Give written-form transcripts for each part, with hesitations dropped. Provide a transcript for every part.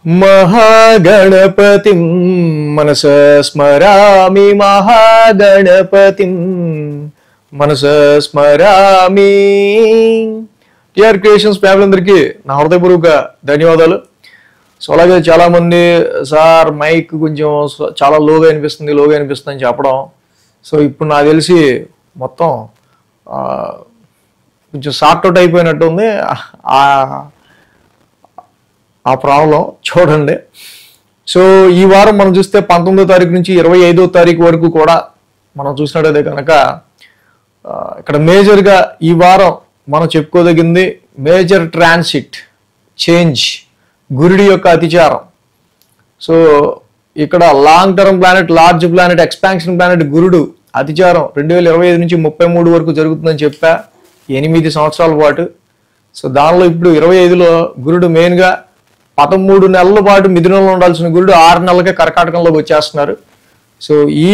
महागणपतिं मनसा स्मरामि महागणपतिं మనసా స్మరామి. TR creations family అందరికీ నా హృదయపూర్వక ధన్యవాదాలు. సో అలాగే చాలామంది సార్ మైక్ కొంచెం చాలా లోగా అనిపిస్తుంది అని చెప్పడం. సో ఇప్పుడు నాకు తెలిసి మొత్తం కొంచెం సార్ట్ అవుట్ అయిపోయినట్టు ఉంది ఆ ప్రాబ్లం. చూడండి, సో ఈ వారం మనం చూస్తే 19వ తారీఖు నుంచి 25వ తారీఖు వరకు కూడా మనం చూసినట్టయితే కనుక ఇక్కడ మేజర్గా ఈ వారం మనం చెప్పుకోదగింది మేజర్ ట్రాన్సిట్ చేంజ్, గురుడి యొక్క అతిచారం. సో ఇక్కడ long term planet, large planet, expansion planet గురుడు అతిచారం 2025 నుంచి 33 వరకు జరుగుతుందని చెప్పా, 8 సంవత్సరాల పాటు. సో దానిలో ఇప్పుడు 25లో గురుడు మెయిన్గా 13 నెలల పాటు మిథునంలో ఉండాల్సిన గురుడు 6 నెలలకే కర్కాటకంలోకి వచ్చేస్తున్నారు. సో ఈ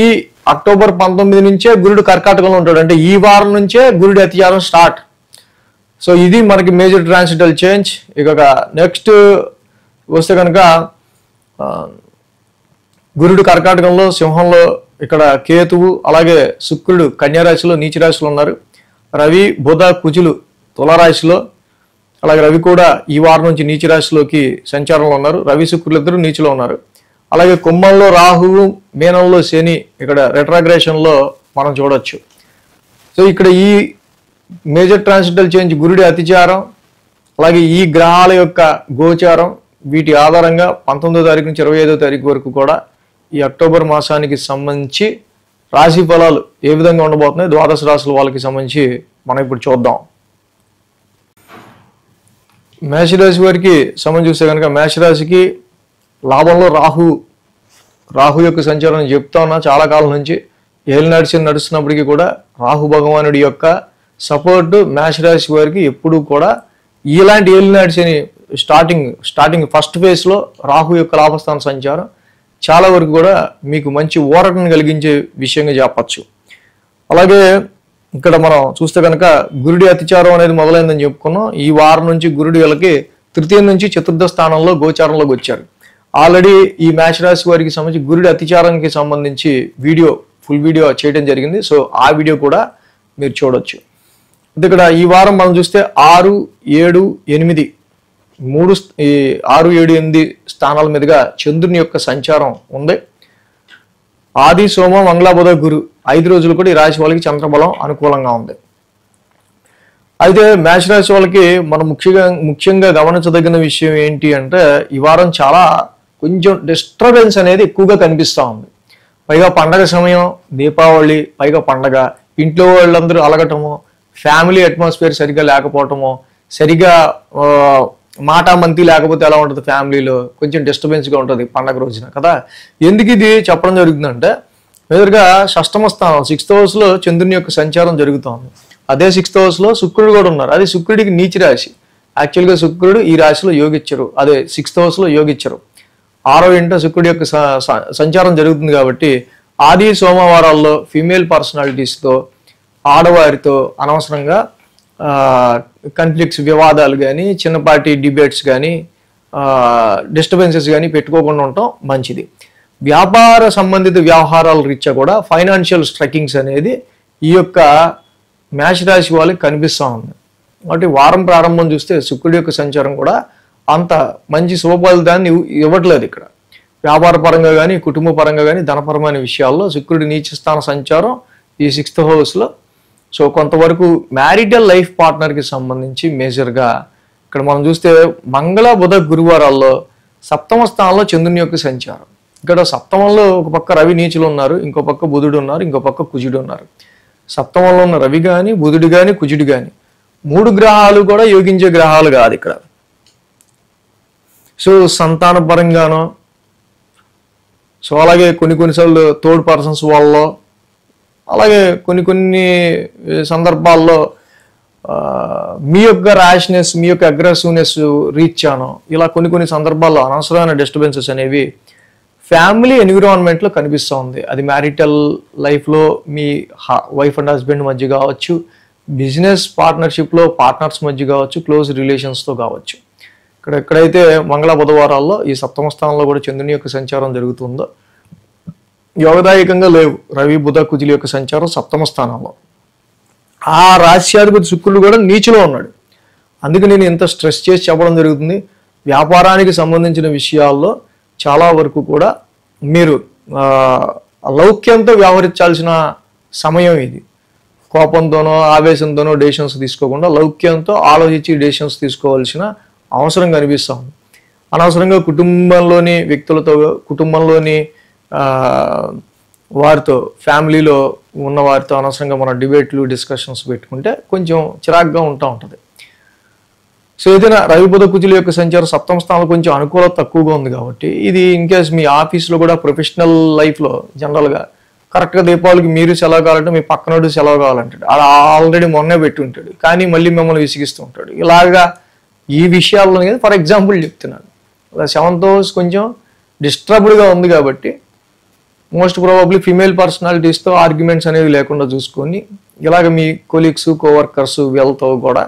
అక్టోబర్ 19 నుంచే గురుడు కర్కాటకంలో ఉంటాడు, అంటే ఈ వారం నుంచే గురుడి అతిచారం స్టార్ట్. సో ఇది మనకి మేజర్ ట్రాన్సిటల్ చేంజ్. ఇక నెక్స్ట్ వస్తే కనుక గురుడు కర్కాటకంలో, సింహంలో, ఇక్కడ కేతువు, అలాగే శుక్రుడు కన్యారాశిలో నీచరాశిలో ఉన్నారు. రవి, బుధ, కుజులు తులారాశిలో, అలాగే రవి కూడా ఈ వారం నుంచి నీచరాశిలోకి సంచారంలో ఉన్నారు. రవి, శుక్రులు ఇద్దరు నీచిలో ఉన్నారు. అలాగే కుంభంలో రాహువు, మీనంలో శని ఇక్కడ రెట్రాగ్రేషన్లో మనం చూడొచ్చు. సో ఇక్కడ ఈ మేజర్ ట్రాన్సిటల్ చేంజ్, గురుడి అతిచారం, అలాగే ఈ గ్రహాల యొక్క గోచారం, వీటి ఆధారంగా 19వ తారీఖు నుంచి 25వ తారీఖు వరకు కూడా ఈ అక్టోబర్ మాసానికి సంబంధించి రాశి ఫలాలు ఏ విధంగా ఉండబోతున్నాయి, ద్వాదశ రాశుల వాళ్ళకి సంబంధించి మనం ఇప్పుడు చూద్దాం. మేషరాశి వారికి సంబంధించి చూస్తే కనుక మేషరాశికి లాభంలో రాహు యొక్క సంచారం చెప్తా ఉన్నా చాలా కాలం నుంచి. ఏలినాటి నడుస్తున్నప్పటికీ కూడా రాహు భగవానుడి యొక్క సపోర్టు మేషరాశి వారికి ఎప్పుడూ కూడా ఇలాంటి ఏలినాటి శని స్టార్టింగ్ ఫస్ట్ ఫేజ్లో రాహు యొక్క లాభస్థాన సంచారం చాలా వరకు కూడా మీకు మంచి ఊరటను కలిగించే విషయంగా చెప్పచ్చు. అలాగే ఇక్కడ మనం చూస్తే కనుక గురుడి అతిచారం అనేది మొదలైందని చెప్పుకున్నాం. ఈ వారం నుంచి గురుడి వీళ్ళకి తృతీయం నుంచి చతుర్థ స్థానంలో గోచారంలోకి వచ్చారు. ఆల్రెడీ ఈ మేష రాశి వారికి సంబంధించి గురుడి అతిచారానికి సంబంధించి ఫుల్ వీడియో చేయడం జరిగింది. సో ఆ వీడియో కూడా మీరు చూడొచ్చు. ఇక్కడ ఈ వారం మనం చూస్తే 6, 7, 8 6, 7, 8 స్థానాల మీదుగా చంద్రుని యొక్క సంచారం ఉంది. ఆది, సోమ, మంగళ, బుధ, గురు 5 రోజులు కూడా ఈ రాశి వాళ్ళకి చంద్రబలం అనుకూలంగా ఉంది. అయితే మేషరాశి వాళ్ళకి మనం ముఖ్యంగా గమనించదగిన విషయం ఏంటి అంటే ఈ వారం చాలా కొంచెం డిస్టర్బెన్స్ అనేది ఎక్కువగా కనిపిస్తూ ఉంది. పైగా పండగ సమయం, దీపావళి, పైగా పండగ, ఇంట్లో వాళ్ళందరూ అలగటము, ఫ్యామిలీ అట్మాస్ఫియర్ సరిగ్గా లేకపోవటము, సరిగ్గా మాటామంతి లేకపోతే ఎలా ఉంటుంది ఫ్యామిలీలో, కొంచెం డిస్టర్బెన్స్గా ఉంటుంది పండగ రోజున కదా. ఎందుకు ఇది చెప్పడం జరుగుతుందంటే ఎదురుగా షష్టమ స్థానం 6th హౌస్లో చంద్రుని యొక్క సంచారం జరుగుతోంది. అదే 6th హౌస్లో శుక్రుడు కూడా ఉన్నారు. అది శుక్రుడికి నీచి రాశి. యాక్చువల్గా శుక్రుడు ఈ రాశిలో యోగిచ్చరు, అదే 6th హౌస్లో యోగిచ్చరు. 6వ ఇంట శుక్రుడి యొక్క సంచారం జరుగుతుంది కాబట్టి ఆది సోమవారాల్లో ఫీమేల్ పర్సనాలిటీస్తో, ఆడవారితో అనవసరంగా కాన్ఫ్లిక్ట్స్, వివాదాలు కానీ, చిన్నపాటి డిబేట్స్ కానీ, డిస్టర్బెన్సెస్ కానీ పెట్టుకోకుండా ఉండటం మంచిది. వ్యాపార సంబంధిత వ్యవహారాల రీత్యా కూడా ఫైనాన్షియల్ స్ట్రకింగ్స్ అనేది ఈ యొక్క మేషరాశి వాళ్ళకి కనిపిస్తూ ఉంది. కాబట్టి వారం ప్రారంభం చూస్తే శుక్రుడి యొక్క సంచారం కూడా అంత మంచి శుభఫలితాన్ని ఇవ్వట్లేదు. ఇక్కడ వ్యాపార పరంగా కానీ, కుటుంబ పరంగా కానీ, ధనపరమైన విషయాల్లో శుక్రుడి నీచ స్థాన సంచారం ఈ 6th హౌస్లో. సో కొంతవరకు మ్యారిటల్ లైఫ్ పార్ట్నర్కి సంబంధించి మేజర్గా ఇక్కడ మనం చూస్తే మంగళ, బుధ, గురువారాల్లో 7వ స్థానంలో చంద్రుని యొక్క సంచారం. ఇక్కడ 7వ ఒక పక్క రవి నీచులు ఉన్నారు, ఇంకో పక్క బుధుడు ఉన్నారు, ఇంకో పక్క కుజుడు ఉన్నారు. 7వ ఉన్న రవి కానీ, బుధుడు కానీ, కుజుడు కానీ 3 గ్రహాలు కూడా యోగించే గ్రహాలు కాదు ఇక్కడ. సో సంతాన పరంగానో, సో అలాగే కొన్నిసార్లు థర్డ్ పర్సన్స్ వాళ్ళలో, అలాగే కొన్ని సందర్భాల్లో మీ యొక్క ర్యాష్నెస్, మీ యొక్క అగ్రెసివ్నెస్ రీచ్చానో, ఇలా కొన్ని సందర్భాల్లో అనవసరమైన డిస్టర్బెన్సెస్ అనేవి ఫ్యామిలీ ఎన్విరాన్మెంట్లో కనిపిస్తూ ఉంది. అది మ్యారిటల్ లైఫ్లో మీ వైఫ్ అండ్ హస్బెండ్ మధ్య కావచ్చు, బిజినెస్ పార్ట్నర్షిప్లో పార్ట్నర్స్ మధ్య కావచ్చు, క్లోజ్ రిలేషన్స్తో కావచ్చు. ఎక్కడైతే మంగళ బుధవారాల్లో ఈ సప్తమ స్థానంలో కూడా చంద్రుని యొక్క సంచారం జరుగుతుందో యోగదాయకంగా లేవు. రవి బుధ కుజుల యొక్క సంచారం సప్తమ స్థానంలో. ఆ రాశ్యాధిపతి శుక్రుడు కూడా నీచులో ఉన్నాడు. అందుకే నేను ఇంత స్ట్రెస్ చేసి చెప్పడం జరుగుతుంది. వ్యాపారానికి సంబంధించిన విషయాల్లో చాలా వరకు కూడా మీరు లౌక్యంతో వ్యవహరించాల్సిన సమయం ఇది. కోపంతోనో ఆవేశంతోనో డెసిషన్స్ తీసుకోకుండా లౌక్యంతో ఆలోచించి డెసిషన్స్ తీసుకోవాల్సిన అవసరం కనిపిస్తూ ఉంది. అనవసరంగా కుటుంబంలోని వ్యక్తులతో, కుటుంబంలోని వారితో, ఫ్యామిలీలో ఉన్న వారితో అనవసరంగా మన డిబేట్లు డిస్కషన్స్ పెట్టుకుంటే కొంచెం చిరాగ్గా ఉంటుంది. సో ఏదైనా రవి బుధ కుజుల యొక్క సంచారం సప్తమ స్థానంలో కొంచెం అనుకూలత తక్కువగా ఉంది కాబట్టి ఇది ఇన్కేస్ మీ ఆఫీస్లో కూడా ప్రొఫెషనల్ లైఫ్లో జనరల్గా కరెక్ట్గా దీపావళికి మీరు సెలవు కావాలంటే మీ పక్కనోడు సెలవు కావాలంటాడు. అలా ఆల్రెడీ మొన్నే పెట్టి ఉంటాడు, కానీ మళ్ళీ మిమ్మల్ని విసిగిస్తూ ఉంటాడు. ఇలాగా ఈ విషయాల్లో ఫర్ ఎగ్జాంపుల్ చెప్తున్నాను. 7th house కొంచెం డిస్టర్బ్డ్గా ఉంది కాబట్టి మోస్ట్ ప్రాబబ్లీ ఫీమేల్ పర్సనాలిటీస్తో ఆర్గ్యుమెంట్స్ అనేవి లేకుండా చూసుకొని ఇలాగ మీ కొలీగ్స్ కోవర్కర్స్ వీళ్ళతో కూడా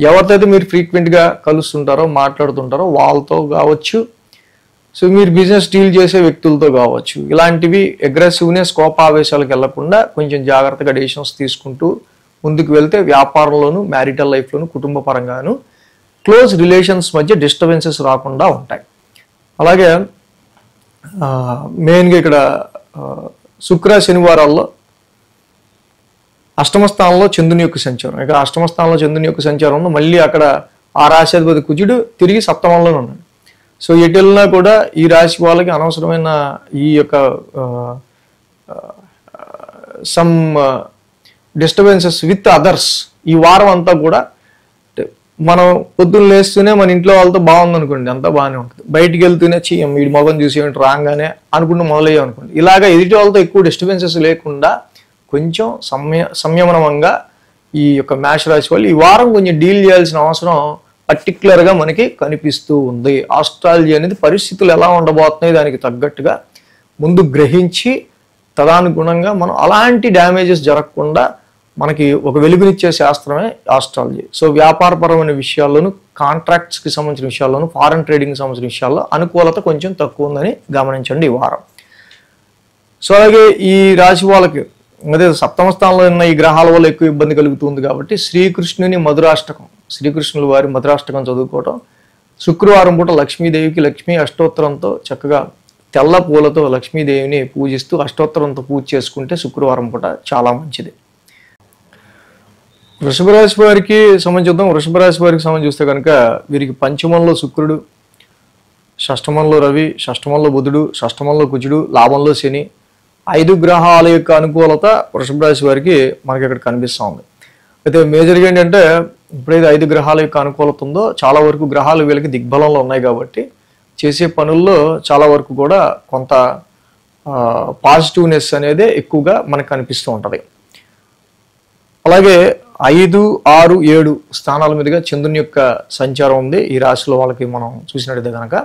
ఎవరితో అయితే మీరు ఫ్రీక్వెంట్గా కలుస్తుంటారో మాట్లాడుతుంటారో వాళ్ళతో కావచ్చు, సో మీరు బిజినెస్ డీల్ చేసే వ్యక్తులతో కావచ్చు, ఇలాంటివి అగ్రెసివ్నెస్ కోపావేశాలకు వెళ్లకుండా కొంచెం జాగ్రత్తగా డెసిషన్స్ తీసుకుంటూ ముందుకు వెళ్తే వ్యాపారంలోను, మ్యారిటల్ లైఫ్లోను, కుటుంబ పరంగాను క్లోజ్ రిలేషన్స్ మధ్య డిస్టర్బెన్సెస్ రాకుండా ఉంటాయి. అలాగే మెయిన్గా ఇక్కడ శుక్ర శనివారాల్లో అష్టమ స్థానంలో చంద్రుని యొక్క సంచారం. ఇక అష్టమ స్థానంలో చంద్రుని యొక్క సంచారం మళ్ళీ అక్కడ ఆ రాశ్యాధిపతి కుజుడు తిరిగి సప్తమంలోనే ఉన్నాడు. సో ఎటు వెళ్ళినా కూడా ఈ రాశి వాళ్ళకి అనవసరమైన ఈ యొక్క సమ్ డిస్టర్బెన్సెస్ విత్ అదర్స్ ఈ వారం అంతా కూడా మనం పొద్దున్న లేస్తూనే మన ఇంట్లో వాళ్ళతో బాగుందనుకోండి, అంతా బాగానే ఉంటుంది. బయటికి వెళ్తూనే వీడి మొగం చూసి ఏమిటి రాగానే అనుకుంటూ మొదలయ్యాం అనుకోండి. ఇలాగా ఎదుటి వాళ్ళతో ఎక్కువ డిస్టర్బెన్సెస్ లేకుండా కొంచెం సంయమనంగా ఈ యొక్క మేష రాశి వాళ్ళు ఈ వారం కొంచెం డీల్ చేయాల్సిన అవసరం పర్టికులర్గా మనకి కనిపిస్తూ ఉంది. ఆస్ట్రాలజీ అనేది పరిస్థితులు ఎలా ఉండబోతున్నాయి దానికి తగ్గట్టుగా ముందు గ్రహించి తదనుగుణంగా మనం అలాంటి డ్యామేజెస్ జరగకుండా మనకి ఒక వెలుగునిచ్చే శాస్త్రమే ఆస్ట్రాలజీ. సో వ్యాపారపరమైన విషయాల్లోనూ, కాంట్రాక్ట్స్కి సంబంధించిన విషయాల్లోనూ, ఫారెన్ ట్రేడింగ్కి సంబంధించిన విషయాల్లో అనుకూలత కొంచెం తక్కువ ఉందని గమనించండి ఈ వారం. సో అలాగే ఈ రాశి వాళ్ళకి అదే సప్తమ స్థానంలో ఉన్న ఈ గ్రహాల వల్ల ఎక్కువ ఇబ్బంది కలుగుతుంది కాబట్టి శ్రీకృష్ణుని మధురాష్టకం, శ్రీకృష్ణుల వారి మధురాష్టకం చదువుకోవటం, శుక్రవారం పూట లక్ష్మీదేవికి లక్ష్మీ అష్టోత్తరంతో చక్కగా తెల్ల పూలతో లక్ష్మీదేవిని పూజిస్తూ అష్టోత్తరంతో పూజ చేసుకుంటే శుక్రవారం పూట చాలా మంచిది. వృషభ రాశి వారికి సంబంధించుద్దాం. వృషభ రాశి వారికి సంబంధించి చూస్తే కనుక వీరికి పంచమంలో శుక్రుడు, షష్టమంలో రవి, షష్టమంలో బుధుడు, షష్టమంలో కుజుడు, లాభంలో శని, 5 గ్రహాల యొక్క అనుకూలత వృషభ రాశి వారికి మనకి ఇక్కడ కనిపిస్తూ ఉంది. అయితే మేజర్గా ఏంటంటే ఎప్పుడైతే 5 గ్రహాల యొక్క అనుకూలత ఉందో చాలా వరకు గ్రహాలు వీళ్ళకి దిగ్బలంలో ఉన్నాయి కాబట్టి చేసే పనుల్లో చాలా వరకు కూడా కొంత పాజిటివ్నెస్ అనేది ఎక్కువగా మనకు కనిపిస్తూ ఉంటుంది. అలాగే 5, 6, 7 స్థానాల మీదుగా చంద్రుని యొక్క సంచారం ఉంది ఈ రాశిలో వాళ్ళకి. మనం చూసినట్టయితే కనుక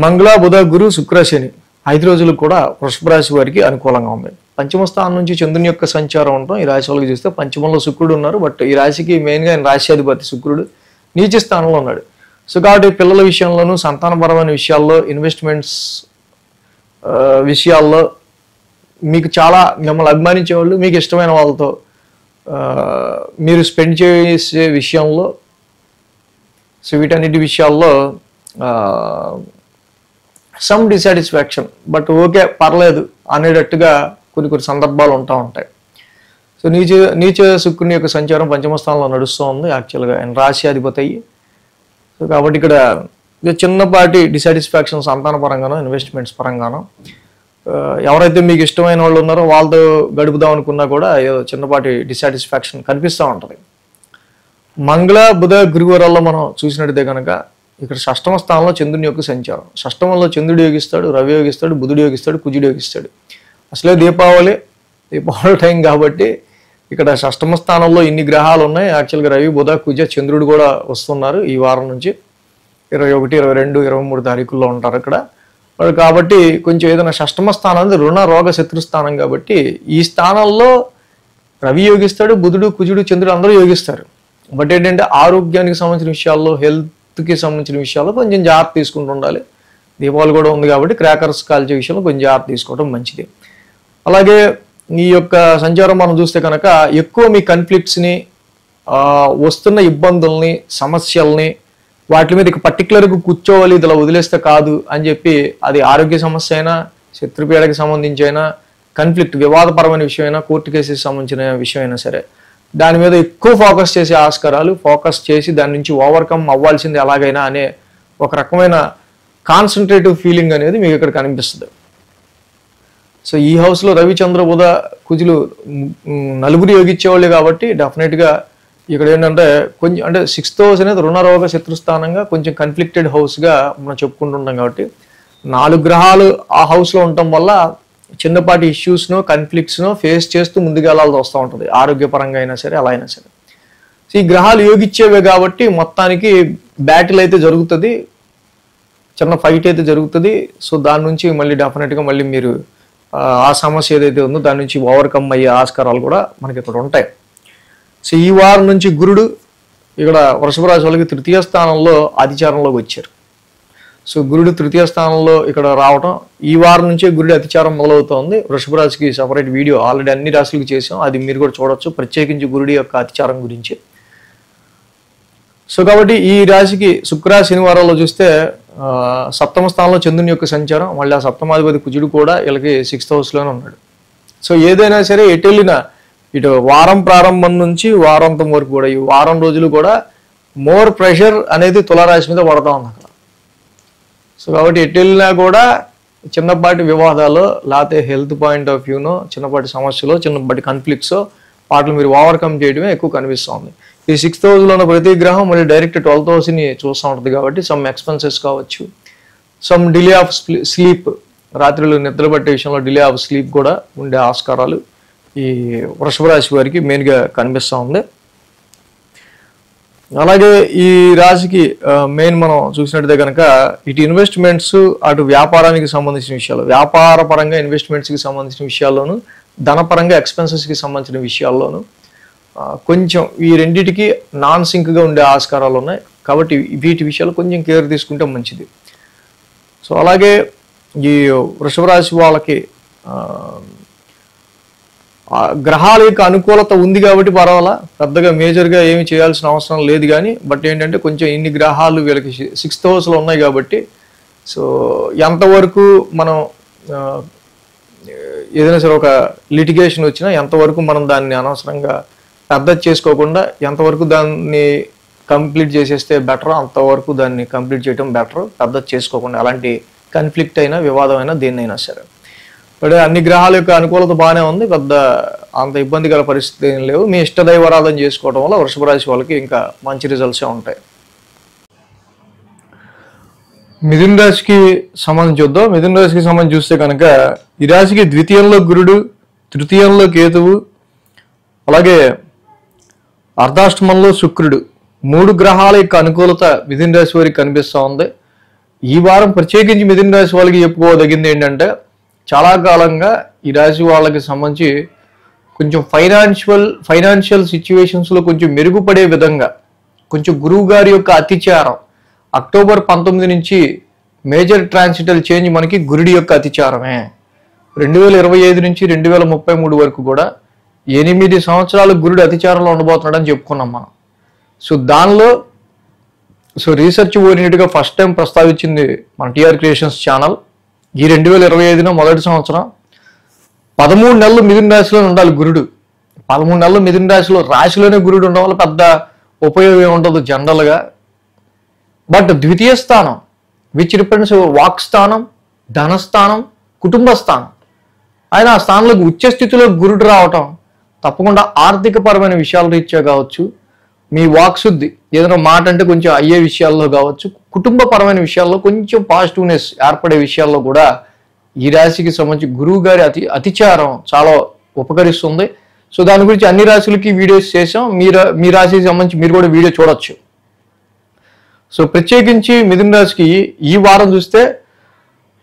మంగళ బుధ గురు శుక్ర శని 5 రోజులు కూడా వృషభ రాశి వారికి అనుకూలంగా ఉంది. పంచమ స్థానం నుంచి చంద్రుని యొక్క సంచారం ఉండటం ఈ రాశి వాళ్ళకి చూస్తే పంచమంలో శుక్రుడు ఉన్నారు. బట్ ఈ రాశికి మెయిన్గా రాశ్యాధిపతి శుక్రుడు నీచ స్థానంలో ఉన్నాడు. సో కాబట్టి పిల్లల విషయంలోనూ, సంతానపరమైన విషయాల్లో, ఇన్వెస్ట్మెంట్స్ విషయాల్లో మీకు చాలా మిమ్మల్ని అభిమానించే వాళ్ళు, మీకు ఇష్టమైన వాళ్ళతో మీరు స్పెండ్ చేసే విషయంలో, సో వీటన్నిటి విషయాల్లో సమ్ డిసాటిస్ఫాక్షన్, బట్ ఓకే పర్లేదు అనేటట్టుగా కొన్ని సందర్భాలు ఉంటాయి. సో నీచ శుక్రుని యొక్క సంచారం పంచమ స్థానంలో నడుస్తూ ఉంది యాక్చువల్గా ఆయన రాశ్యాధిపతి అయ్యి. సో కాబట్టి ఇక్కడ చిన్నపాటి డిసాటిస్ఫాక్షన్ సంతాన పరంగానో, ఇన్వెస్ట్మెంట్స్ పరంగానో, ఎవరైతే మీకు ఇష్టమైన వాళ్ళు ఉన్నారో వాళ్ళతో గడుపుదాం అనుకున్నా కూడా ఏదో చిన్నపాటి డిసాటిస్ఫాక్షన్ కనిపిస్తూ ఉంటుంది. మంగళ బుధ గురువారాల్లో మనం చూసినట్టయితే కనుక ఇక్కడ షష్టమ స్థానంలో చంద్రుని యొక్క సంచారం. షష్టమంలో చంద్రుడు యోగిస్తాడు, రవి యోగిస్తాడు, బుధుడు యోగిస్తాడు, కుజుడు యోగిస్తాడు. అసలే దీపావళి టైం కాబట్టి ఇక్కడ షష్టమ స్థానంలో ఇన్ని గ్రహాలు ఉన్నాయి. యాక్చువల్గా రవి, బుధ, కుజ, చంద్రుడు కూడా వస్తున్నారు ఈ వారం నుంచి. 21, 22, 23 తారీఖుల్లో ఉంటారు ఇక్కడ. కాబట్టి కొంచెం ఏదైనా షష్టమ స్థానం అనేది రుణ రోగ శత్రు స్థానం కాబట్టి ఈ స్థానంలో రవి యోగిస్తాడు, బుధుడు, కుజుడు, చంద్రుడు అందరూ యోగిస్తారు. బట్ ఏంటంటే ఆరోగ్యానికి సంబంధించిన విషయాల్లో, హెల్త్కి సంబంధించిన విషయాల్లో కొంచెం జాగ్రత్త తీసుకుంటూ ఉండాలి. దీపావళి కూడా ఉంది కాబట్టి క్రాకర్స్ కాల్చే విషయంలో కొంచెం జాగ్రత్త తీసుకోవడం మంచిది. అలాగే ఈ యొక్క సంచారం మనం చూస్తే కనుక ఎక్కువ మీ కాన్ఫ్లిక్ట్స్ని, వస్తున్న ఇబ్బందుల్ని, సమస్యల్ని, వాటి మీద ఇక పర్టికులర్గా కూర్చోవాలి, ఇదిలా వదిలేస్తే కాదు అని చెప్పి, అది ఆరోగ్య సమస్య అయినా, శత్రుపీడకి సంబంధించి అయినా, కాన్ఫ్లిక్ట్ వివాదపరమైన విషయం అయినా, కోర్టు కేసెస్ సంబంధించిన విషయం అయినా సరే, దాని మీద ఎక్కువ ఫోకస్ చేసే ఆస్కారాలు, ఫోకస్ చేసి దాని నుంచి ఓవర్కమ్ అవ్వాల్సింది ఎలాగైనా అనే ఒక రకమైన కాన్సన్ట్రేటివ్ ఫీలింగ్ అనేది మీకు ఇక్కడ కనిపిస్తుంది. సో ఈ హౌస్లో రవి, చంద్ర, బుధ, కుజులు నలుగురు యోగించేవాళ్ళు కాబట్టి డెఫినెట్గా ఇక్కడ ఏంటంటే కొంచెం అంటే 6th హౌస్ అనేది రుణరోగ శత్రుస్థానంగా కొంచెం కన్ఫ్లిక్టెడ్ హౌస్గా మనం చెప్పుకుంటుంటాం కాబట్టి 4 గ్రహాలు ఆ హౌస్లో ఉండటం వల్ల చిన్నపాటి ఇష్యూస్నో, కాన్ఫ్లిక్ట్స్నో ఫేస్ చేస్తూ ముందుకెళ్లాల్సి వస్తూ ఉంటుంది, ఆరోగ్యపరంగా అయినా సరే, అలా అయినా సరే. సో ఈ గ్రహాలు యోగిచ్చేవే కాబట్టి మొత్తానికి బ్యాటిల్ అయితే జరుగుతుంది, చిన్న ఫైట్ అయితే జరుగుతుంది. సో దాని నుంచి మళ్ళీ డెఫినెట్గా మళ్ళీ మీరు ఆ సమస్య ఏదైతే ఉందో దాని నుంచి ఓవర్కమ్ అయ్యే ఆస్కారాలు కూడా మనకి ఇక్కడ ఉంటాయి. సో ఈ వారం నుంచి గురుడు ఇక్కడ వృషభ రాశి వాళ్ళకి 3వ స్థానంలో అతిచారంలోకి వచ్చారు. సో గురుడు 3వ స్థానంలో ఇక్కడ రావటం, ఈ వారం నుంచే గురుడు అతిచారం మొదలవుతోంది. వృషభ రాశికి సపరేట్ వీడియో ఆల్రెడీ అన్ని రాశులకు చేసాం, అది మీరు కూడా చూడొచ్చు, ప్రత్యేకించి గురుడి యొక్క అతిచారం గురించి. సో కాబట్టి ఈ రాశికి శుక్ర, శనివారాల్లో చూస్తే 7వ స్థానంలో చంద్రుని యొక్క సంచారం, మళ్ళీ ఆ సప్తమాధిపతి కుజుడు కూడా వీళ్ళకి 6th హౌస్లోనే ఉన్నాడు. సో ఏదైనా సరే ఎటు వెళ్ళినా, ఇటు వారం ప్రారంభం నుంచి వారాంతం వరకు కూడా ఈ వారం రోజులు కూడా మోర్ ప్రెషర్ అనేది తులారాశి మీద పడతా ఉంది అక్కడ. సో కాబట్టి ఎటు వెళ్ళినా కూడా చిన్నపాటి వివాదాలు, లేకపోతే హెల్త్ పాయింట్ ఆఫ్ వ్యూనో, చిన్నపాటి సమస్యలు, చిన్నపాటి కాన్ఫ్లిక్ట్స్, వాటిని మీరు ఓవర్కమ్ చేయడమే ఎక్కువ కనిపిస్తుంది. ఈ 6th హౌస్లో ఉన్న ప్రతి గ్రహం మళ్ళీ డైరెక్ట్ 12th హౌస్ని చూస్తూ ఉంటుంది కాబట్టి సమ్ ఎక్స్పెన్సెస్ కావచ్చు, సమ్ డిలే ఆఫ్ స్లీప్, రాత్రులు నిద్ర పట్టే విషయంలో డిలే ఆఫ్ స్లీప్ కూడా ఉండే ఆస్కారాలు ఈ వృషభ రాశి వారికి మెయిన్గా కనిపిస్తూ ఉంది. అలాగే ఈ రాశికి మెయిన్ మనం చూసినట్టయితే కనుక ఇటు ఇన్వెస్ట్మెంట్స్, అటు వ్యాపారానికి సంబంధించిన విషయాలు, వ్యాపార పరంగా ఇన్వెస్ట్మెంట్స్కి సంబంధించిన విషయాల్లోనూ, ధనపరంగా ఎక్స్పెన్సెస్కి సంబంధించిన విషయాల్లోనూ కొంచెం ఈ రెండింటికి నాన్ సింక్గా ఉండే ఆస్కారాలు ఉన్నాయి కాబట్టి వీటి విషయాలు కొంచెం కేర్ తీసుకుంటే మంచిది. సో అలాగే ఈ వృషభ రాశి వాళ్ళకి గ్రహాల యొక్క అనుకూలత ఉంది కాబట్టి పర్వాలా, పెద్దగా మేజర్గా ఏమి చేయాల్సిన అవసరం లేదు. కానీ బట్ ఏంటంటే కొంచెం ఇన్ని గ్రహాలు వీళ్ళకి 6th హౌస్లో ఉన్నాయి కాబట్టి సో ఎంతవరకు మనం ఏదైనా సరే ఒక లిటిగేషన్ వచ్చినా ఎంతవరకు మనం దాన్ని అనవసరంగా పెద్ద చేసుకోకుండా ఎంతవరకు దాన్ని కంప్లీట్ చేసేస్తే బెటర్, అంతవరకు దాన్ని కంప్లీట్ చేయడం బెటర్, పెద్ద చేసుకోకుండా. అలాంటి కాన్ఫ్లిక్ట్ అయినా, వివాదం అయినా, దేన్నైనా సరే. బట్ అన్ని గ్రహాల యొక్క అనుకూలత బాగానే ఉంది, పెద్ద అంత ఇబ్బందికర పరిస్థితి ఏం లేవు. మీ ఇష్టదైవారాధన చేసుకోవడం వల్ల వృషభ రాశి వాళ్ళకి ఇంకా మంచి రిజల్ట్సే ఉంటాయి. మిథున రాశికి సంబంధించి చూద్దాం. మిథున రాశికి సంబంధించి చూస్తే కనుక ఈ రాశికి 2వ గురుడు, 3వ కేతువు, అలాగే అర్ధాష్టమంలో శుక్రుడు, 3 గ్రహాల యొక్క అనుకూలత మిథున రాశి వారికి కనిపిస్తూ ఉంది. ఈ వారం ప్రత్యేకించి మిథున రాశి వాళ్ళకి చెప్పుకోదగింది ఏంటంటే చాలా కాలంగా ఈ రాశి వాళ్ళకి సంబంధించి కొంచెం ఫైనాన్షియల్ సిచ్యువేషన్స్లో కొంచెం మెరుగుపడే విధంగా కొంచెం గురువు గారి యొక్క అతిచారం అక్టోబర్ 19 నుంచి మేజర్ ట్రాన్సిటల్ చేంజ్ మనకి గురుడి యొక్క అతిచారమే. 2025 నుంచి 2033 వరకు కూడా 8 సంవత్సరాలు గురుడు అతిచారంలో ఉండబోతున్నాడని చెప్పుకున్నాం మనం. సో దానిలో రీసెర్చ్ ఓరియంటెడ్గా ఫస్ట్ టైం ప్రస్తావించింది మన టీఆర్ క్రియేషన్స్ ఛానల్. ఈ 2025 మొదటి సంవత్సరం 13 నెలలు మిథున రాశిలో ఉండాలి గురుడు. 13 నెలలు మిథున రాశిలోనే గురుడు ఉండడం వల్ల పెద్ద ఉపయోగం ఉండదు జనరల్గా. బట్ 2వ స్థానం విచ్ రిప్రజెంట్స్ వాక్ స్థానం, ధనస్థానం, కుటుంబ స్థానం, ఆయన ఆ స్థానంలోకి ఉచ్చ స్థితిలో గురుడు రావటం తప్పకుండా ఆర్థిక పరమైన విషయాల రీత్యా కావచ్చు, మీ వాక్శుద్ధి ఏదైనా మాట అంటే కొంచెం అయ్యే విషయాల్లో కావచ్చు, కుటుంబ పరమైన విషయాల్లో కొంచెం పాజిటివ్నెస్ ఏర్పడే విషయాల్లో కూడా ఈ రాశికి సంబంధించి గురువు గారి అతిచారం చాలా ఉపకరిస్తుంది. సో దాని గురించి అన్ని రాశులకి వీడియోస్ చేసాం, మీ రాశికి సంబంధించి మీరు కూడా వీడియో చూడొచ్చు. సో ప్రత్యేకించి మిథున రాశికి ఈ వారం చూస్తే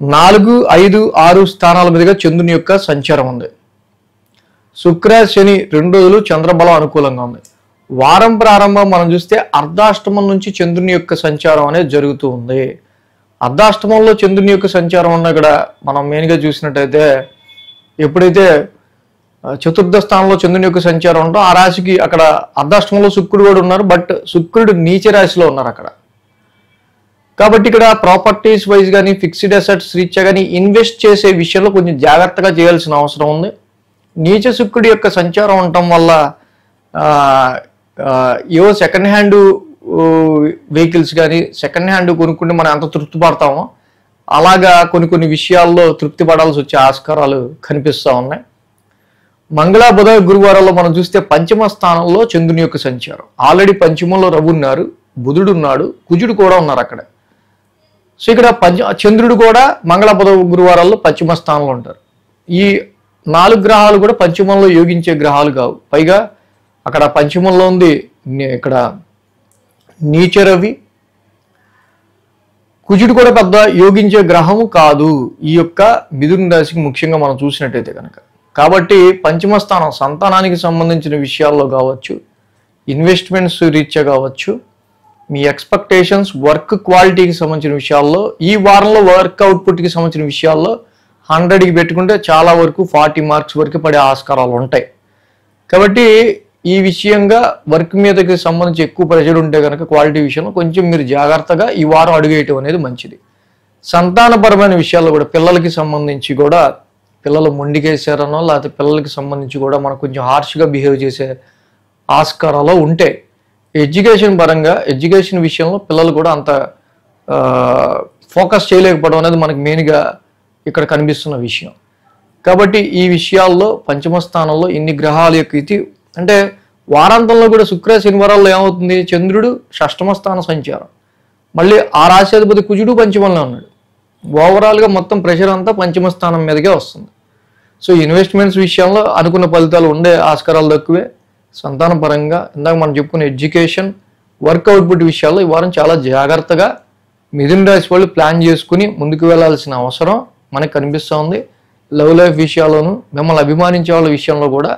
4, 5, 6 స్థానాల మీదుగా చంద్రుని యొక్క సంచారం ఉంది. శుక్ర, శని 2 రోజులు చంద్రబలం అనుకూలంగా ఉంది. వారం ప్రారంభం మనం చూస్తే అర్ధాష్టమం నుంచి చంద్రుని యొక్క సంచారం అనేది జరుగుతూ ఉంది. అర్ధాష్టమంలో చంద్రుని యొక్క సంచారం ఉన్న ఇక్కడ మనం మెయిన్గా చూసినట్టయితే ఎప్పుడైతే చతుర్థ స్థానంలో చంద్రుని యొక్క సంచారం ఉంటో ఆ రాశికి అక్కడ అర్ధాష్టమంలో శుక్రుడు కూడా ఉన్నారు, బట్ శుక్రుడు నీచ రాశిలో ఉన్నారు అక్కడ. కాబట్టి ఇక్కడ ప్రాపర్టీస్ వైజ్ కానీ ఫిక్స్డ్ అసెట్స్ రీత్యా కానీ ఇన్వెస్ట్ చేసే విషయంలో కొంచెం జాగ్రత్తగా చేయాల్సిన అవసరం ఉంది. నీచ శుక్రుడి యొక్క సంచారం ఉండటం వల్ల ఏవో సెకండ్ హ్యాండ్ వెహికల్స్ కానీ సెకండ్ హ్యాండ్ కొనుక్కుంటే మనం ఎంత తృప్తి పడతామో అలాగా కొన్ని విషయాల్లో తృప్తి పడాల్సి వచ్చే ఆస్కారాలు కనిపిస్తూ ఉన్నాయి. మంగళ బుధ గురువారాల్లో మనం చూస్తే పంచమ స్థానంలో చంద్రుని యొక్క సంచారం. ఆల్రెడీ పంచమంలో రవి ఉన్నారు, బుధుడు ఉన్నాడు, కుజుడు కూడా ఉన్నారు అక్కడ. సో ఇక్కడ చంద్రుడు కూడా మంగళ బుధ గురువారాల్లో పంచమ స్థానంలో ఉంటారు. ఈ 4 గ్రహాలు కూడా పంచమంలో యోగించే గ్రహాలు కావు. పైగా అక్కడ పంచమంలో ఉంది ఇక్కడ నీచ రవి, కుజుడు కూడా పెద్ద యోగించే గ్రహము కాదు ఈ యొక్క మిథున రాశికి ముఖ్యంగా మనం చూసినట్టయితే కనుక. కాబట్టి పంచమ స్థానం సంతానానికి సంబంధించిన విషయాల్లో కావచ్చు, ఇన్వెస్ట్మెంట్స్ రీత్యా కావచ్చు, మీ ఎక్స్పెక్టేషన్స్ వర్క్ క్వాలిటీకి సంబంధించిన విషయాల్లో ఈ వారంలో వర్క్ అవుట్పుట్కి సంబంధించిన విషయాల్లో 100కి పెట్టుకుంటే చాలా వరకు 40 మార్క్స్ వరకు పడే ఆస్కారాలు ఉంటాయి. కాబట్టి ఈ విషయంగా వర్క్ మీదకి సంబంధించి ఎక్కువ ప్రెషర్ ఉంటే కనుక క్వాలిటీ విషయంలో కొంచెం మీరు జాగ్రత్తగా ఈ వారం అడుగేయటం అనేది మంచిది. సంతానపరమైన విషయాల్లో కూడా పిల్లలకి సంబంధించి కూడా పిల్లలు మొండికేసారనో లేకపోతే పిల్లలకి సంబంధించి కూడా మనకు కొంచెం హార్ష్గా బిహేవ్ చేసే ఆస్కారాలు ఉంటాయి. ఎడ్యుకేషన్ పరంగా ఎడ్యుకేషన్ విషయంలో పిల్లలు కూడా అంత ఫోకస్ చేయలేకపోవడం అనేది మనకు మెయిన్గా ఇక్కడ కనిపిస్తున్న విషయం. కాబట్టి ఈ విషయాల్లో పంచమ స్థానంలో ఇన్ని గ్రహాల యొక్క ఇది అంటే వారాంతంలో కూడా శుక్ర శనివారాల్లో ఏమవుతుంది, చంద్రుడు షష్టమ స్థాన సంచారం, మళ్ళీ ఆ రాశ్యాధిపతి కుజుడు పంచమంలో ఉన్నాడు. ఓవరాల్గా మొత్తం ప్రెషర్ అంతా పంచమ స్థానం మీదకే వస్తుంది. సో ఇన్వెస్ట్మెంట్స్ విషయంలో అనుకున్న ఫలితాలు ఉండే ఆస్కారాలు తక్కువే. సంతాన పరంగా ఇందాక మనం చెప్పుకున్న ఎడ్యుకేషన్ వర్క్ అవుట్పుట్ విషయాల్లో ఈ వారం చాలా జాగ్రత్తగా మిథున రాశి వాళ్ళు ప్లాన్ చేసుకుని ముందుకు వెళ్లాల్సిన అవసరం మనకు కనిపిస్తూ ఉంది. లవ్ లైఫ్ విషయాల్లోనూ మిమ్మల్ని అభిమానించే వాళ్ళ విషయంలో కూడా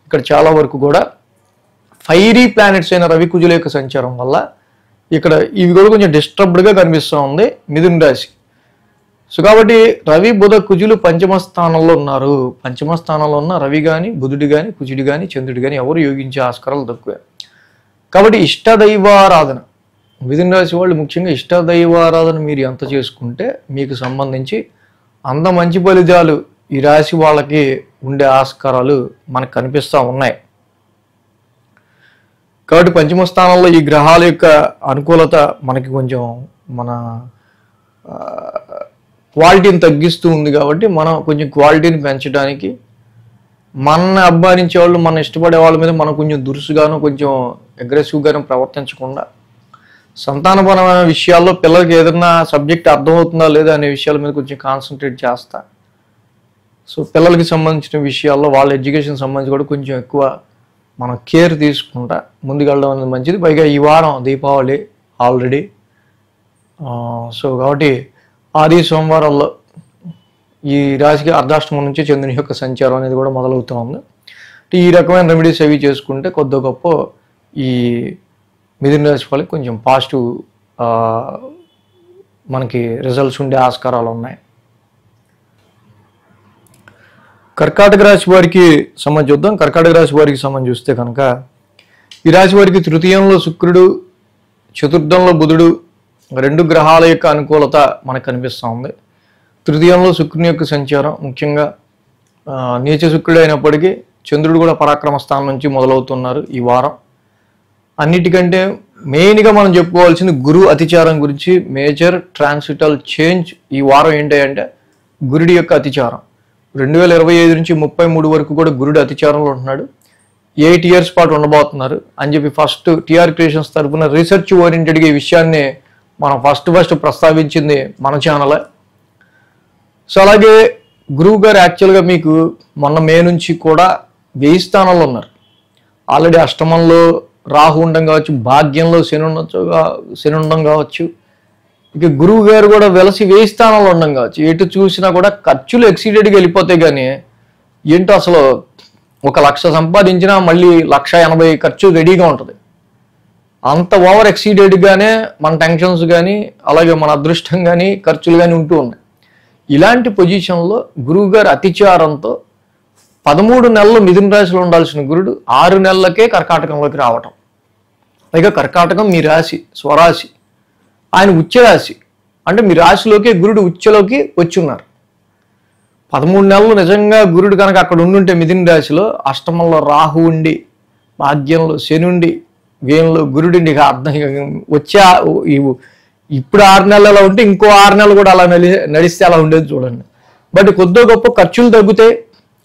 ఇక్కడ చాలా వరకు కూడా ఫైరీ ప్లానెట్స్ అయిన రవి కుజుల యొక్క సంచారం వల్ల ఇక్కడ ఇవి కూడా కొంచెం డిస్టర్బ్డ్గా కనిపిస్తూ ఉంది మిథున రాశి. సో కాబట్టి రవి బుధ కుజులు పంచమ స్థానంలో ఉన్నారు. పంచమ స్థానంలో ఉన్న రవి కానీ బుధుడు కానీ కుజుడు కానీ చంద్రుడు కానీ ఎవరు యోగించే ఆస్కారాలు తక్కువే. కాబట్టి ఇష్టదైవారాధన మిథున రాశి వాళ్ళు ముఖ్యంగా ఇష్టదైవారాధన మీరు ఎంత చేసుకుంటే మీకు సంబంధించి అంత మంచి ఫలితాలు ఈ రాశి వాళ్ళకి ఉండే ఆస్కారాలు మనకు కనిపిస్తూ ఉన్నాయి. కాబట్టి పంచమ స్థానంలో ఈ గ్రహాల యొక్క అనుకూలత మనకి కొంచెం మన క్వాలిటీని తగ్గిస్తూ ఉంది. కాబట్టి మనం కొంచెం క్వాలిటీని పెంచడానికి మన అభిమానించే వాళ్ళు మన ఇష్టపడే వాళ్ళ మీద మనం కొంచెం దురుసుగాను కొంచెం అగ్రెసివ్గాను ప్రవర్తించకుండా సంతానపరమైన విషయాల్లో పిల్లలకి ఏదైనా సబ్జెక్ట్ అర్థమవుతుందా లేదా అనే విషయాల మీద కొంచెం కాన్సన్ట్రేట్ చేస్తా. సో పిల్లలకి సంబంధించిన విషయాల్లో వాళ్ళ ఎడ్యుకేషన్ సంబంధించి కూడా కొంచెం ఎక్కువ మనం కేర్ తీసుకుంటా ముందుకెళ్ళడం అనేది మంచిది. పైగా ఈ వారం దీపావళి ఆల్రెడీ. సో కాబట్టి ఆది సోమవారాల్లో ఈ రాశికి అర్ధాష్టమం నుంచి చంద్రుని యొక్క సంచారం అనేది కూడా మొదలవుతూ ఉంది. ఈ రకమైన రెమెడీస్ అవి చేసుకుంటే కొద్ది గొప్ప ఈ మిథున రాశి వాళ్ళకి కొంచెం పాజిటివ్ మనకి రిజల్ట్స్ ఉండే ఆస్కారాలు ఉన్నాయి. కర్కాటక రాశి వారికి సంబంధించి చూద్దాం. కర్కాటక రాశి వారికి సంబంధించి చూస్తే కనుక ఈ రాశి వారికి తృతీయంలో శుక్రుడు, చతుర్థంలో బుధుడు 2 గ్రహాల యొక్క అనుకూలత మనకు కనిపిస్తూ ఉంది. తృతీయంలో శుక్రుని యొక్క సంచారం ముఖ్యంగా నీచ శుక్రుడు అయినప్పటికీ చంద్రుడు కూడా పరాక్రమ స్థానం నుంచి మొదలవుతున్నారు ఈ వారం. అన్నిటికంటే మెయిన్గా మనం చెప్పుకోవాల్సింది గురు అతిచారం గురించి. మేజర్ ట్రాన్సిటల్ చేంజ్ ఈ వారం ఏంటంటే గురుడి యొక్క అతిచారం. 2025 నుంచి 33 వరకు కూడా గురుడు అతిచారంలో ఉంటున్నాడు. 8 years పాటు ఉండబోతున్నారు అని చెప్పి ఫస్ట్ టీఆర్ క్రియేషన్స్ తరఫున రీసెర్చ్ ఓరియంటెడ్గా ఈ విషయాన్ని మనం ఫస్ట్ ప్రస్తావించింది మన ఛానలే. సో అలాగే గురువు గారు యాక్చువల్గా మీకు మొన్న మే నుంచి కూడా 1000 స్థానంలో ఉన్నారు. ఆల్రెడీ అష్టమంలో రాహు ఉండడం కావచ్చు, భాగ్యంలో శని ఉండడం కావచ్చు, ఇక గురువు గారు కూడా వెలసి 1000 స్థానంలో ఉండడం కావచ్చు. ఎటు చూసినా కూడా ఖర్చులు ఎక్సీడెడ్గా వెళ్ళిపోతాయి. కానీ ఏంటో అసలు 1,00,000 సంపాదించినా మళ్ళీ 1,80,000 ఖర్చు రెడీగా ఉంటుంది. అంత ఓవర్ ఎక్సీడెడ్గానే మన టెన్షన్స్ కానీ అలాగే మన అదృష్టం కానీ ఖర్చులు కానీ ఉంటూ ఉన్నాయి. ఇలాంటి పొజిషన్లో గురువు గారు అతిచారంతో 13 నెలలు మిథున రాశిలో ఉండాల్సిన గురుడు 6 నెలలకే కర్కాటకంలోకి రావటం. పైగా కర్కాటకం మీ రాశి, స్వరాశి, ఆయన ఉచ్చ రాశి. అంటే మీ రాశిలోకి గురుడు ఉచ్చలోకి వచ్చి ఉన్నారు. 13 నెలలు నిజంగా గురుడు కనుక అక్కడ ఉండుంటే మిథున రాశిలో, అష్టమంలో రాహు ఉండి, భాగ్యంలో శని ఉండి, వ్యయంలో గురుడిండి, అర్థం వచ్చే ఇప్పుడు 6 నెలలు అలా ఉంటే ఇంకో 6 నెలలు కూడా అలా నడిస్తే అలా ఉండేది చూడండి. బట్ కొద్దో గొప్ప ఖర్చులు తగ్గుతాయి,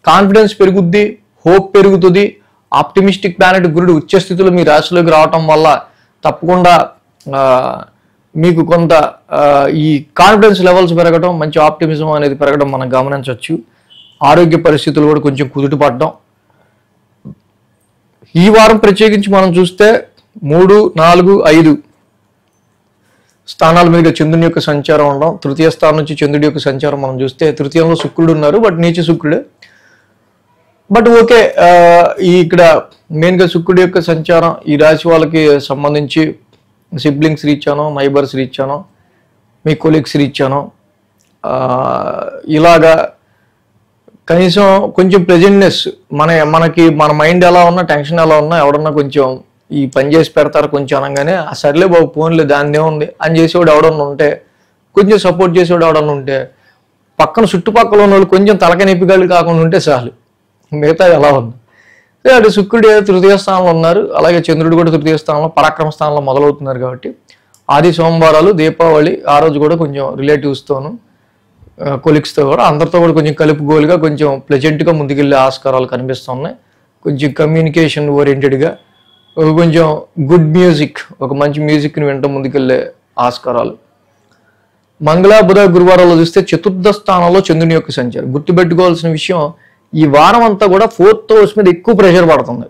కాన్ఫిడెన్స్ పెరుగుద్ది, హోప్ పెరుగుతుంది. ఆప్టిమిస్టిక్ ప్లానెట్ గురుడు ఉచ్చ స్థితిలో మీ రాశిలోకి రావటం వల్ల తప్పకుండా మీకు కొంత ఈ కాన్ఫిడెన్స్ లెవెల్స్ పెరగడం, మంచి ఆప్టిమిజం అనేది పెరగడం మనం గమనించవచ్చు. ఆరోగ్య పరిస్థితులు కూడా కొంచెం కుదుటపడడం. ఈ వారం ప్రత్యేకించి మనం చూస్తే 3, 4, 5 స్థానాల మీద చంద్రుని యొక్క సంచారం ఉండడం. తృతీయ స్థానం నుంచి చంద్రుడి యొక్క సంచారం మనం చూస్తే తృతీయంలో శుక్రుడు ఉన్నారు, బట్ నీచ శుక్రుడే. బట్ ఓకే, ఇక్కడ మెయిన్గా శుక్రుడి యొక్క సంచారం ఈ రాశి వాళ్ళకి సంబంధించి సిబ్లింగ్స్ రీచానో, నైబర్స్ రీచానో, మీ కొలీగ్స్ రీచానో, ఇలాగా కనీసం కొంచెం ప్రెజెంట్నెస్ మనకి మన మైండ్ ఎలా ఉన్నా, టెన్షన్ ఎలా ఉన్నా, ఎవడన్నా కొంచెం ఈ పని చేసి పెడతారు కొంచెం అనగానే సర్లే బాబు ఫోన్లే దాన్ని ఏముంది అని చేసేవాడు ఎవడన్నా ఉంటే, కొంచెం సపోర్ట్ చేసేవాడు ఎవడన్నా ఉంటే, పక్కన చుట్టుపక్కల ఉన్న వాళ్ళు కొంచెం తలక నొప్పిగాళ్ళు కాకుండా ఉంటే చాలు, మిగతా ఎలా ఉంది. అటు శుక్రుడు తృతీయ స్థానంలో ఉన్నారు, అలాగే చంద్రుడు కూడా తృతీయ స్థానంలో, పరాక్రమ స్థానంలో మొదలవుతున్నారు. కాబట్టి ఆది సోమవారాలు, దీపావళి ఆ రోజు కూడా కొంచెం రిలేటివ్స్తోను, కొలీగ్స్తో కూడా అందరితో కూడా కొంచెం కలుపుగోలుగా కొంచెం ప్లెజెంట్గా ముందుకెళ్ళే ఆస్కారాలు కనిపిస్తున్నాయి. కొంచెం కమ్యూనికేషన్ ఓరియంటెడ్గా కొంచెం గుడ్ మ్యూజిక్, ఒక మంచి మ్యూజిక్ని వినటం ముందుకెళ్ళే ఆస్కారాలు. మంగళ, బుధ, గురువారాల్లో చూస్తే చతుర్థ స్థానంలో చంద్రుని యొక్క సంచారం. గుర్తుపెట్టుకోవాల్సిన విషయం, ఈ వారం అంతా కూడా 4th హౌస్ మీద ఎక్కువ ప్రెషర్ పడుతుంది.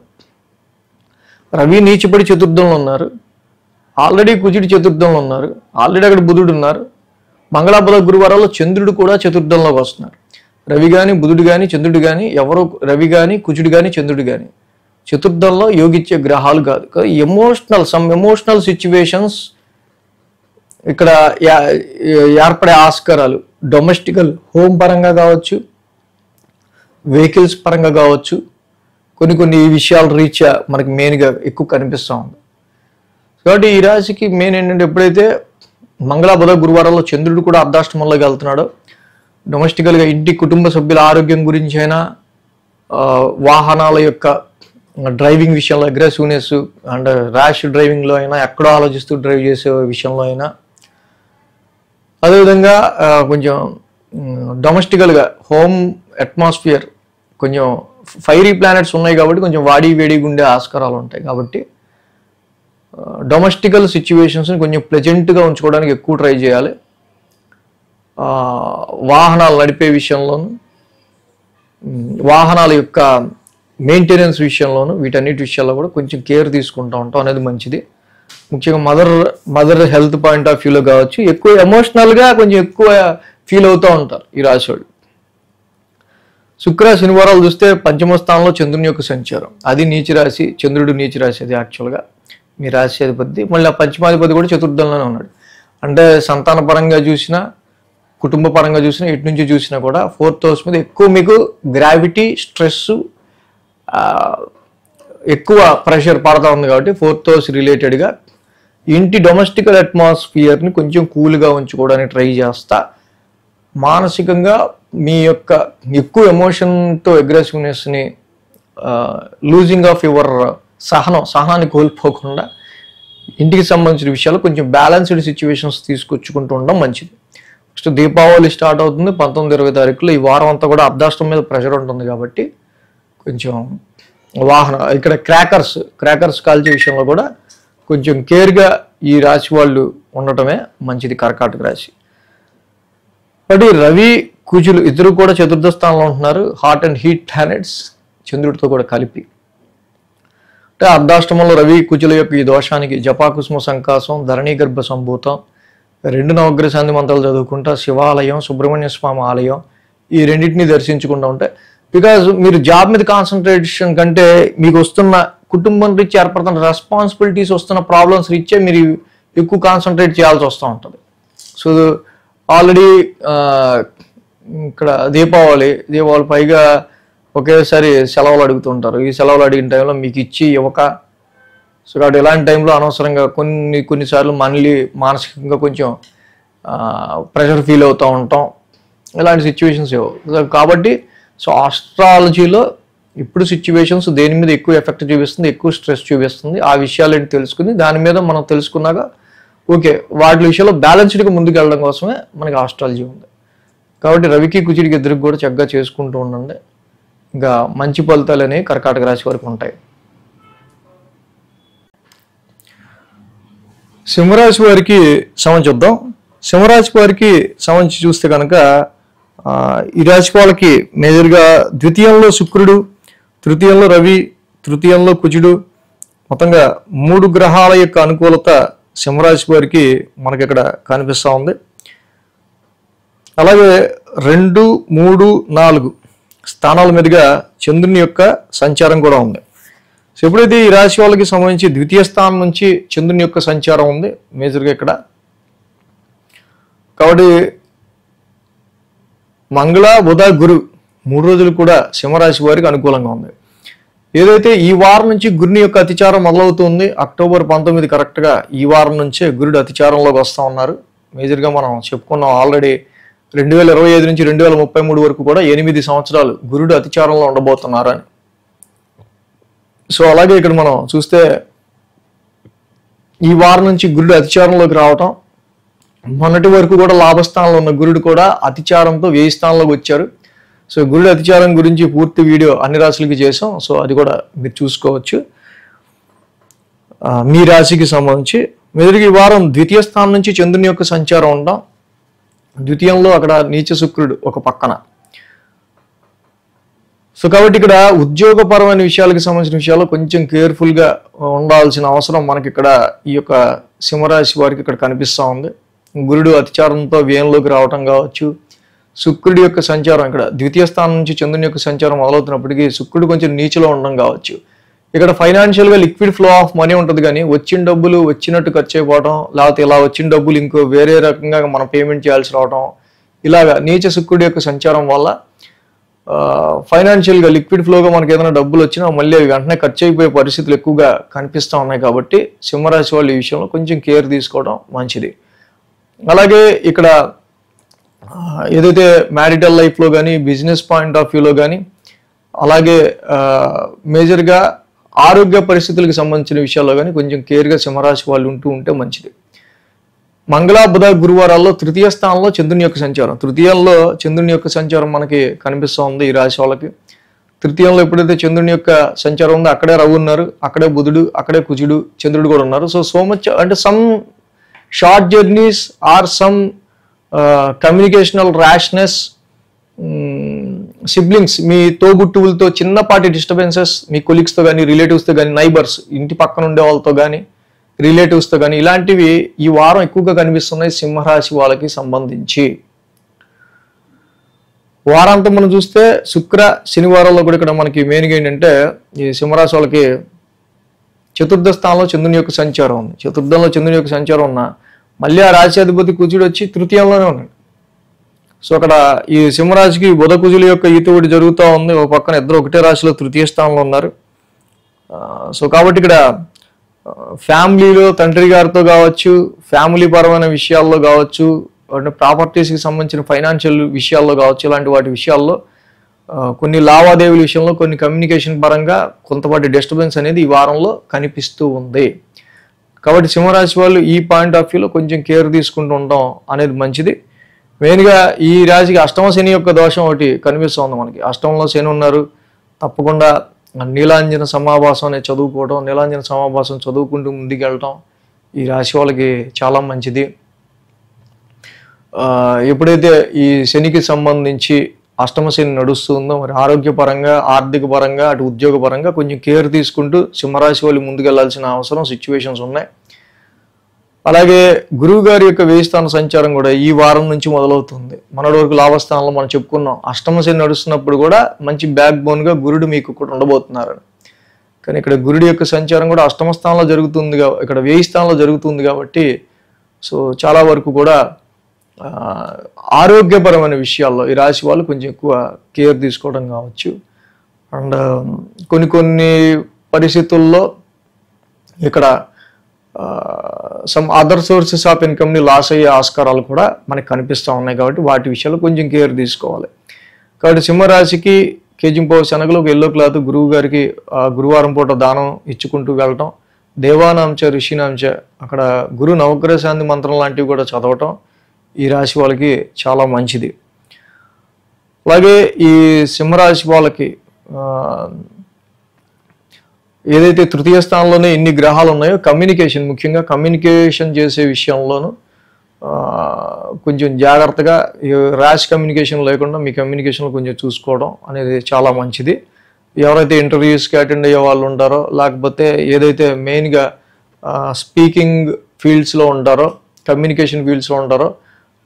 రవి నీచపడి చతుర్థంలో ఉన్నారు, ఆల్రెడీ కుజుడు చతుర్థంలో ఉన్నారు, ఆల్రెడీ అక్కడ బుధుడు ఉన్నారు. మంగళ, బుధ, గురువారాల్లో చంద్రుడు కూడా చతుర్థంలోకి వస్తున్నారు. రవి కానీ, బుధుడు కానీ, చంద్రుడు కానీ, ఎవరో రవి కానీ, కుజుడు కానీ, చంద్రుడు కానీ చతుర్థంలో యోగిచ్చే గ్రహాలు కాదు. సమ్ ఎమోషనల్ సిచ్యువేషన్స్ ఇక్కడ ఏర్పడే ఆస్కారాలు, డొమెస్టికల్ హోమ్ పరంగా కావచ్చు, వెహికల్స్ పరంగా కావచ్చు, కొన్ని ఈ విషయాల రీత్యా మనకి మెయిన్గా ఎక్కువ కనిపిస్తూ ఉంది. కాబట్టి ఈ రాశికి మెయిన్ ఏంటంటే, ఎప్పుడైతే మంగళ, బుధ, గురువారాల్లో చంద్రుడు కూడా అర్ధాష్టమంలోకి వెళ్తున్నాడో, డొమెస్టికల్గా ఇంటి కుటుంబ సభ్యుల ఆరోగ్యం గురించి అయినా, వాహనాల యొక్క డ్రైవింగ్ విషయంలో అగ్రెసివ్నెస్ అండ్ ర్యాష్ డ్రైవింగ్లో అయినా, ఎక్కడో ఆలోచిస్తూ డ్రైవ్ చేసే విషయంలో అయినా, అదేవిధంగా కొంచెం డొమెస్టికల్గా హోమ్ అట్మాస్ఫియర్ కొంచెం ఫైరీ ప్లానెట్స్ ఉన్నాయి కాబట్టి కొంచెం వేడిగా ఉండే ఆస్కారాలు ఉంటాయి. కాబట్టి డొమెస్టికల్ సిచ్యువేషన్స్ని కొంచెం ప్లెజెంట్గా ఉంచుకోవడానికి ఎక్కువ ట్రై చేయాలి. వాహనాలు నడిపే విషయంలోనూ, వాహనాల యొక్క మెయింటెనెన్స్ విషయంలోనూ, వీటన్నిటి విషయాల్లో కూడా కొంచెం కేర్ తీసుకుంటూ ఉంటాం అనేది మంచిది. ముఖ్యంగా మదర్ హెల్త్ పాయింట్ ఆఫ్ వ్యూలో కావచ్చు, ఎక్కువ ఎమోషనల్గా కొంచెం ఎక్కువ ఫీల్ అవుతూ ఉంటారు ఈ రాశి వాళ్ళు. శుక్ర, శనివారాలు చూస్తే పంచమ స్థానంలో చంద్రుని యొక్క సంచారం. అది నీచ రాశి, చంద్రుడు నీచ రాశి. అది యాక్చువల్గా మీ రాశి అధిపతి, మళ్ళీ ఆ పంచమాధిపతి కూడా చతుర్థంలోనే ఉన్నాడు. అంటే సంతాన పరంగా చూసినా, కుటుంబ పరంగా చూసినా, ఎటు నుంచి చూసినా కూడా 4th హౌస్ మీద ఎక్కువ మీకు గ్రావిటీ, స్ట్రెస్, ఎక్కువ ప్రెషర్ పడతా ఉంది. కాబట్టి 4th హౌస్ రిలేటెడ్గా ఇంటి డొమెస్టికల్ అట్మాస్ఫియర్ని కొంచెం కూల్గా ఉంచుకోవడానికి ట్రై చేస్తా. మానసికంగా మీ యొక్క ఎక్కువ ఎమోషన్తో అగ్రెసివ్నెస్ని, లూజింగ్ ఆఫ్ యువర్ సహనాన్ని కోల్పోకుండా ఇంటికి సంబంధించిన విషయాలు కొంచెం బ్యాలెన్స్డ్ సిచ్యువేషన్స్ తీసుకొచ్చుకుంటూ ఉండడం మంచిది. నెక్స్ట్ దీపావళి స్టార్ట్ అవుతుంది 19-20 తారీఖులో. ఈ వారం అంతా కూడా అర్ధాష్టం మీద ప్రెషర్ ఉంటుంది కాబట్టి కొంచెం ఇక్కడ క్రాకర్స్ కాల్చే విషయంలో కూడా కొంచెం కేర్గా ఈ రాశి వాళ్ళు ఉండటమే మంచిది, కర్కాటక రాశి. కాబట్టి రవి, కుజులు ఇద్దరు కూడా చతుర్థ స్థానంలో ఉంటున్నారు, హాట్ అండ్ హీట్ ప్లానెట్స్ చంద్రుడితో కూడా కలిపి. అంటే అర్ధాష్టమంలో రవి, కుజుల యొక్క ఈ దోషానికి జపాకుసుమ సంకాసం, ధరణీ గర్భ సంభూతం, 2 నవగ్రహ శాంతి మంత్రాలు చదువుకుంటా, శివాలయం, సుబ్రహ్మణ్య స్వామి ఆలయం, ఈ రెండింటిని దర్శించుకుంటూ ఉంటే బికాజ్ మీరు జాబ్ మీద కాన్సన్ట్రేషన్ కంటే మీకు వస్తున్న కుటుంబం రీత్యా ఏర్పడుతున్న రెస్పాన్సిబిలిటీస్, వస్తున్న ప్రాబ్లమ్స్ రీత్యా మీరు ఎక్కువ కాన్సన్ట్రేట్ చేయాల్సి వస్తూ ఉంటుంది. సో ఆల్రెడీ ఇక్కడ దీపావళి పైగా ఒకేసారి సెలవులు అడుగుతుంటారు. ఈ సెలవులు అడిగిన టైంలో మీకు ఇచ్చి ఇవ్వక, సో కాబట్టి ఇలాంటి టైంలో అనవసరంగా కొన్నిసార్లు మానసికంగా కొంచెం ప్రెషర్ ఫీల్ అవుతూ ఉంటాం. ఇలాంటి సిచ్యువేషన్స్ కాబట్టి సో ఆస్ట్రాలజీలో ఇప్పుడు సిచ్యువేషన్స్ దేని మీద ఎక్కువ ఎఫెక్ట్ చూపిస్తుంది, ఎక్కువ స్ట్రెస్ చూపిస్తుంది, ఆ విషయాలు తెలుసుకుని దాని మీద మనం తెలుసుకున్నాక ఓకే వాటి విషయంలో బ్యాలెన్స్డ్గా ముందుకు వెళ్ళడం కోసమే మనకి ఆస్ట్రాలజీ ఉంది. కాబట్టి రవికి కుజుడికి ఇద్దరికి కూడా చక్కగా చేసుకుంటూ ఉండండి. ఇంకా మంచి ఫలితాలు అనేవి కర్కాటక రాశి వరకు ఉంటాయి. సింహరాశి వారికి సంబంధించి చూద్దాం. సింహరాశి వారికి సంబంధించి చూస్తే కనుక ఈ రాశి వాళ్ళకి మేజర్గా ద్వితీయంలో శుక్రుడు, తృతీయంలో రవి, తృతీయంలో కుజుడు, మొత్తంగా 3 గ్రహాల యొక్క అనుకూలత సింహరాశి వారికి మనకి ఇక్కడ కనిపిస్తూ ఉంది. అలాగే 2, 3, 4 స్థానాల మీదుగా చంద్రుని యొక్క సంచారం కూడా ఉంది. సో ఎప్పుడైతే ఈ రాశి వాళ్ళకి సంబంధించి ద్వితీయ స్థానం నుంచి చంద్రుని యొక్క సంచారం ఉంది మేజర్గా ఇక్కడ, కాబట్టి మంగళ, బుధ, గురు 3 రోజులు కూడా సింహరాశి వారికి అనుకూలంగా ఉంది. ఏదైతే ఈ వారం నుంచి గురుని యొక్క అతిచారం మొదలవుతుంది, అక్టోబర్ 19 కరెక్ట్గా ఈ వారం నుంచే గురుడు అతిచారంలోకి వస్తూ ఉన్నారు. మేజర్గా మనం చెప్పుకున్నాం ఆల్రెడీ 2025 నుంచి 2033 వరకు కూడా 8 సంవత్సరాలు గురుడు అతిచారంలో ఉండబోతున్నారు అని. సో అలాగే ఇక్కడ మనం చూస్తే ఈ వారం నుంచి గురుడు అతిచారంలోకి రావటం, మొన్నటి వరకు కూడా లాభస్థానంలో ఉన్న గురుడు కూడా అతిచారంతో 1000 స్థానంలోకి వచ్చారు. సో గురుడు అతిచారం గురించి పూర్తి వీడియో అన్ని రాశులకి చేసాం. సో అది కూడా మీరు చూసుకోవచ్చు. మీ రాశికి సంబంధించి మెదడుకి ఈ వారం ద్వితీయ స్థానం నుంచి చంద్రుని యొక్క సంచారం ఉండడం, ద్వితీయంలో అక్కడ నీచ శుక్రుడు ఒక పక్కన. సో కాబట్టి ఇక్కడ ఉద్యోగపరమైన విషయాలకు సంబంధించిన విషయాల్లో కొంచెం కేర్ఫుల్గా ఉండాల్సిన అవసరం మనకి ఇక్కడ ఈ యొక్క సింహరాశి వారికి ఇక్కడ కనిపిస్తూ ఉంది. గురుడు అతిచారంతో వ్యయంలోకి రావటం కావచ్చు, శుక్రుడి యొక్క సంచారం ఇక్కడ ద్వితీయ స్థానం నుంచి చంద్రుని యొక్క సంచారం మొదలవుతున్నప్పటికీ శుక్రుడు కొంచెం నీచలో ఉండడం కావచ్చు. ఇక్కడ ఫైనాన్షియల్గా లిక్విడ్ ఫ్లో ఆఫ్ మనీ ఉంటుంది, కానీ వచ్చిన డబ్బులు వచ్చినట్టు ఖర్చు అయిపోవడం, లేకపోతే ఇలా వచ్చిన డబ్బులు ఇంకో వేరే రకంగా మనం పేమెంట్ చేయాల్సి రావడం, ఇలాగా నీచ శుక్రుడి యొక్క సంచారం వల్ల ఫైనాన్షియల్గా లిక్విడ్ ఫ్లోగా మనకి ఏదైనా డబ్బులు వచ్చినా మళ్ళీ అవి వెంటనే ఖర్చు అయిపోయే పరిస్థితులు ఎక్కువగా కనిపిస్తూ ఉన్నాయి. కాబట్టి సింహరాశి వాళ్ళు ఈ విషయంలో కొంచెం కేర్ తీసుకోవడం మంచిది. అలాగే ఇక్కడ ఏదైతే మ్యారిటల్ లైఫ్లో కానీ, బిజినెస్ పాయింట్ ఆఫ్ వ్యూలో కానీ, అలాగే మేజర్గా ఆరోగ్య పరిస్థితులకు సంబంధించిన విషయాల్లో కానీ కొంచెం కేర్గా సింహరాశి వాళ్ళు ఉంటే మంచిది. మంగళ, బుధ, గురువారాల్లో తృతీయ స్థానంలో చంద్రుని యొక్క సంచారం, తృతీయంలో చంద్రుని యొక్క సంచారం మనకి కనిపిస్తూ ఉంది ఈ రాశి వాళ్ళకి. తృతీయంలో ఎప్పుడైతే చంద్రుని యొక్క సంచారం ఉందో అక్కడే రవి ఉన్నారు, అక్కడే బుధుడు, అక్కడే కుజుడు, చంద్రుడు కూడా ఉన్నారు. సో మచ్ అంటే some short journeys or some communicational rashness, siblings మీ తోబుట్టువులతో చిన్నపాటి డిస్టర్బెన్సెస్, మీ కొలీగ్స్తో కానీ, రిలేటివ్స్తో కానీ, నైబర్స్ ఇంటి పక్కన ఉండే వాళ్ళతో కానీ, రిలేటివ్స్తో కానీ, ఇలాంటివి ఈ వారం ఎక్కువగా కనిపిస్తున్నాయి సింహరాశి వాళ్ళకి సంబంధించి. వారాంతం మనం చూస్తే శుక్ర శనివారాల్లో కూడా ఇక్కడ మనకి మెయిన్గా ఏంటంటే ఈ సింహరాశి వాళ్ళకి చతుర్థ స్థానంలో చంద్రుని యొక్క సంచారం ఉంది. చతుర్థంలో చంద్రుని యొక్క సంచారం ఉన్న మళ్ళీ ఆ రాశ్యాధిపతి కుజుడు వచ్చి తృతీయంలోనే ఉన్నాడు. సో అక్కడ ఈ సింహరాశికి బుధ కుజుల యొక్క ఈతోటి జరుగుతూ ఉంది. ఒక పక్కన ఇద్దరు ఒకటే రాశిలో తృతీయ స్థానంలో ఉన్నారు. సో కాబట్టి ఇక్కడ ఫ్యామిలీలో తండ్రి గారితో కావచ్చు, ఫ్యామిలీ పరమైన విషయాల్లో కావచ్చు, అంటే ప్రాపర్టీస్కి సంబంధించిన ఫైనాన్షియల్ విషయాల్లో కావచ్చు, ఇలాంటి వాటి విషయాల్లో కొన్ని లావాదేవీల విషయంలో, కొన్ని కమ్యూనికేషన్ పరంగా కొంతపాటి డిస్టర్బెన్స్ అనేది ఈ వారంలో కనిపిస్తూ ఉంది. కాబట్టి సింహరాశి వాళ్ళు ఈ పాయింట్ ఆఫ్ వ్యూలో కొంచెం కేర్ తీసుకుంటూ ఉండడం అనేది మంచిది. మెయిన్గా ఈ రాశికి అష్టమ శని యొక్క దోషం ఒకటి కనిపిస్తుంది మనకి. అష్టమంలో శని ఉన్నారు. తప్పకుండా నీలాంజన సమాభాసం అనేది చదువుకోవడం, నీలాంజన సమాభాసం చదువుకుంటూ ముందుకు వెళ్ళటం ఈ రాశి వాళ్ళకి చాలా మంచిది. ఎప్పుడైతే ఈ శనికి సంబంధించి అష్టమ శని నడుస్తుందో మరి ఆరోగ్యపరంగా, ఆర్థిక పరంగా, అటు ఉద్యోగపరంగా కొంచెం కేర్ తీసుకుంటూ సింహరాశి వాళ్ళు ముందుకెళ్లాల్సిన అవసరం, సిచ్యువేషన్స్ ఉన్నాయి. అలాగే గురువు గారి యొక్క వ్యయ స్థాన సంచారం కూడా ఈ వారం నుంచి మొదలవుతుంది. మొన్నటి వరకు లాభస్థానంలో మనం చెప్పుకున్నాం, అష్టమ శని నడుస్తున్నప్పుడు కూడా మంచి బ్యాక్ బోన్గా గురుడు మీకు కూడా ఉండబోతున్నారు. కానీ ఇక్కడ గురుడి యొక్క సంచారం కూడా అష్టమ స్థానంలో జరుగుతుంది, ఇక్కడ వ్యయ స్థానంలో జరుగుతుంది కాబట్టి సో చాలా వరకు కూడా ఆరోగ్యపరమైన విషయాల్లో ఈ రాశి వాళ్ళు కొంచెం ఎక్కువ కేర్ తీసుకోవడం కావచ్చు. అండ్ కొన్ని పరిస్థితుల్లో ఇక్కడ సమ్ అదర్ సోర్సెస్ ఆఫ్ ఇన్కమ్ని లాస్ అయ్యే ఆస్కారాలు కూడా మనకు కనిపిస్తూ ఉన్నాయి కాబట్టి వాటి విషయాల్లో కొంచెం కేర్ తీసుకోవాలి. కాబట్టి సింహరాశికి కేజింపావు శనగలు ఒక ఎల్లో క్లాత్ గురువు గారికి గురువారం పూట దానం ఇచ్చుకుంటూ వెళ్ళటం, దేవానాంశ ఋషినాంశ అక్కడ గురు నవగ్రహ శాంతి మంత్రం లాంటివి కూడా చదవటం ఈ రాశి వాళ్ళకి చాలా మంచిది. అలాగే ఈ సింహరాశి వాళ్ళకి ఏదైతే తృతీయ స్థానంలోనే ఎన్ని గ్రహాలు ఉన్నాయో కమ్యూనికేషన్, ముఖ్యంగా కమ్యూనికేషన్ చేసే విషయంలోనూ కొంచెం జాగ్రత్తగా ర్యాష్ కమ్యూనికేషన్ లేకుండా మీ కమ్యూనికేషన్ కొంచెం చూసుకోవడం అనేది చాలా మంచిది. ఎవరైతే ఇంటర్వ్యూస్కి అటెండ్ అయ్యే వాళ్ళు ఉంటారో లేకపోతే ఏదైతే మెయిన్గా స్పీకింగ్ ఫీల్డ్స్లో ఉంటారో కమ్యూనికేషన్ ఫీల్డ్స్లో ఉంటారో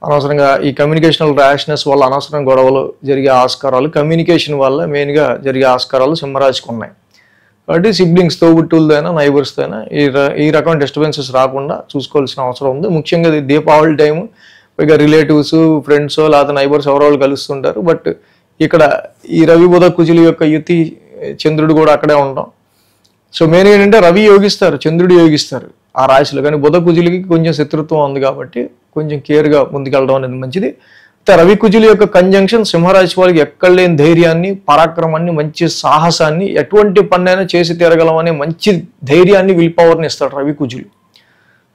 అనవసరంగా ఈ కమ్యూనికేషనల్ ర్యాష్నెస్ వల్ల అనవసరం గొడవలు జరిగే ఆస్కారాలు, కమ్యూనికేషన్ వల్ల మెయిన్గా జరిగే ఆస్కారాలు సింహరాశికి ఉన్నాయి. కాబట్టి సిబ్లింగ్స్ తోబుట్టులతో అయినా నైబర్స్తో అయినా ఈ రకమైన డిస్టర్బెన్సెస్ రాకుండా చూసుకోవాల్సిన అవసరం ఉంది. ముఖ్యంగా దీపావళి టైము పైగా రిలేటివ్స్ ఫ్రెండ్స్ లేదా నైబర్స్ ఎవరో కలుస్తుంటారు. బట్ ఇక్కడ ఈ రవి బుధ కుజుల యొక్క యుతి చంద్రుడు కూడా అక్కడే ఉండడం. సో మెయిన్ ఏంటంటే రవి యోగిస్తారు, చంద్రుడు యోగిస్తారు ఆ రాశిలో, కానీ బుధ కుజులకి కొంచెం శత్రుత్వం ఉంది కాబట్టి కొంచెం కేర్గా ముందుకెళ్ళడం అనేది మంచిది. రవి కుజుల యొక్క కంజంక్షన్ సింహరాశి వాళ్ళకి ఎక్కడ లేని ధైర్యాన్ని, పరాక్రమాన్ని, మంచి సాహసాన్ని, ఎటువంటి పన్నైనా చేసి తీరగలం అనే మంచి ధైర్యాన్ని, విల్ పవర్ని ఇస్తాడు రవి కుజులు.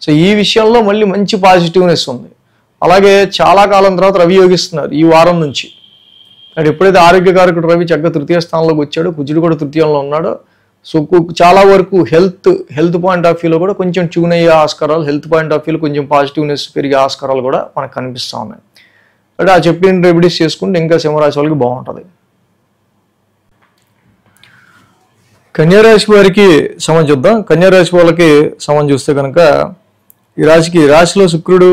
సో ఈ విషయంలో మళ్ళీ మంచి పాజిటివ్నెస్ ఉంది. అలాగే చాలా కాలం తర్వాత రవి యోగిస్తున్నారు ఈ వారం నుంచి. అంటే ఎప్పుడైతే ఆరోగ్యకారకుడు రవి చక్కగా తృతీయ స్థానంలోకి వచ్చాడో, కుజుడు కూడా తృతీయంలో ఉన్నాడో, సో చాలా వరకు హెల్త్ పాయింట్ ఆఫ్ వ్యూలో కూడా కొంచెం ట్యూన్ అయ్యే ఆస్కారాలు, హెల్త్ పాయింట్ ఆఫ్ వ్యూలో కొంచెం పాజిటివ్నెస్ పెరిగే ఆస్కారాలు కూడా మనకు కనిపిస్తూ ఉన్నాయి. అంటే ఆ చెప్పిన రెమెడీస్ చేసుకుంటే ఇంకా సింహరాశి వాళ్ళకి బాగుంటుంది. కన్యారాశి వారికి సమం చూద్దాం. కన్యారాశి వాళ్ళకి సమం చూస్తే కనుక ఈ రాశిలో శుక్రుడు,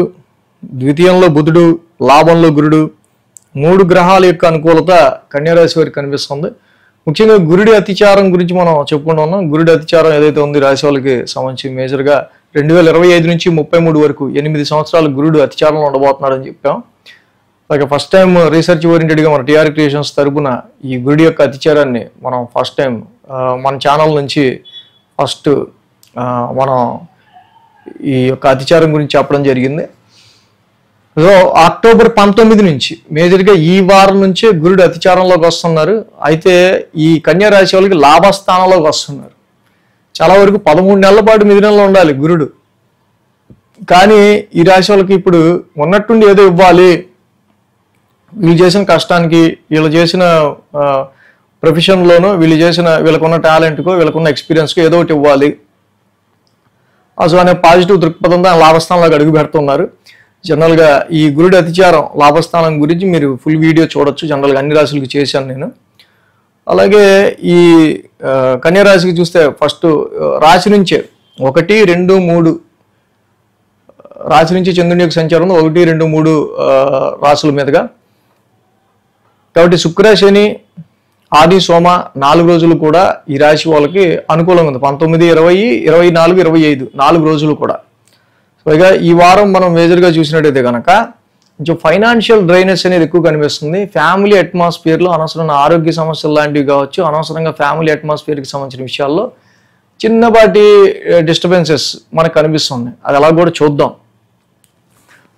ద్వితీయంలో బుధుడు, లాభంలో గురుడు, 3 గ్రహాల యొక్క అనుకూలత కన్యారాశి వారికి కనిపిస్తుంది. ముఖ్యంగా గురుడి అతిచారం గురించి మనం చెప్పుకుంటూ ఉన్నాం. గురుడి అతిచారం ఏదైతే ఉంది రాశి వాళ్ళకి సంబంధించి మేజర్గా 2025 నుంచి 33 వరకు 8 సంవత్సరాలు గురుడు అతిచారంలో ఉండబోతున్నాడని చెప్పాం. అలాగే ఫస్ట్ టైం రీసెర్చ్ ఓరియంటెడ్గా మన టీఆర్ క్రియేషన్స్ తరపున ఈ గురుడి యొక్క అతిచారాన్ని మనం ఫస్ట్ టైం మన ఛానల్ నుంచి మనం ఈ యొక్క అతిచారం గురించి చెప్పడం జరిగింది. సో అక్టోబర్ 19 నుంచి మేజర్గా ఈ వారం నుంచే గురుడు అతిచారంలోకి వస్తున్నారు. అయితే ఈ కన్యా రాశి వాళ్ళకి లాభస్థానంలోకి వస్తున్నారు. చాలా వరకు 13 నెలల పాటు మిథునంలో ఉండాలి గురుడు, కానీ ఈ రాశి వాళ్ళకి ఇప్పుడు ఉన్నట్టుండి ఏదో ఇవ్వాలి, వీళ్ళు చేసిన కష్టానికి, వీళ్ళు చేసిన ప్రొఫెషన్లోనూ, వీళ్ళకున్న టాలెంట్కో, వీళ్ళకున్న ఎక్స్పీరియన్స్కో ఏదో ఒకటి ఇవ్వాలి సో అనే పాజిటివ్ దృక్పథంతో లాభస్థానంలోకి అడుగు పెడుతున్నారు. జనరల్గా ఈ గురుడి అతిచారం లాభస్థానం గురించి మీరు ఫుల్ వీడియో చూడొచ్చు, జనరల్గా అన్ని రాశులకు చేశాను నేను. అలాగే ఈ కన్యా రాశికి చూస్తే ఫస్ట్ రాశి నుంచే 1, 2, 3 రాశి నుంచి చంద్రుని యొక్క సంచారం 1, 2, 3 రాశుల మీదుగా. కాబట్టి శుక్ర, శని, ఆది, సోమ 4 రోజులు కూడా ఈ రాశి వాళ్ళకి అనుకూలంగా ఉంది. 19, 20, 24, 25 4 రోజులు కూడా. పైగా ఈ వారం మనం మేజర్గా చూసినట్టయితే కనుక కొంచెం ఫైనాన్షియల్ డ్రైనెస్ అనేది ఎక్కువ కనిపిస్తుంది. ఫ్యామిలీ అట్మాస్ఫియర్లో అనవసరమైన ఆరోగ్య సమస్యలు లాంటివి కావచ్చు, అనవసరంగా ఫ్యామిలీ అట్మాస్ఫియర్కి సంబంధించిన విషయాల్లో చిన్నపాటి డిస్టర్బెన్సెస్ మనకు కనిపిస్తుంది. అది అలా కూడా చూద్దాం.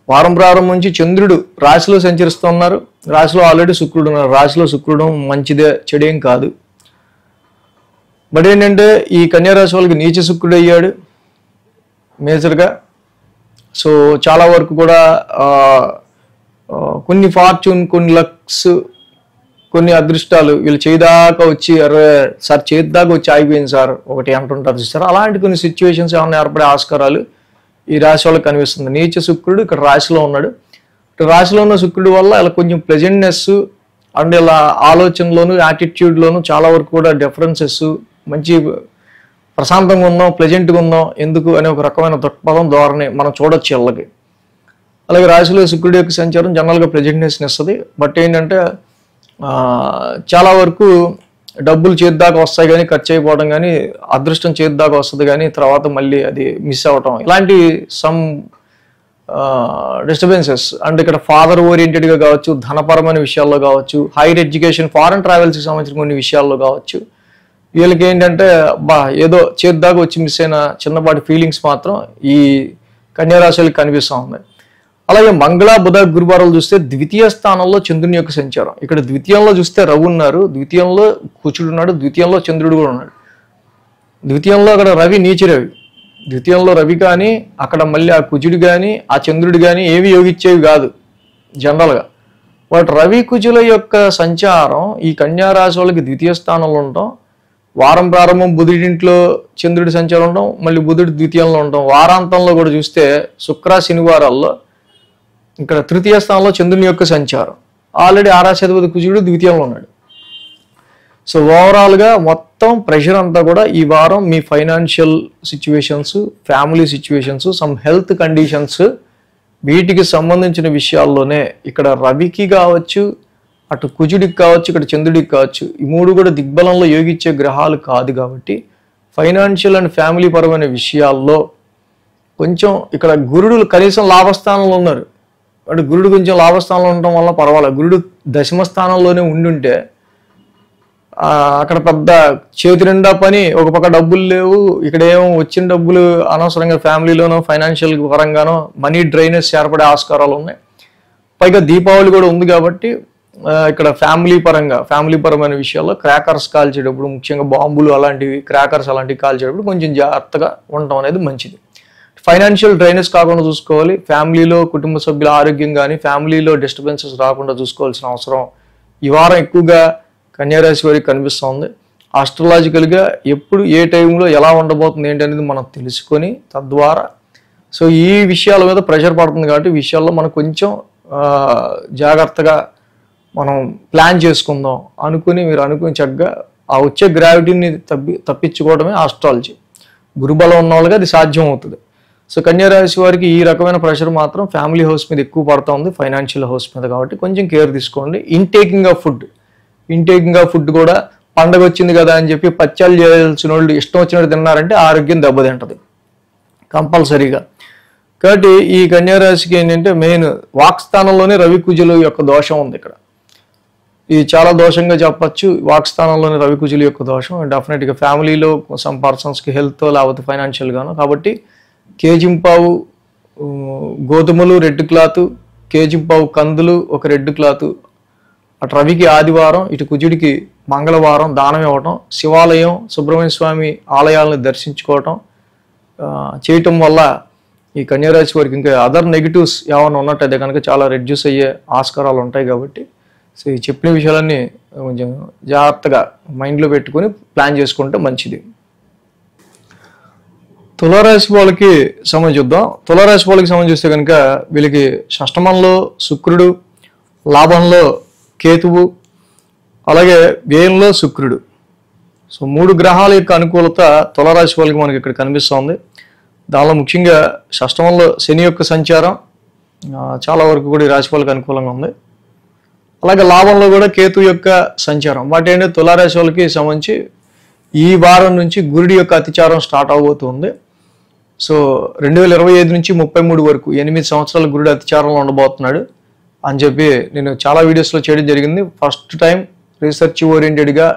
వారం ప్రారంభం నుంచి చంద్రుడు రాశిలో సంచరిస్తున్నారు. రాశిలో ఆల్రెడీ శుక్రుడు ఉన్నారు. రాశిలో శుక్రుడు మంచిదే, చెడేం కాదు. బట్ ఏంటంటే ఈ కన్యా రాశి వాళ్ళకి నీచ శుక్రుడు అయ్యాడు మేజర్గా. సో చాలా వరకు కూడా కొన్ని ఫార్చ్యూన్, కొన్ని లక్స్, కొన్ని అదృష్టాలు వీళ్ళు చేయదాకా వచ్చి సార్ చేద్దాకా వచ్చి ఆగిపోయింది సార్ ఒకటి అంటుంటారు చూస్తారు. అలాంటి కొన్ని సిచ్యువేషన్స్ ఏమైనా ఏర్పడే ఆస్కారాలు ఈ రాశి వాళ్ళకి కనిపిస్తుంది. నీచ శుక్రుడు ఇక్కడ రాశిలో ఉన్నాడు. రాశిలో ఉన్న శుక్రుడి వల్ల ఇలా కొంచెం ప్లెజెంట్నెస్ అండ్ ఇలా ఆలోచనలోను, యాటిట్యూడ్లోను చాలా వరకు కూడా డిఫరెన్సెస్, మంచి ప్రశాంతంగా ఉందాం, ప్లెజెంట్గా ఉందాం ఎందుకు అనే ఒక రకమైన దృక్పథం ధోరణి మనం చూడొచ్చు వీళ్ళకి. అలాగే రాశిలో శుక్రుడి యొక్క సంచారం జనరల్గా ప్లెజెంట్నెస్ని ఇస్తుంది. బట్ ఏంటంటే చాలా వరకు డబ్బులు చేద్దాకా వస్తాయి కానీ ఖర్చు అయిపోవడం కానీ, అదృష్టం చేద్దాకా వస్తుంది కానీ తర్వాత మళ్ళీ అది మిస్ అవ్వటం, ఇలాంటి సమ్ డిస్టర్బెన్సెస్. అండ్ ఇక్కడ ఫాదర్ ఓరియంటెడ్గా కావచ్చు, ధనపరమైన విషయాల్లో కావచ్చు, హైయర్ ఎడ్యుకేషన్, ఫారెన్ ట్రావెల్స్కి సంబంధించిన కొన్ని విషయాల్లో కావచ్చు, వీళ్ళకి ఏంటంటే ఏదో చేద్దాకా వచ్చి మిస్ అయిన చిన్నపాటి ఫీలింగ్స్ మాత్రం ఈ కన్యారాశులకు కనిపిస్తూ ఉన్నాయి. అలాగే మంగళ, బుధ, గురువారాలు చూస్తే ద్వితీయ స్థానంలో చంద్రుని యొక్క సంచారం. ఇక్కడ ద్వితీయంలో చూస్తే రవి ఉన్నారు, ద్వితీయంలో కుజుడు ఉన్నాడు, ద్వితీయంలో చంద్రుడు కూడా ఉన్నాడు. ద్వితీయంలో అక్కడ రవి నీచ రవి, ద్వితీయంలో రవి కానీ అక్కడ మళ్ళీ ఆ కుజుడు కానీ ఆ చంద్రుడు కానీ ఏవి యోగిచ్చేవి కాదు జనరల్గా. బట్ రవి కుజుల యొక్క సంచారం ఈ కన్యారాశి వాళ్ళకి ద్వితీయ స్థానంలో ఉండటం, వారం ప్రారంభం బుధుడింట్లో చంద్రుడి సంచారం ఉండడం, మళ్ళీ బుధుడు ద్వితీయంలో ఉండటం, వారాంతంలో కూడా చూస్తే శుక్ర శనివారాల్లో ఇక్కడ తృతీయ స్థానంలో చంద్రుని యొక్క సంచారం. ఆల్రెడీ ఆరాశాధిపతి కుజుడు ద్వితీయంలో ఉన్నాడు. సో ఓవరాల్గా మొత్తం ప్రెషర్ అంతా కూడా ఈ వారం మీ financial situations, family situations, some health conditions, వీటికి సంబంధించిన విషయాల్లోనే ఇక్కడ రవికి కావచ్చు, అటు కుజుడికి కావచ్చు, ఇక్కడ చంద్రుడికి కావచ్చు, ఈ మూడు కూడా దిగ్బలంలో యోగించే గ్రహాలు కాదు కాబట్టి ఫైనాన్షియల్ అండ్ ఫ్యామిలీ పరమైన విషయాల్లో కొంచెం ఇక్కడ గురుడు కనీసం లాభస్థానంలో ఉన్నారు. అంటే గురుడు కొంచెం లాభస్థానంలో ఉండటం వల్ల పర్వాలేదు. గురుడు దశమ స్థానంలోనే ఉండుంటే అక్కడ పెద్ద చేతి నిండా పని, ఒక పక్క డబ్బులు లేవు, ఇక్కడ ఏమో వచ్చిన డబ్బులు అనవసరంగా ఫ్యామిలీలోనో ఫైనాన్షియల్ పరంగానో మనీ డ్రైనేజ్ ఏర్పడే ఆస్కారాలు ఉన్నాయి. పైగా దీపావళి కూడా ఉంది కాబట్టి ఇక్కడ ఫ్యామిలీ పరమైన విషయాల్లో క్రాకర్స్ కాల్చేటప్పుడు, ముఖ్యంగా బాంబులు అలాంటివి, క్రాకర్స్ అలాంటివి కాల్చేటప్పుడు కొంచెం జాగ్రత్తగా ఉండటం అనేది మంచిది. ఫైనాన్షియల్ డ్రైనేజ్ కాకుండా చూసుకోవాలి. ఫ్యామిలీలో కుటుంబ సభ్యుల ఆరోగ్యం కానీ, ఫ్యామిలీలో డిస్టర్బెన్సెస్ రాకుండా చూసుకోవాల్సిన అవసరం ఈ వారం ఎక్కువగా కన్యారాశి వారికి కనిపిస్తుంది. ఆస్ట్రాలజికల్గా ఎప్పుడు ఏ టైంలో ఎలా ఉండబోతుంది ఏంటి అనేది మనం తెలుసుకొని తద్వారా సో ఈ విషయాల మీద ప్రెషర్ పడుతుంది కాబట్టి విషయాల్లో మనం కొంచెం జాగ్రత్తగా మనం ప్లాన్ చేసుకుందాం అనుకుని మీరు అనుకుని చక్కగా ఆ వచ్చే గ్రావిటీని తప్పించుకోవడమే ఆస్ట్రాలజీ. గురుబలం ఉన్న వాళ్ళకి అది సాధ్యం అవుతుంది. సో కన్యారాశి వారికి ఈ రకమైన ప్రెషర్ మాత్రం ఫ్యామిలీ హౌస్ మీద ఎక్కువ పడుతూ ఉంది, ఫైనాన్షియల్ హౌస్ మీద. కాబట్టి కొంచెం కేర్ తీసుకోండి. ఇంటేకింగ్ ఆఫ్ ఫుడ్ కూడా పండగ వచ్చింది కదా అని చెప్పి పచ్చాలు చేయాల్సిన వాళ్ళు ఇష్టం వచ్చినట్టు తిన్నారంటే ఆరోగ్యం దెబ్బతింటది కంపల్సరీగా. కాబట్టి ఈ కన్యారాశికి ఏంటంటే మెయిన్ వాక్స్థానంలోనే రవి కుజుల యొక్క దోషం ఉంది. ఇక్కడ ఇది చాలా దోషంగా చెప్పచ్చు. వాక్స్థానంలోనే రవి కుజుల యొక్క దోషం డెఫినెట్గా ఫ్యామిలీలో సమ్ పర్సన్స్కి హెల్త్ లేకపోతే ఫైనాన్షియల్ గాను. కాబట్టి కేజింపావు గోధుమలు రెడ్ క్లాత్, కేజింపావు కందులు ఒక రెడ్ క్లాత్, అటు రవికి ఆదివారం, ఇటు కుజుడికి మంగళవారం దానం ఇవ్వటం, శివాలయం సుబ్రహ్మణ్య స్వామి ఆలయాలను దర్శించుకోవటం చేయటం వల్ల ఈ కన్యారాశి వారికి ఇంకా అదర్ నెగిటివ్స్ ఏమైనా ఉన్నట్టయితే కనుక చాలా రెడ్యూస్ అయ్యే ఆస్కారాలు ఉంటాయి. కాబట్టి సో ఈ చెప్పిన విషయాలన్నీ కొంచెం జాగ్రత్తగా మైండ్లో పెట్టుకొని ప్లాన్ చేసుకుంటే మంచిది. తులారాశి వాళ్ళకి సంబంధించి చూద్దాం. తులారాశి వాళ్ళకి సంబంధించి చూస్తే కనుక వీళ్ళకి షష్టమంలో శుక్రుడు, లాభంలో కేతువు, అలాగే వ్యయంలో శుక్రుడు. సో 3 గ్రహాల యొక్క అనుకూలత తులారాశి వాళ్ళకి మనకి ఇక్కడ కనిపిస్తోంది. దానిలో ముఖ్యంగా షష్టమంలో శని యొక్క సంచారం చాలా వరకు కూడా ఈ రాశి వాళ్ళకి అనుకూలంగా ఉంది. అలాగే లాభంలో కూడా కేతు యొక్క సంచారం. వాటి ఏంటంటే తులారాశి వాళ్ళకి సంబంధించి ఈ వారం నుంచి గురుడి యొక్క అతిచారం స్టార్ట్ అవబోతుంది. సో 2025 నుంచి 33 వరకు 8 సంవత్సరాలు గురుడు అతిచారంలో ఉండబోతున్నాడు అని చెప్పి నేను చాలా వీడియోస్లో చేయడం జరిగింది. ఫస్ట్ టైం రీసెర్చ్ ఓరియంటెడ్గా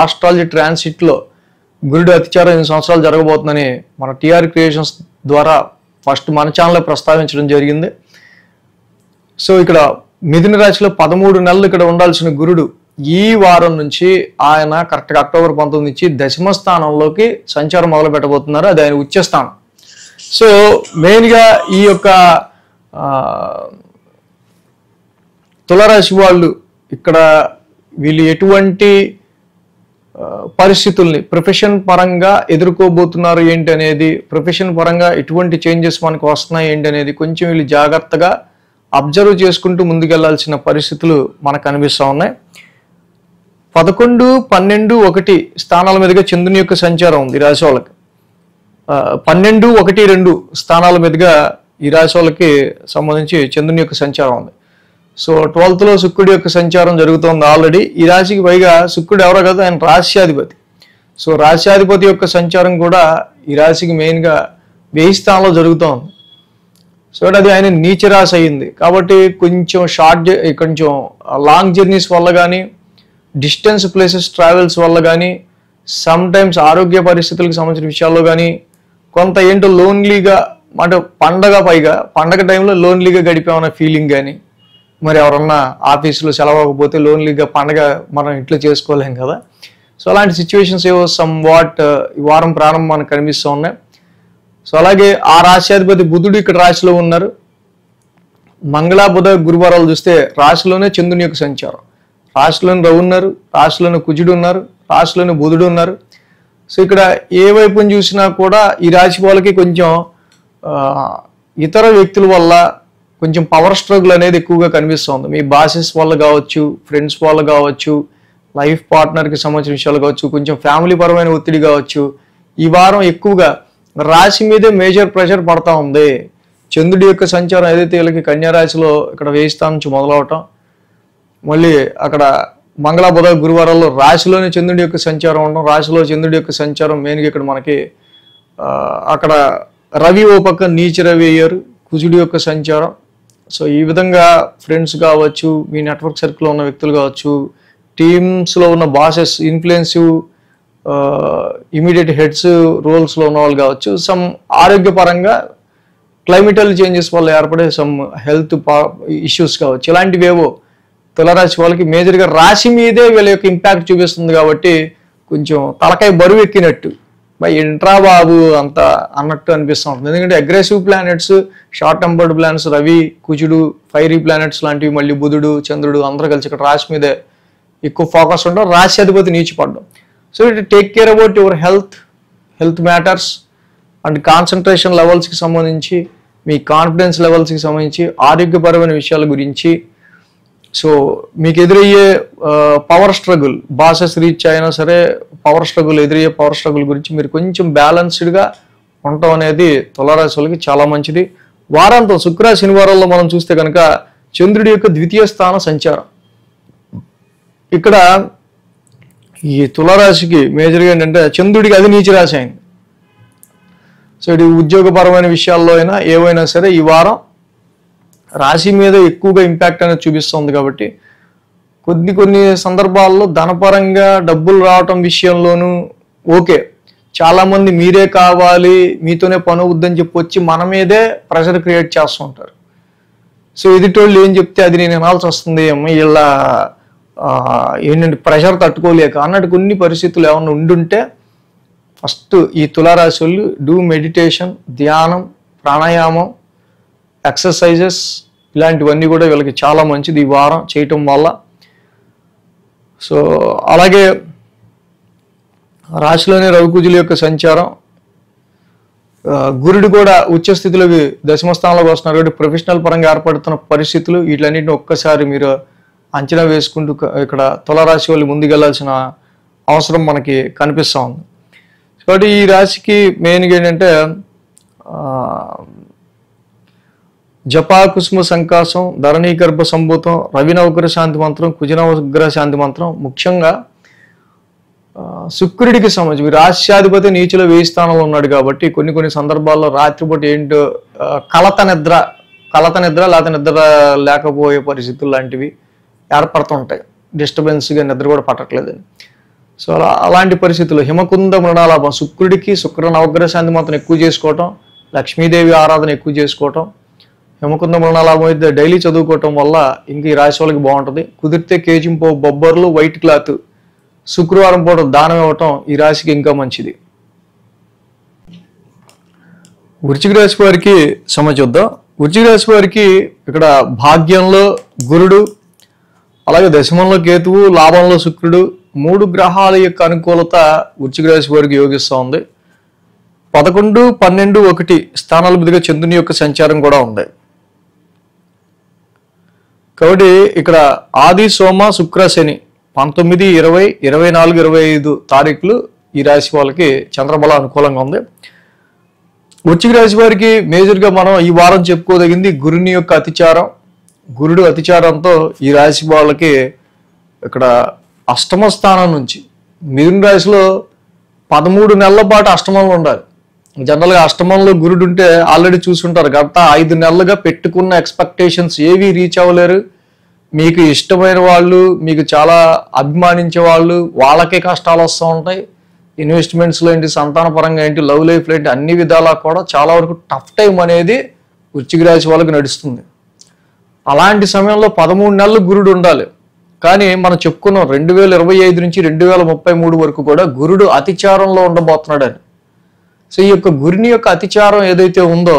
ఆస్ట్రాలజీ ట్రాన్సిట్లో గురుడు అతిచారం 8 సంవత్సరాలు జరగబోతుందని మన టీఆర్ క్రియేషన్స్ ద్వారా ఫస్ట్ మన ఛానల్లో ప్రస్తావించడం జరిగింది. సో ఇక్కడ మిథున రాశిలో 13 నెలలు ఇక్కడ ఉండాల్సిన గురుడు ఈ వారం నుంచి ఆయన కరెక్ట్గా అక్టోబర్ 19 నుంచి దశమ స్థానంలోకి సంచారం మొదలు పెట్టబోతున్నారు. అది ఆయన ఉచ్చస్థానం. సో మెయిన్గా ఈ యొక్క తులారాశి వాళ్ళు ఇక్కడ వీళ్ళు ఎటువంటి పరిస్థితుల్ని ప్రొఫెషన్ పరంగా ఎదుర్కోబోతున్నారు ఏంటి అనేది, ప్రొఫెషన్ పరంగా ఎటువంటి చేంజెస్ మనకు వస్తున్నాయి ఏంటి అనేది కొంచెం వీళ్ళు జాగ్రత్తగా అబ్జర్వ్ చేసుకుంటూ ముందుకెళ్లాల్సిన పరిస్థితులు మనకు కనిపిస్తూ ఉన్నాయి. 11, 12, 1 స్థానాల మీదుగా చంద్రుని యొక్క సంచారం ఉంది రాశి వాళ్ళకి. 12, 1, 2 స్థానాల మీదుగా ఈ రాశి వాళ్ళకి సంబంధించి చంద్రుని యొక్క సంచారం ఉంది. సో 12th లో శుక్రుడి యొక్క సంచారం జరుగుతోంది ఆల్రెడీ. ఈ రాశికి పైగా శుక్రుడు ఎవరో కదా, ఆయన రాశ్యాధిపతి. సో రాశ్యాధిపతి యొక్క సంచారం కూడా ఈ రాశికి మెయిన్గా 1000 స్థానంలో జరుగుతోంది. సో అది ఆయన నీచ రాశి అయింది కాబట్టి కొంచెం కొంచెం లాంగ్ జర్నీస్ వల్ల కానీ, డిస్టెన్స్ ప్లేసెస్ ట్రావెల్స్ వల్ల కానీ, సమ్ టైమ్స్ ఆరోగ్య పరిస్థితులకు సంబంధించిన విషయాల్లో కానీ, కొంత ఏంటో లోన్లీగా, అంటే పండగ టైంలో లోన్లీగా గడిపామన్న ఫీలింగ్ కానీ, మరి ఎవరన్నా ఆఫీసులో సెలవు అవ్వకపోతే లోన్లీగా పండగ మనం ఇంట్లో చేసుకోలేం కదా. సో అలాంటి సిచ్యువేషన్స్ ఏవో సమ్ వాట్ ఈ వారం ప్రారంభం మనకు కనిపిస్తూ ఉన్నాయి. సో అలాగే ఆ రాశ్యాధిపతి బుధుడు ఇక్కడ రాశిలో ఉన్నారు. మంగళ, బుధ, గురువారాలు చూస్తే రాశిలోనే చంద్రుని యొక్క సంచారం. రాశిలోని రవి ఉన్నారు, రాశిలోని కుజుడు ఉన్నారు, రాశిలోని బుధుడు ఉన్నారు. సో ఇక్కడ ఏ వైపుని చూసినా కూడా ఈ రాశి వాళ్ళకి కొంచెం ఇతర వ్యక్తుల వల్ల కొంచెం పవర్ స్ట్రగుల్ అనేది ఎక్కువగా కనిపిస్తుంది. మీ బాసెస్ వల్ల కావచ్చు, ఫ్రెండ్స్ వల్ల కావచ్చు, లైఫ్ పార్ట్నర్కి సంబంధించిన విషయాలు కావచ్చు, కొంచెం ఫ్యామిలీ పరమైన ఒత్తిడి కావచ్చు. ఈ వారం ఎక్కువగా రాశి మీదే మేజర్ ప్రెషర్ పడతా ఉంది. చంద్రుడి యొక్క సంచారం ఏదైతే వీళ్ళకి కన్యా రాశిలో ఇక్కడ 1000 స్థానం నుంచి మొదలవటం, మళ్ళీ అక్కడ మంగళ, బుధ, గురువారాల్లో రాశిలోనే చంద్రుడి యొక్క సంచారం ఉండడం, రాశిలో చంద్రుడి యొక్క సంచారం మెయిన్గా ఇక్కడ మనకి అక్కడ రవి ఓ పక్క నీచ రవి అయ్యారు, కుజుడి యొక్క సంచారం. సో ఈ విధంగా ఫ్రెండ్స్ కావచ్చు, మీ నెట్వర్క్ సర్కిల్లో ఉన్న వ్యక్తులు కావచ్చు, టీమ్స్లో ఉన్న బాసెస్, ఇన్ఫ్లుయెన్సివ్ ఇమీడియట్ హెడ్స్ రోల్స్లో ఉన్న వాళ్ళు కావచ్చు, సమ్ ఆరోగ్యపరంగా క్లైమేటల్ చేంజెస్ వల్ల ఏర్పడే సమ్ హెల్త్ ఇష్యూస్ కావచ్చు, ఇలాంటివేవో తులారాశి వాళ్ళకి మేజర్గా రాశి మీదే వీళ్ళ యొక్క ఇంపాక్ట్ చూపిస్తుంది. కాబట్టి కొంచెం తలకాయ బరువు ఎక్కినట్టు, బై ఎంట్రా బాబు అంత అన్నట్టు అనిపిస్తూ ఉంటుంది. ఎందుకంటే aggressive planets, short tempered planets Ravi, కుజుడు, ఫైరీ ప్లానెట్స్ లాంటివి, మళ్ళీ బుధుడు, చంద్రుడు అందరూ కలిసి ఇక్కడ రాశి మీదే ఎక్కువ ఫోకస్ ఉండడం, రాశి అధిపతి నీచిపడడం. So it take care about your health matters and concentration లెవెల్స్కి సంబంధించి, మీ కాన్ఫిడెన్స్ లెవెల్స్కి సంబంధించి, ఆరోగ్యపరమైన విషయాల గురించి. సో మీకు ఎదురయ్యే పవర్ స్ట్రగుల్, బాసెస్ రీచ్ అయినా సరే పవర్ స్ట్రగుల్, ఎదురయ్యే పవర్ స్ట్రగుల్ గురించి మీరు కొంచెం బ్యాలెన్స్డ్గా ఉండటం అనేది తులారాశి వాళ్ళకి చాలా మంచిది. వారాంతం శుక్ర, శనివారాల్లో మనం చూస్తే కనుక చంద్రుడి యొక్క 2వ స్థాన సంచారం. ఇక్కడ ఈ తులారాశికి మేజర్గా ఏంటంటే చంద్రుడికి అది నీచ రాశి అయింది. సో ఇది ఉద్యోగపరమైన విషయాల్లో అయినా ఏవైనా సరే ఈ వారం రాశి మీద ఎక్కువగా ఇంపాక్ట్ అనేది చూపిస్తుంది. కాబట్టి కొన్ని సందర్భాల్లో ధనపరంగా డబ్బులు రావటం విషయంలోనూ ఓకే, చాలామంది మీరే కావాలి, మీతోనే పని అవుద్దని చెప్పి వచ్చి మన మీదే ప్రెషర్ క్రియేట్ చేస్తూ ఉంటారు. సో ఎదుటోళ్ళు ఏం చెప్తే అది నేను వినాల్సి వస్తుంది, ఇలా ఏంటంటే ప్రెషర్ తట్టుకోలేక అన్నట్టు కొన్ని పరిస్థితులు ఏమన్నా ఉండుంటే ఫస్ట్ ఈ తులారాశి వాళ్ళు డూ మెడిటేషన్, ధ్యానం, ప్రాణాయామం, ఎక్సర్సైజెస్ ఇలాంటివన్నీ కూడా వీళ్ళకి చాలా మంచిది ఈ వారం చేయటం వల్ల. సో అలాగే రాశిలోనే రవికుజుల యొక్క సంచారం, గురుడు కూడా ఉచ్చ స్థితిలోకి 10వ స్థానంలోకి వస్తున్నారు. కాబట్టి ప్రొఫెషనల్ పరంగా ఏర్పడుతున్న పరిస్థితులు వీటన్నిటిని ఒక్కసారి మీరు అంచనా వేసుకుంటూ ఇక్కడ తులారాశి వాళ్ళు ముందుకెళ్లాల్సిన అవసరం మనకి కనిపిస్తూ ఉంది. కాబట్టి ఈ రాశికి మెయిన్గా ఏంటంటే జపా కుసుమ సంకాసం, ధరణీ గర్భ సంభూతం, రవినవగ్ర శాంతి మంత్రం, కుజనవగ్ర శాంతి మంత్రం. ముఖ్యంగా శుక్రుడికి సంబంధించి రాశ్యాధిపతి నీచులో 1000 స్థానంలో ఉన్నాడు కాబట్టి కొన్ని సందర్భాల్లో రాత్రిపూట ఏంటో కలత నిద్ర లేకపోతే నిద్ర లేకపోయే పరిస్థితులు లాంటివి ఏర్పడుతుంటాయి. డిస్టర్బెన్స్గా నిద్ర కూడా పట్టట్లేదని. సో అలాంటి పరిస్థితుల్లో హిమకుంద మృణాలాభం, శుక్రుడికి శుక్ర నవగ్రహ శాంతి మంత్రం ఎక్కువ చేసుకోవటం, లక్ష్మీదేవి ఆరాధన ఎక్కువ చేసుకోవటం, హిమకుంద మృణాలాభం అయితే డైలీ చదువుకోవటం వల్ల ఇంక ఈ రాశి వాళ్ళకి బాగుంటుంది. కుదిరితే కేజింపో బొబ్బర్లు, వైట్ క్లాత్ శుక్రవారం పూట దానం ఇవ్వటం ఈ రాశికి ఇంకా మంచిది. వృశ్చిక రాశి వారికి చూద్దాం. వృశ్చిక రాశి వారికి ఇక్కడ భాగ్యంలో గురుడు, అలాగే దశమంలో కేతువు, లాభంలో శుక్రుడు, 3 గ్రహాల యొక్క అనుకూలత వృశ్చిక రాశి వారికి యోగిస్తూ ఉంది. 11, 12, 1 స్థానాల మీదుగా చంద్రుని యొక్క సంచారం కూడా ఉంది. కాబట్టి ఇక్కడ ఆది, సోమ, శుక్ర, శని 19, 20, 24, 25 తారీఖులు ఈ రాశి వాళ్ళకి చంద్రబల అనుకూలంగా ఉంది. వృశ్చిక రాశి వారికి మేజర్గా మనం ఈ వారం చెప్పుకోదగింది గురుని యొక్క అతిచారం. గురుడు అతిచారంతో ఈ రాశి వాళ్ళకి ఇక్కడ అష్టమ స్థానం నుంచి మిథున రాశిలో 13 నెలల పాటు అష్టమంలో ఉండాలి. జనరల్గా అష్టమంలో గురుడు ఉంటే ఆల్రెడీ చూసుంటారు, గత 5 నెలలుగా పెట్టుకున్న ఎక్స్పెక్టేషన్స్ ఏవి రీచ్ అవ్వలేరు. మీకు ఇష్టమైన వాళ్ళు, మీకు చాలా అభిమానించే వాళ్ళు, వాళ్ళకే కష్టాలు వస్తూ ఉంటాయి. ఇన్వెస్ట్మెంట్స్లో ఏంటి, సంతాన పరంగా ఏంటి, లవ్ లైఫ్లో ఏంటి, అన్ని విధాలా కూడా చాలా వరకు టఫ్ టైం అనేది వృశ్చిక రాశి వాళ్ళకి నడుస్తుంది. అలాంటి సమయంలో 13 నెలలు గురుడు ఉండాలి. కానీ మనం చెప్పుకున్నాం 2025 నుంచి 2033 వరకు కూడా గురుడు అతిచారంలో ఉండబోతున్నాడని. సో ఈ యొక్క గురుని యొక్క అతిచారం ఏదైతే ఉందో,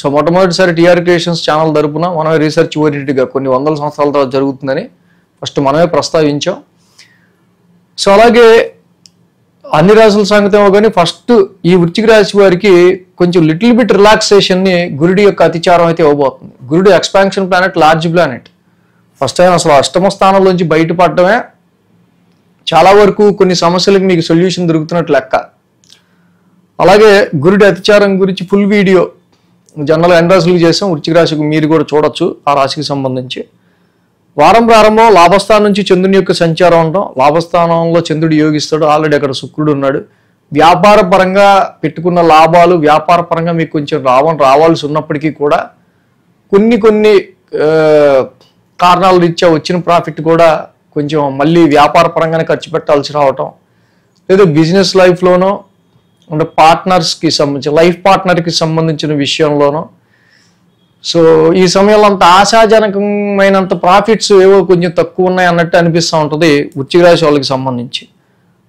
సో మొట్టమొదటిసారి టీఆర్ క్రియేషన్స్ ఛానల్ తరపున మనమే రీసెర్చ్ ఓరియంటెడ్గా కొన్ని వందల సంవత్సరాల తర్వాత జరుగుతుందని ఫస్ట్ మనమే ప్రస్తావించాం. సో అలాగే అన్ని రాశుల సంగతి ఏమో కానీ ఫస్ట్ ఈ వృశ్చిక రాశి వారికి కొంచెం లిటిల్ బిట్ రిలాక్సేషన్ని గురుడి యొక్క అతిచారం అయితే ఇవ్వబోతుంది. గురుడు expansion planet, large planet. First time అసలు అష్టమ స్థానంలోంచి బయటపడటమే చాలా వరకు కొన్ని సమస్యలకు మీకు సొల్యూషన్ దొరుకుతున్నట్లు లెక్క. అలాగే గురుడి అతిచారం గురించి ఫుల్ వీడియో జనరల్గా ఎన్ని రాశులకు చేసాం, వృశ్చిక రాశికి మీరు కూడా చూడొచ్చు. ఆ రాశికి సంబంధించి వారం ప్రారంభం లాభస్థానం నుంచి చంద్రుని యొక్క సంచారం ఉంటాం. లాభస్థానంలో చంద్రుడు యోగిస్తాడు, ఆల్రెడీ అక్కడ శుక్రుడు ఉన్నాడు. వ్యాపార పరంగా పెట్టుకున్న లాభాలు, వ్యాపార పరంగా మీకు కొంచెం రావాల్సి ఉన్నప్పటికీ కూడా కొన్ని కారణాల రీత్యా వచ్చిన ప్రాఫిట్ కూడా కొంచెం మళ్ళీ వ్యాపార పరంగానే ఖర్చు పెట్టాల్సి రావటం, లేదా బిజినెస్ లైఫ్లోనో అంటే పార్ట్నర్స్కి సంబంధించి లైఫ్ పార్ట్నర్కి సంబంధించిన విషయంలోనో. సో ఈ సమయంలో అంత ఆశాజనకమైనంత ప్రాఫిట్స్ ఏవో కొంచెం తక్కువ ఉన్నాయి అన్నట్టు అనిపిస్తూ ఉంటుంది వృశ్చిక రాశి వాళ్ళకి సంబంధించి.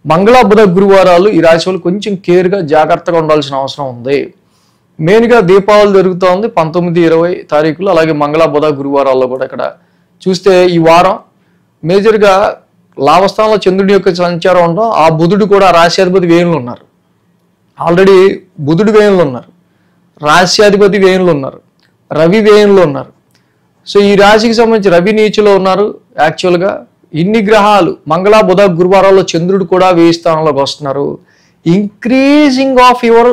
మంగళ బుధ గురువారాలు ఈ రాశి వాళ్ళు కొంచెం కేర్గా జాగ్రత్తగా ఉండాల్సిన అవసరం ఉంది. మెయిన్గా దీపావళి జరుగుతోంది 19-20 తారీఖులు. అలాగే మంగళ బుధ గురువారాల్లో కూడా ఇక్కడ చూస్తే ఈ వారం మేజర్గా లాభస్థానంలో చంద్రుడి యొక్క సంచారం ఉండడం, ఆ బుధుడు కూడా రాశ్యాధిపతి వ్యయంలో ఉన్నారు. ఆల్రెడీ బుధుడు వ్యయంలో ఉన్నారు, రాశ్యాధిపతి వ్యయంలో ఉన్నారు, రవి వ్యయంలో ఉన్నారు. సో ఈ రాశికి సంబంధించి రవి నీచులో ఉన్నారు. యాక్చువల్గా ఇన్ని గ్రహాలు మంగళ బుధ గురువారాల్లో చంద్రుడు కూడా వ్యయ స్థానంలోకి వస్తున్నారు. ఇంక్రీజింగ్ ఆఫ్ యువర్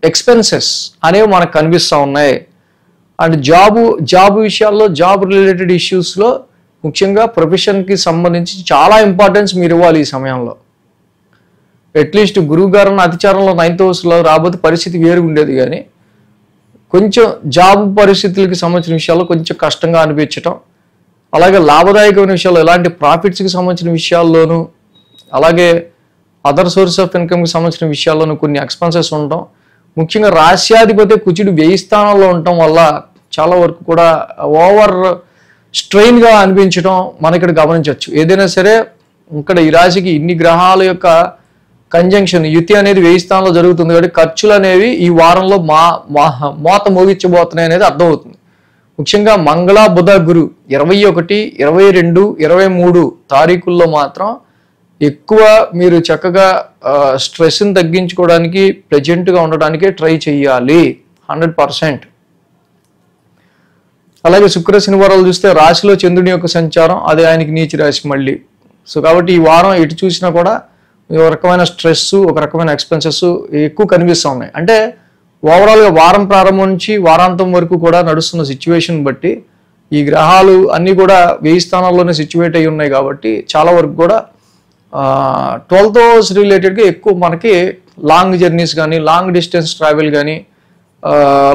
ఎక్స్పెన్సెస్ అనేవి మనకు కనిపిస్తూ ఉన్నాయి. అండ్ జాబు విషయాల్లో, జాబ్ రిలేటెడ్ ఇష్యూస్లో ముఖ్యంగా ప్రొఫెషన్కి సంబంధించి చాలా ఇంపార్టెన్స్ మీరు ఇవ్వాలి ఈ సమయంలో. అట్లీస్ట్ గురువు గారు అతిచారంలో 9th హౌస్లో రాబోతే పరిస్థితి వేరుగా ఉండేది, కానీ కొంచెం జాబ్ పరిస్థితులకి సంబంధించిన విషయాల్లో కొంచెం కష్టంగా అనిపించటం, అలాగే లాభదాయకమైన విషయాల్లో ఎలాంటి ప్రాఫిట్స్కి సంబంధించిన విషయాల్లోనూ, అలాగే అదర్ సోర్స్ ఆఫ్ ఇన్కమ్కి సంబంధించిన విషయాల్లోనూ కొన్ని ఎక్స్పెన్సెస్ ఉండటం, ముఖ్యంగా రాశ్యాధిపతి కుజుడు వ్యయ స్థానంలో ఉండటం వల్ల చాలా వరకు కూడా ఓవర్ స్ట్రెయిన్గా అనిపించడం మనం ఇక్కడ గమనించవచ్చు. ఏదైనా సరే ఇక్కడ ఈ రాశికి ఇన్ని గ్రహాల యొక్క కంజంక్షన్, యుతి అనేది వ్యయ స్థానంలో జరుగుతుంది కాబట్టి ఖర్చులు అనేవి ఈ వారంలో మోత మోగించబోతున్నాయి అనేది అర్థమవుతుంది. ముఖ్యంగా మంగళ బుధ గురు 21, 22, 23 తారీఖుల్లో మాత్రం ఎక్కువ మీరు చక్కగా స్ట్రెస్ని తగ్గించుకోవడానికి, ప్లెజెంట్గా ఉండడానికి ట్రై చేయాలి 100%. అలాగే శుక్ర శనివారాలు చూస్తే రాశిలో చంద్రుని యొక్క సంచారం, అది ఆయనకి నీచ రాశి మళ్ళీ. సో కాబట్టి ఈ వారం ఎటు చూసినా కూడా ఒక రకమైన స్ట్రెస్, ఒక రకమైన ఎక్స్పెన్సెస్ ఎక్కువ కనిపిస్తూ ఉన్నాయి. అంటే ఓవరాల్గా వారం ప్రారంభం నుంచి వారాంతం వరకు కూడా నడుస్తున్న సిచ్యువేషన్ బట్టి ఈ గ్రహాలు అన్నీ కూడా వ్యయ స్థానాల్లోనే సిచ్యువేట్ అయి ఉన్నాయి కాబట్టి చాలా వరకు కూడా 12th హౌస్ రిలేటెడ్గా ఎక్కువ మనకి లాంగ్ జర్నీస్ కానీ, లాంగ్ డిస్టెన్స్ ట్రావెల్ కానీ,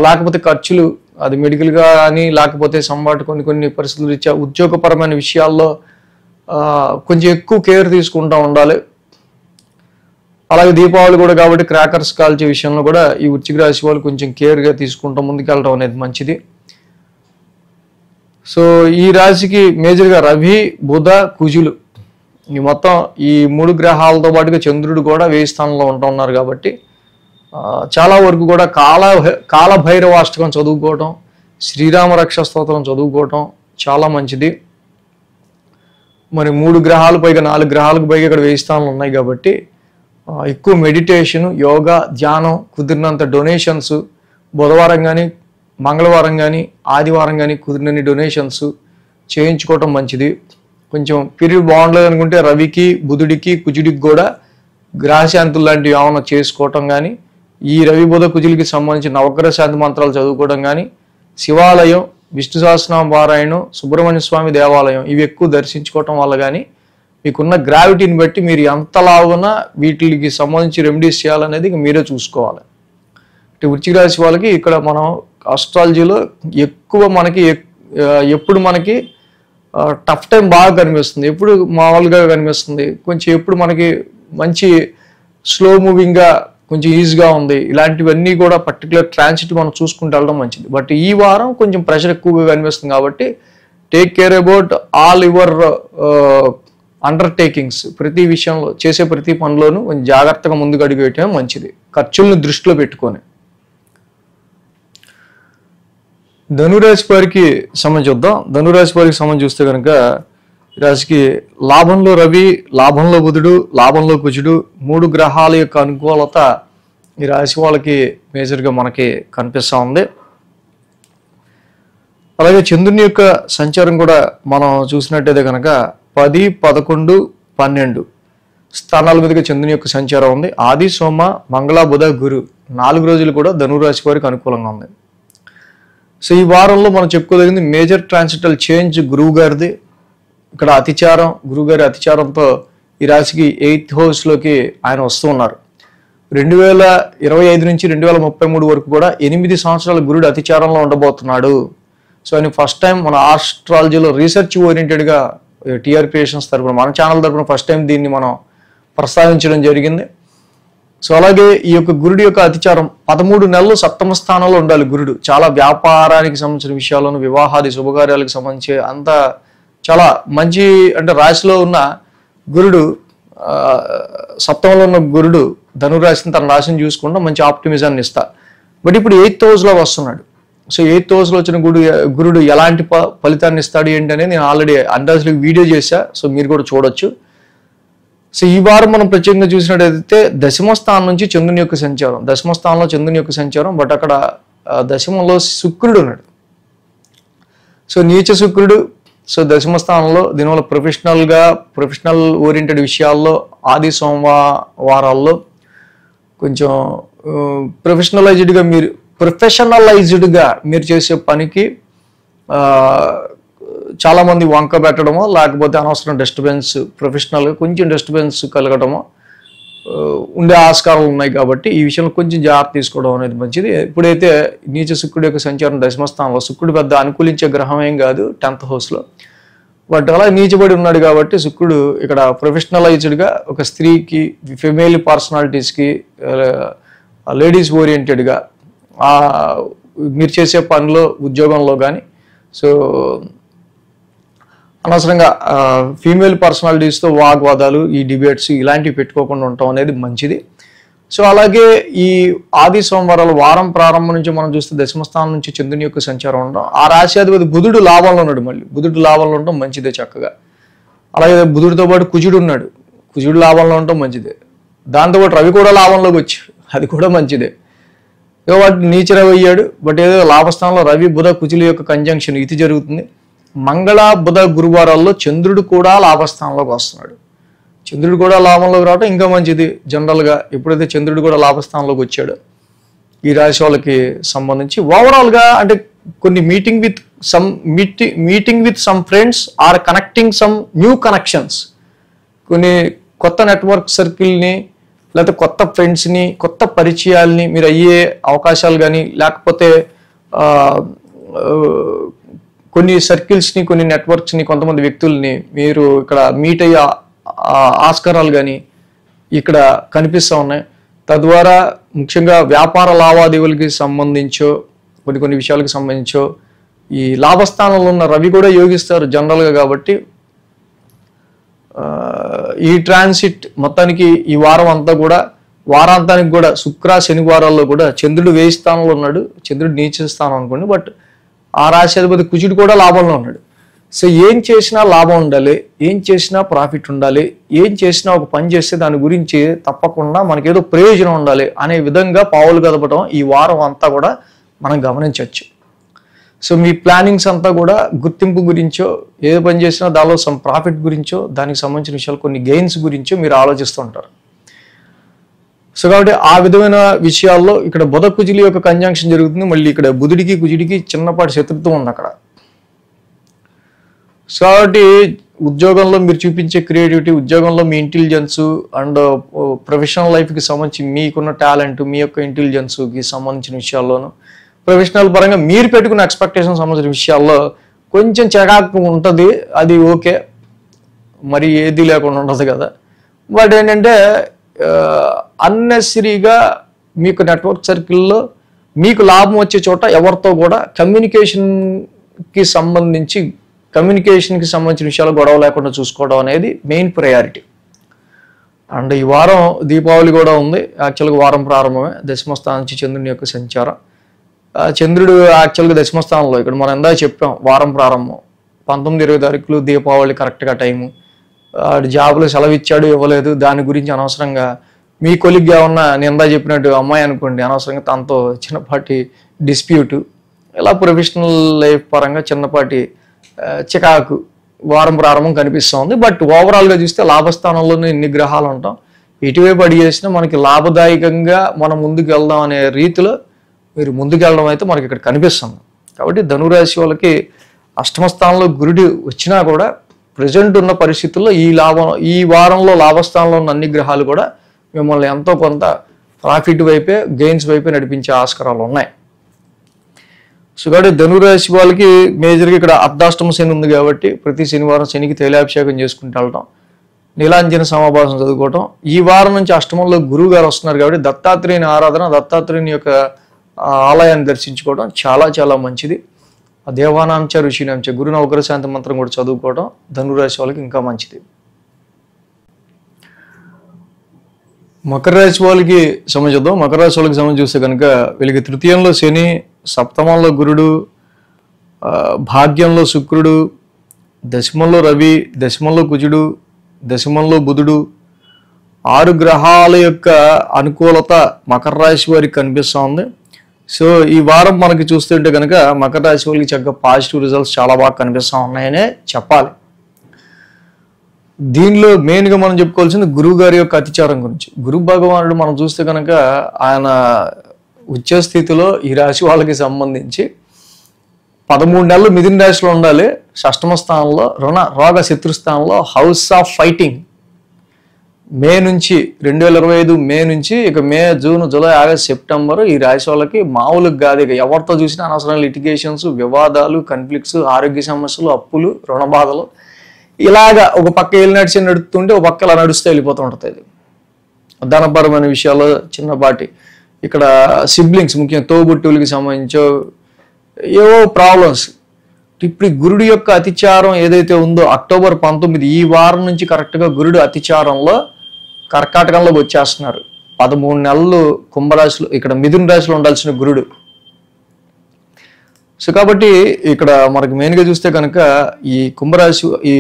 లేకపోతే ఖర్చులు, అది మెడికల్గా కానీ, లేకపోతే సంబాటు కొన్ని పరిస్థితులు ఇచ్చా ఉద్యోగపరమైన విషయాల్లో కొంచెం ఎక్కువ కేర్ తీసుకుంటూ ఉండాలి. అలాగే దీపావళి కూడా కాబట్టి క్రాకర్స్ కాల్చే విషయంలో కూడా ఈ వృశ్చిక రాశి వాళ్ళు కొంచెం కేర్గా తీసుకుంటూ ముందుకెళ్ళడం అనేది మంచిది. సో ఈ రాశికి మేజర్గా రవి, బుధ, కుజులు ఈ మొత్తం ఈ 3 గ్రహాలతో పాటుగా చంద్రుడు కూడా వ్యయ స్థానంలో ఉంటున్నారు కాబట్టి చాలా వరకు కూడా కాలభైరవాష్టకం చదువుకోవటం, శ్రీరామ రక్ష స్తోత్రం చదువుకోవటం చాలా మంచిది. మరి 3 గ్రహాలు పైగా 4 గ్రహాలకు పైగా ఇక్కడ వ్యయ స్థానాలు ఉన్నాయి కాబట్టి ఎక్కువ మెడిటేషన్, యోగా, ధ్యానం, కుదిరినంత డొనేషన్స్, బుధవారం కానీ, మంగళవారం కానీ, ఆదివారం కానీ కుదిరినన్ని డొనేషన్స్ చేయించుకోవటం మంచిది. కొంచెం పీరియడ్ బాగుండలేదు అనుకుంటే రవికి, బుధుడికి, కుజుడికి కూడా గ్రహశాంతులు లాంటివి ఏమైనా చేసుకోవటం కానీ, ఈ రవి బుధ కుజులకి సంబంధించిన నవగ్రహ శాంతి మంత్రాలు చదువుకోవడం కానీ, శివాలయం, విష్ణు సహస్రనామ పారాయణం, సుబ్రహ్మణ్య స్వామి దేవాలయం ఇవి ఎక్కువ దర్శించుకోవటం వల్ల కానీ మీకున్న గ్రావిటీని బట్టి మీరు ఎంత లావున్నా వీటికి సంబంధించి రెమెడీస్ చేయాలనేది మీరే చూసుకోవాలి. అంటే వృశ్చిక రాశి వాళ్ళకి ఇక్కడ మనం ఆస్ట్రాలజీలో ఎక్కువ మనకి ఎప్పుడు మనకి టఫ్ టైం బాగా కనిపిస్తుంది, ఎప్పుడు మామూలుగా కనిపిస్తుంది, కొంచెం ఎప్పుడు మనకి మంచి స్లో మూవింగ్గా కొంచెం ఈజీగా ఉంది, ఇలాంటివన్నీ కూడా పర్టికులర్ ట్రాన్సిట్ మనం చూసుకుంటూ వెళ్ళడం మంచిది. బట్ ఈ వారం కొంచెం ప్రెషర్ ఎక్కువగా కనిపిస్తుంది కాబట్టి take care about all your undertakings. ప్రతి విషయంలో చేసే ప్రతి పనిలోనూ కొంచెం జాగ్రత్తగా ముందుకు అడుగు వేయటమే మంచిది, ఖర్చులను దృష్టిలో పెట్టుకొని. ధనురాశి వారికి సంబంధించి చూద్దాం. ధనురాశి వారికి సంబంధించి చూస్తే కనుక రాశికి లాభంలో రవి, లాభంలో బుధుడు, లాభంలో కుజుడు 3 గ్రహాల యొక్క అనుకూలత ఈ రాశి వాళ్ళకి మేజర్గా మనకి కనిపిస్తూ ఉంది. అలాగే చంద్రుని యొక్క సంచారం కూడా మనం చూసినట్టయితే కనుక 10, 11, 12 స్థానాల మీదుగా చంద్రుని యొక్క సంచారం ఉంది. ఆది, సోమ, మంగళ, బుధ, గురు 4 రోజులు కూడా ధనురాశి వారికి అనుకూలంగా ఉంది. సో ఈ వారంలో మనం చెప్పుకోదగింది మేజర్ ట్రాన్సిటల్ చేంజ్ గురువు గారిది. ఇక్కడ అతిచారం, గురువుగారి అతిచారంతో ఈ రాశికి 8th హౌస్లోకి ఆయన వస్తూ ఉన్నారు. 2025 నుంచి 2033 వరకు కూడా 8 సంవత్సరాల గురుడు అతిచారంలో ఉండబోతున్నాడు. సో ఆయన ఫస్ట్ టైం మన ఆస్ట్రాలజీలో రీసెర్చ్ ఓరియంటెడ్గా టీఆర్పీ క్రియేషన్స్ తరపున మన ఛానల్ తరపున ఫస్ట్ టైం దీన్ని మనం ప్రస్తావించడం జరిగింది. సో అలాగే ఈ యొక్క గురుడు యొక్క అతిచారం 13 నెలలు సప్తమ స్థానంలో ఉండాలి. గురుడు చాలా వ్యాపారానికి సంబంధించిన విషయాలను, వివాహాది శుభకార్యాలకు సంబంధించి అంతా చాలా మంచి, అంటే రాశిలో ఉన్న గురుడు, సప్తమంలో ఉన్న గురుడు ధనురాశిని తన రాశిని చూసుకుంటూ మంచి ఆప్టిమిజాన్ని ఇస్తా. బట్ ఇప్పుడు 8th హౌస్లో వస్తున్నాడు. సో 8th హౌస్లో వచ్చిన గురుడు ఎలాంటి ఫలితాన్ని ఇస్తాడు ఏంటి అనేది నేను ఆల్రెడీ అందాజులో వీడియో చేశా, సో మీరు కూడా చూడొచ్చు. సో ఈ వారం మనం ప్రత్యేకంగా చూసినట్టయితే దశమ స్థానం నుంచి చంద్రుని యొక్క సంచారం, దశమ స్థానంలో చంద్రుని యొక్క సంచారం. బట్ అక్కడ దశమంలో శుక్రుడు ఉన్నాడు. సో నీచ శుక్రుడు. సో దశమ స్థానంలో దీనివల్ల ప్రొఫెషనల్ ఓరియంటెడ్ విషయాల్లో ఆది సోమవారాల్లో కొంచెం ప్రొఫెషనలైజ్డ్గా మీరు చేసే పనికి చాలామంది వంక పెట్టడమో, లేకపోతే అనవసరం డిస్టర్బెన్స్, ప్రొఫెషనల్గా కొంచెం డిస్టర్బెన్స్ కలగడమో ఉండే ఆస్కారాలు ఉన్నాయి. కాబట్టి ఈ విషయంలో కొంచెం జాగ్రత్త తీసుకోవడం అనేది మంచిది. ఇప్పుడైతే నీచ శుక్రుడి యొక్క సంచారం దశమ స్థానంలో, శుక్రుడు పెద్ద అనుకూలించే గ్రహం ఏం కాదు 10th హౌస్లో, బట్ అలా నీచబడి ఉన్నాడు కాబట్టి శుక్రుడు ఇక్కడ ప్రొఫెషనలైజ్డ్గా ఒక స్త్రీకి, ఫిమేల్ పర్సనాలిటీస్కి, లేడీస్ ఓరియంటెడ్గా మీరు చేసే పనిలో, ఉద్యోగంలో కానీ సో అనవసరంగా ఫీమేల్ పర్సనాలిటీస్తో వాగ్వాదాలు, ఈ డిబేట్స్ ఇలాంటివి పెట్టుకోకుండా ఉండటం అనేది మంచిది. సో అలాగే ఈ ఆది సోమవారాలు వారం ప్రారంభం నుంచి మనం చూస్తే దశమ స్థానం నుంచి చంద్రుని యొక్క సంచారం ఉండడం, ఆ రాశ్యాధిపతి బుధుడు లాభంలో ఉన్నాడు. మళ్ళీ బుధుడు లాభంలో ఉండటం మంచిదే చక్కగా. అలాగే బుధుడితో పాటు కుజుడు ఉన్నాడు, కుజుడు లాభంలో ఉండటం మంచిదే. దాంతోపాటు రవి కూడా లాభంలోకి వచ్చాడు, అది కూడా మంచిదే. వాటి నీచ రవి అయ్యాడు, బట్ ఏదో లాభస్థానంలో రవి బుధ కుజుల యొక్క కంజంక్షన్ ఇది జరుగుతుంది. మంగళ బుధ గురువారాల్లో చంద్రుడు కూడా లాభస్థానంలోకి వస్తున్నాడు. చంద్రుడు కూడా లాభంలోకి రావడం ఇంకా మంచిది. జనరల్గా ఎప్పుడైతే చంద్రుడు కూడా లాభస్థానంలోకి వచ్చాడో ఈ రాశి వాళ్ళకి సంబంధించి ఓవరాల్గా అంటే కొన్ని meeting with some friends or connecting some new connections, కొన్ని కొత్త నెట్వర్క్ సర్కిల్ని లేకపోతే కొత్త ఫ్రెండ్స్ని, కొత్త పరిచయాల్ని మీరు అయ్యే అవకాశాలు కానీ, లేకపోతే కొన్ని సర్కిల్స్ని, కొన్ని నెట్వర్క్స్ని, కొంతమంది వ్యక్తుల్ని మీరు ఇక్కడ మీట్ అయ్యే ఆస్కారాలు కానీ ఇక్కడ కనిపిస్తూ ఉన్నాయి. తద్వారా ముఖ్యంగా వ్యాపార లావాదేవీలకి సంబంధించో, కొన్ని విషయాలకు సంబంధించో ఈ లాభస్థానంలో ఉన్న రవి కూడా యోగిస్తారు జనరల్గా. కాబట్టి ఈ ట్రాన్సిట్ మొత్తానికి ఈ వారం అంతా కూడా, వారాంతానికి కూడా శుక్ర శనివారాల్లో కూడా చంద్రుడు 1000 స్థానంలో ఉన్నాడు, చంద్రుడు నీచ స్థానం అనుకోండి. బట్ ఆ రాశ్యాధిపతి కుజుడు కూడా లాభంలో ఉన్నాడు. సో ఏం చేసినా లాభం ఉండాలి, ఏం చేసినా ప్రాఫిట్ ఉండాలి, ఏం చేసినా ఒక పని చేస్తే దాని గురించి తప్పకుండా మనకేదో ప్రయోజనం ఉండాలి అనే విధంగా పావులు కదపడం ఈ వారం అంతా కూడా మనం గమనించవచ్చు. సో మీ ప్లానింగ్స్ అంతా కూడా గుర్తింపు గురించో, ఏ పని చేసినా దానిలో సమ్ ప్రాఫిట్ గురించో, దానికి సంబంధించిన విషయాలు కొన్ని గెయిన్స్ గురించో మీరు ఆలోచిస్తూ ఉంటారు. సో కాబట్టి ఆ విధమైన విషయాల్లో ఇక్కడ బుధ కుజులి యొక్క కంజంక్షన్ జరుగుతుంది. మళ్ళీ ఇక్కడ బుధుడికి కుజుడికి చిన్నపాటి శత్రుత్వం ఉంది అక్కడ. సో కాబట్టి ఉద్యోగంలో మీరు చూపించే క్రియేటివిటీ, ఉద్యోగంలో మీ ఇంటెలిజెన్స్ అండ్ ప్రొఫెషనల్ లైఫ్కి సంబంధించి మీకున్న టాలెంట్, మీ యొక్క ఇంటెలిజెన్స్కి సంబంధించిన విషయాల్లోనూ, ప్రొఫెషనల్ పరంగా మీరు పెట్టుకున్న ఎక్స్పెక్టేషన్ సంబంధించిన విషయాల్లో కొంచెం చికాకు ఉంటుంది. అది ఓకే, మరి ఏది లేకుండా ఉండదు కదా. బట్ ఏంటంటే అన్నెసరీగా మీకు నెట్వర్క్ సర్కిల్లో మీకు లాభం వచ్చే చోట ఎవరితో కూడా కమ్యూనికేషన్కి సంబంధించిన విషయాలు గొడవ లేకుండా చూసుకోవడం అనేది మెయిన్ ప్రయారిటీ. అండ్ ఈ వారం దీపావళి కూడా ఉంది. యాక్చువల్గా వారం ప్రారంభమే, దశమస్థానం నుంచి చంద్రుని యొక్క సంచారం. చంద్రుడు యాక్చువల్గా దశమస్థానంలో, ఇక్కడ మనం ఎందా చెప్పాం వారం ప్రారంభం 19-20 తారీఖులు దీపావళి కరెక్ట్గా టైము. జాబులో సెలవు ఇచ్చాడు ఇవ్వలేదు దాని గురించి అనవసరంగా మీ కొలిగ్గా ఉన్న నేను చెప్పినట్టు అమ్మాయి అనుకోండి, అనవసరంగా తనతో చిన్నపాటి డిస్ప్యూటు, ఇలా ప్రొఫెషనల్ లైఫ్ పరంగా చిన్నపాటి చికాకు వారం ప్రారంభం కనిపిస్తుంది. బట్ ఓవరాల్గా చూస్తే లాభస్థానంలోనే ఎన్ని గ్రహాలు ఉంటాం, ఎటువైపు అడిగి చేసినా మనకి లాభదాయకంగా మనం ముందుకు వెళ్దాం అనే రీతిలో మీరు ముందుకు వెళ్ళడం అయితే మనకి ఇక్కడ కనిపిస్తుంది. కాబట్టి ధనురాశి వాళ్ళకి అష్టమ స్థానంలో గురుడు వచ్చినా కూడా ప్రజెంట్ ఉన్న పరిస్థితుల్లో ఈ వారంలో లాభస్థానంలో ఉన్న అన్ని గ్రహాలు కూడా మిమ్మల్ని ఎంతో కొంత ప్రాఫిట్ వైపే, గెయిన్స్ వైపే నడిపించే ఆస్కారాలు ఉన్నాయి. సో కాబట్టి ధనురాశి వాళ్ళకి మేజర్గా ఇక్కడ అర్ధాష్టమ శని ఉంది కాబట్టి ప్రతి శనివారం శనికి తైలాభిషేకం చేసుకుంటూ వెళ్ళటం, నీలాంజన సమాభాసం చదువుకోవటం. ఈ వారం నుంచి అష్టమంలో గురువు గారు వస్తున్నారు కాబట్టి దత్తాత్రేయుని ఆరాధన, దత్తాత్రేయుని యొక్క ఆలయాన్ని దర్శించుకోవడం చాలా చాలా మంచిది. దేవానాంచ ఋషినాంచ గురు నవగ్రహ శాంతి మంత్రం కూడా చదువుకోవడం ధనురాశి వాళ్ళకి ఇంకా మంచిది. మకర రాశి వాళ్ళకి సంబంధించుద్దాం. మకర రాశి వాళ్ళకి సంబంధించి చూస్తే కనుక వీళ్ళకి తృతీయంలో శని, సప్తమంలో గురుడు, భాగ్యంలో శుక్రుడు, దశమంలో రవి, దశమంలో కుజుడు, దశమంలో బుధుడు, 6 గ్రహాల యొక్క అనుకూలత మకర రాశి వారికి కనిపిస్తూ ఉంది. సో ఈ వారం మనకి చూస్తుంటే కనుక మకర రాశి వాళ్ళకి చక్కగా పాజిటివ్ రిజల్ట్స్ చాలా బాగా కనిపిస్తూ ఉన్నాయనే చెప్పాలి. దీనిలో మెయిన్గా మనం చెప్పుకోవాల్సింది గురువు గారి యొక్క అతిచారం గురించి. గురు భగవానుడు మనం చూస్తే కనుక ఆయన ఉచ్చ స్థితిలో ఈ రాశి వాళ్ళకి సంబంధించి 13 నెలలు మిథున రాశిలో ఉండాలి. షష్టమ స్థానంలో రోగ శత్రుస్థానంలో హౌస్ ఆఫ్ ఫైటింగ్ మే నుంచి 2025 మే నుంచి ఇక మే, జూన్, జూలై, ఆగస్ట్, సెప్టెంబర్ ఈ రాశి వాళ్ళకి మామూలుగా కాదు. ఇక ఎవరితో చూసినా అనవసరమైన లిటిగేషన్స్, వివాదాలు, కన్ఫ్లిక్ట్స్, ఆరోగ్య సమస్యలు, అప్పులు, రుణ బాధలు, ఇలాగా ఒక పక్క ఏళ్ళు నడిచి నడుస్తుంటే ఒక పక్క ఇలా నడుస్తూ వెళ్ళిపోతూ ఉంటుంది. ధనపరమైన విషయాల్లో చిన్నపాటి ఇక్కడ సిబ్లింగ్స్, ముఖ్యంగా తోబుట్టువులకి సంబంధించో ఏవో ప్రాబ్లమ్స్. ఇప్పుడు గురుడు యొక్క అతిచారం ఏదైతే ఉందో అక్టోబర్ 19 ఈ వారం నుంచి కరెక్ట్గా గురుడు అతిచారంలో కర్కాటకంలోకి వచ్చేస్తున్నారు. 13 నెలలు కుంభరాశిలో, ఇక్కడ మిథున రాశిలో ఉండాల్సిన గురుడు. సో కాబట్టి ఇక్కడ మనకి మెయిన్గా చూస్తే కనుక ఈ కుంభరాశి, ఈ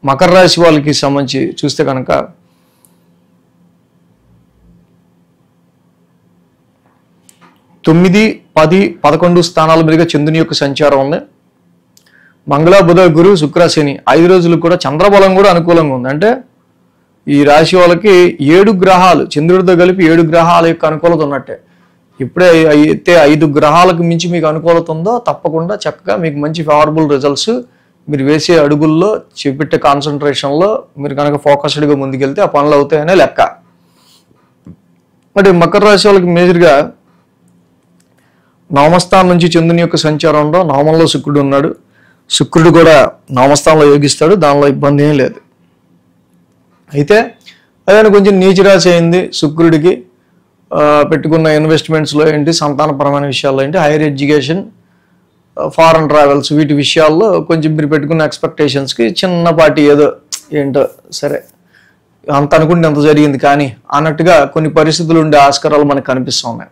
మకర రాశి వాళ్ళకి సంబంధించి చూస్తే కనుక 9, 10, 11 స్థానాల మీదుగా చంద్రుని యొక్క సంచారం ఉంది. మంగళ, బుధ, గురు, శుక్ర, శని 5 రోజులు కూడా చంద్రబలం కూడా అనుకూలంగా ఉంది. అంటే ఈ రాశి వాళ్ళకి 7 గ్రహాలు, చంద్రుడితో కలిపి 7 గ్రహాల యొక్క అనుకూలత ఉన్నట్టే. ఇప్పుడే అయితే 5 గ్రహాలకు మించి మీకు అనుకూలత ఉందో తప్పకుండా చక్కగా మీకు మంచి ఫేవరబుల్ రిజల్ట్స్, మీరు వేసే అడుగుల్లో, చేపట్టే కాన్సన్ట్రేషన్లో మీరు కనుక ఫోకస్డ్గా ముందుకెళ్తే ఆ పనులు అవుతాయనే లెక్క. మరి మకర రాశి వాళ్ళకి మేజర్గా నవమస్థానం నుంచి చంద్రుని యొక్క సంచారంలో నవమంలో శుక్రుడు ఉన్నాడు. శుక్రుడు కూడా నవమస్థానంలో యోగిస్తాడు, దానిలో ఇబ్బంది ఏం లేదు. అయితే అదే కొంచెం నీచ రాశి అయింది శుక్రుడికి. పెట్టుకున్న ఇన్వెస్ట్మెంట్స్లో ఏంటి, సంతానపరమైన విషయాల్లో ఏంటి, హైయర్ ఎడ్యుకేషన్, ఫారెన్ ట్రావెల్స్, వీటి విషయాల్లో కొంచెం మీరు పెట్టుకున్న ఎక్స్పెక్టేషన్స్కి చిన్నపాటి ఏదో ఏంటో సరే అంత అనుకుంటే ఎంత జరిగింది కానీ అన్నట్టుగా కొన్ని పరిస్థితులు ఉండే ఆస్కారాలు మనకు కనిపిస్తూ ఉన్నాయి.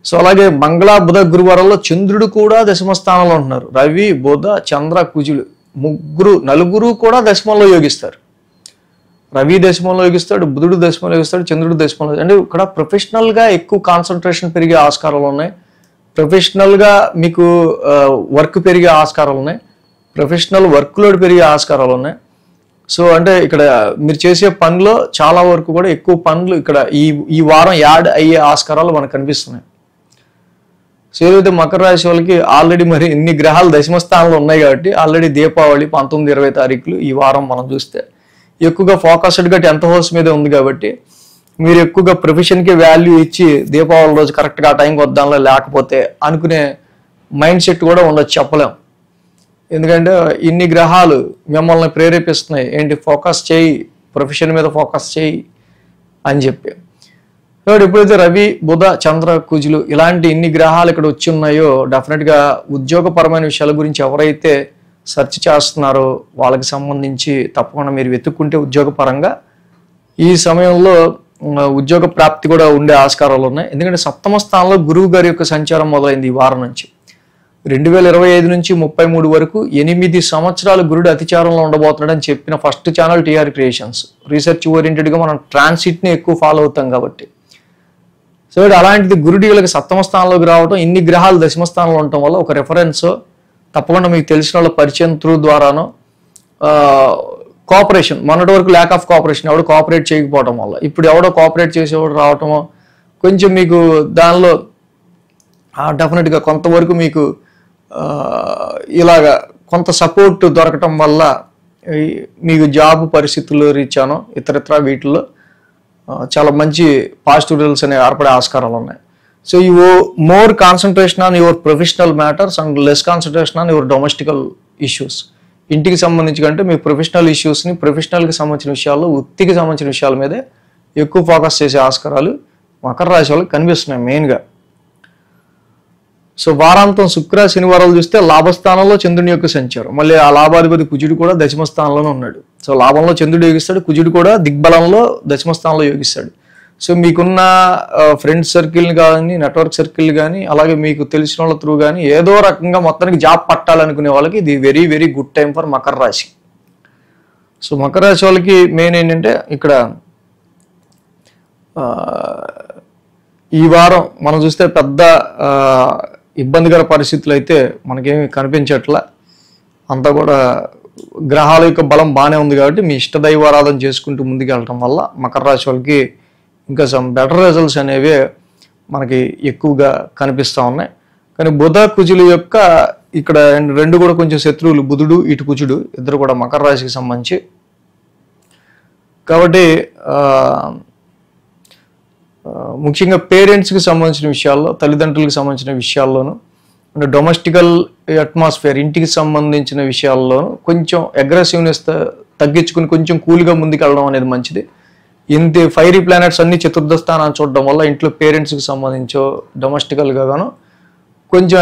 సో అలాగే మంగళ, బుధ, గురువారంలో చంద్రుడు కూడా దశమ స్థానంలో ఉంటున్నారు. రవి, బుధ, చంద్ర, కుజుడు నలుగురు కూడా దశమంలో యోగిస్తారు. రవి దశమంలో యోగిస్తాడు, బుధుడు దశమంలో యోగిస్తాడు, చంద్రుడు దశమంలో. అంటే ఇక్కడ ప్రొఫెషనల్గా ఎక్కువ కాన్సన్ట్రేషన్ పెరిగే ఆస్కారాలు ఉన్నాయి. ప్రొఫెషనల్గా మీకు వర్క్ పెరిగే ఆస్కారాలు ఉన్నాయి. ప్రొఫెషనల్ వర్క్ లోడ్ పెరిగే ఆస్కారాలు ఉన్నాయి. సో అంటే ఇక్కడ మీరు చేసే పనిలో చాలా వరకు కూడా ఎక్కువ పనులు ఇక్కడ ఈ వారం యాడ్ అయ్యే ఆస్కారాలు మనకు కనిపిస్తున్నాయి. సో ఏదైతే మకర రాశి వాళ్ళకి ఆల్రెడీ మరి ఇన్ని గ్రహాలు దశమ స్థానంలో ఉన్నాయి కాబట్టి ఆల్రెడీ దీపావళి 19-20 తారీఖులు ఈ వారం మనం చూస్తే ఎక్కువగా ఫోకస్డ్గా 10th హౌస్ మీద ఉంది కాబట్టి మీరు ఎక్కువగా ప్రొఫెషన్కి వాల్యూ ఇచ్చి దీపావళి రోజు కరెక్ట్గా ఆ టైంకి వద్దాంలో లేకపోతే అనుకునే మైండ్ సెట్ కూడా ఉండొచ్చు, చెప్పలేం. ఎందుకంటే ఇన్ని గ్రహాలు మిమ్మల్ని ప్రేరేపిస్తున్నాయి, ఏంటి ఫోకస్ చేయి, ప్రొఫెషన్ మీద ఫోకస్ చేయి అని చెప్పి. కాబట్టి ఎప్పుడైతే రవి, బుధ, చంద్ర, కుజులు ఇలాంటి ఇన్ని గ్రహాలు ఇక్కడ వచ్చి ఉన్నాయో డెఫినెట్గా ఉద్యోగపరమైన విషయాల గురించి ఎవరైతే సెర్చ్ చేస్తున్నారో వాళ్ళకి సంబంధించి తప్పకుండా మీరు వెతుక్కుంటే ఉద్యోగపరంగా ఈ సమయంలో ఉద్యోగ ప్రాప్తి కూడా ఉండే ఆస్కారాలు ఉన్నాయి. ఎందుకంటే 7వ స్థానంలో గురువు గారి యొక్క సంచారం మొదలైంది ఈ వారం నుంచి. 2025 నుంచి 33 వరకు 8 సంవత్సరాలు గురుడు అతిచారంలో ఉండబోతున్నాడు అని చెప్పిన first channel TR creations. Research ఓరియంటెడ్గా మనం ట్రాన్సిట్ని ఎక్కువ ఫాలో అవుతాం కాబట్టి. సో అలాంటిది గురుడు వీళ్ళకి 7వ స్థానంలోకి రావడం, ఇన్ని గ్రహాలు దశమ స్థానంలో ఉండటం వల్ల ఒక రెఫరెన్స్ తప్పకుండా మీకు తెలిసిన వాళ్ళ పరిచయం త్రూ ద్వారానో కోఆపరేషన్, మొన్నటి వరకు ల్యాక్ ఆఫ్ కోఆపరేషన్, ఎవడో కోఆపరేట్ చేయకపోవడం వల్ల ఇప్పుడు ఎవడో కోఆపరేట్ చేసేవాడు రావటమో కొంచెం మీకు దానిలో డెఫినెట్గా కొంతవరకు మీకు ఇలాగా కొంత సపోర్ట్ దొరకటం వల్ల మీకు జాబ్ పరిస్థితుల్లో రీచానో ఇతరత్ర వీటిల్లో చాలా మంచి పాజిటివ్ రిజల్ట్స్ అనేవి ఏర్పడే ఆస్కారాలు ఉన్నాయి. So you more concentration on your professional matters and less concentration on your domestical issues. ఇంటికి సంబంధించి కంటే మీ ప్రొఫెషనల్ ఇష్యూస్ని, ప్రొఫెషనల్కి సంబంధించిన విషయాల్లో, వృత్తికి సంబంధించిన విషయాల మీదే ఎక్కువ ఫోకస్ చేసే ఆస్కారాలు మకర రాశి వాళ్ళకి కనిపిస్తున్నాయి మెయిన్గా. సో వారాంతం శుక్ర శనివారాలు చూస్తే లాభస్థానంలో చంద్రుని యొక్క సంచారం, మళ్ళీ ఆ లాభాధిపతి కుజుడు కూడా దశమ స్థానంలోనే ఉన్నాడు. సో లాభంలో చంద్రుడు యోగిస్తాడు, కుజుడు కూడా దిగ్బలంలో దశమ స్థానంలో యోగిస్తాడు. సో మీకున్న ఫ్రెండ్ సర్కిల్ని కానీ, నెట్వర్క్ సర్కిల్ కానీ, అలాగే మీకు తెలిసిన వాళ్ళ త్రూ కానీ ఏదో రకంగా మొత్తానికి జాబ్ పట్టాలనుకునే వాళ్ళకి ఇది very very good time for Makar రాశి. సో మకర రాశి వాళ్ళకి మెయిన్ ఏంటంటే ఇక్కడ ఈ వారం మనం చూస్తే పెద్ద ఇబ్బందికర పరిస్థితులు అయితే మనకేమి కనిపించట్లా. అంతా కూడా గ్రహాల యొక్క బలం బాగానే ఉంది కాబట్టి మీ ఇష్ట దైవారాధన చేసుకుంటూ ముందుకు వెళ్ళటం వల్ల మకర రాశి వాళ్ళకి ఇంకా సమ్ బెటర్ రిజల్ట్స్ అనేవి మనకి ఎక్కువగా కనిపిస్తూ ఉన్నాయి. కానీ బుధ కుజుల యొక్క ఇక్కడ రెండు కూడా కొంచెం శత్రువులు, బుధుడు ఇటు కుజుడు ఇద్దరు కూడా మకర రాశికి సంబంధించి. కాబట్టి ముఖ్యంగా పేరెంట్స్కి సంబంధించిన విషయాల్లో, తల్లిదండ్రులకు సంబంధించిన విషయాల్లోనూ, అంటే డొమెస్టికల్ అట్మాస్ఫియర్ ఇంటికి సంబంధించిన విషయాల్లోనూ కొంచెం అగ్రెసివ్నెస్ తగ్గించుకుని కొంచెం కూల్గా ముందుకు వెళ్ళడం అనేది మంచిది. ఇంత ఫైరీ ప్లానెట్స్ అన్ని చతుర్థ స్థానాన్ని చూడడం వల్ల ఇంట్లో పేరెంట్స్కి సంబంధించో డొమెస్టికల్గా గాను కొంచెం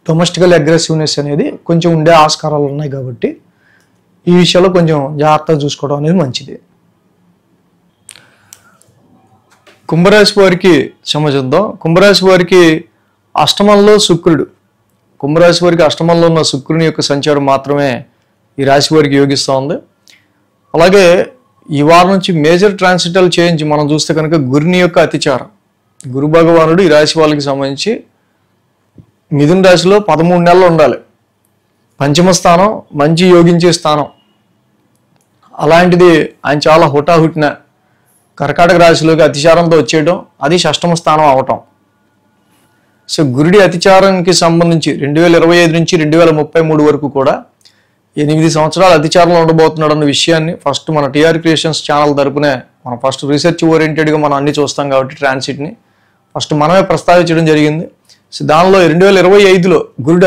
డొమెస్టికల్ అగ్రెసివ్నెస్ అనేది కొంచెం ఉండే ఆస్కారాలు ఉన్నాయి కాబట్టి ఈ విషయాల్లో కొంచెం జాగ్రత్తగా చూసుకోవడం అనేది మంచిది. కుంభరాశి వారికి చూద్దాం. కుంభరాశి వారికి అష్టమంలో శుక్రుడు, కుంభరాశి వారికి అష్టమంలో ఉన్న శుక్రుని యొక్క సంచారం మాత్రమే ఈ రాశి వారికి యోగిస్తూ ఉంది. అలాగే ఈ వారం నుంచి మేజర్ ట్రాన్సిటల్ చేంజ్ మనం చూస్తే కనుక గురుని యొక్క అతిచారం, గురు భగవానుడు ఈ రాశి వాళ్ళకి సంబంధించి మిథున రాశిలో 13 నెలలు ఉండాలి. పంచమ స్థానం మంచి యోగించే స్థానం. అలాంటిది ఆయన చాలా హుటాహుటిన కర్కాటక రాశిలోకి అతిచారంతో వచ్చేయడం, అది షష్టమ స్థానం అవటం. సో గురుడి అతిచారానికి సంబంధించి 2025 నుంచి 2033 వరకు కూడా 8 సంవత్సరాలు అతిచారంలో ఉండబోతున్నాడు అన్న విషయాన్ని ఫస్ట్ మన టీఆర్ క్రియేషన్స్ ఛానల్ తరపునే మనం ఫస్ట్ రీసెర్చ్ ఓరియంటెడ్గా మనం అన్ని చూస్తాం కాబట్టి ట్రాన్సిట్ని ఫస్ట్ మనమే ప్రస్తావించడం జరిగింది. సో దానిలో 2025లో గురుడి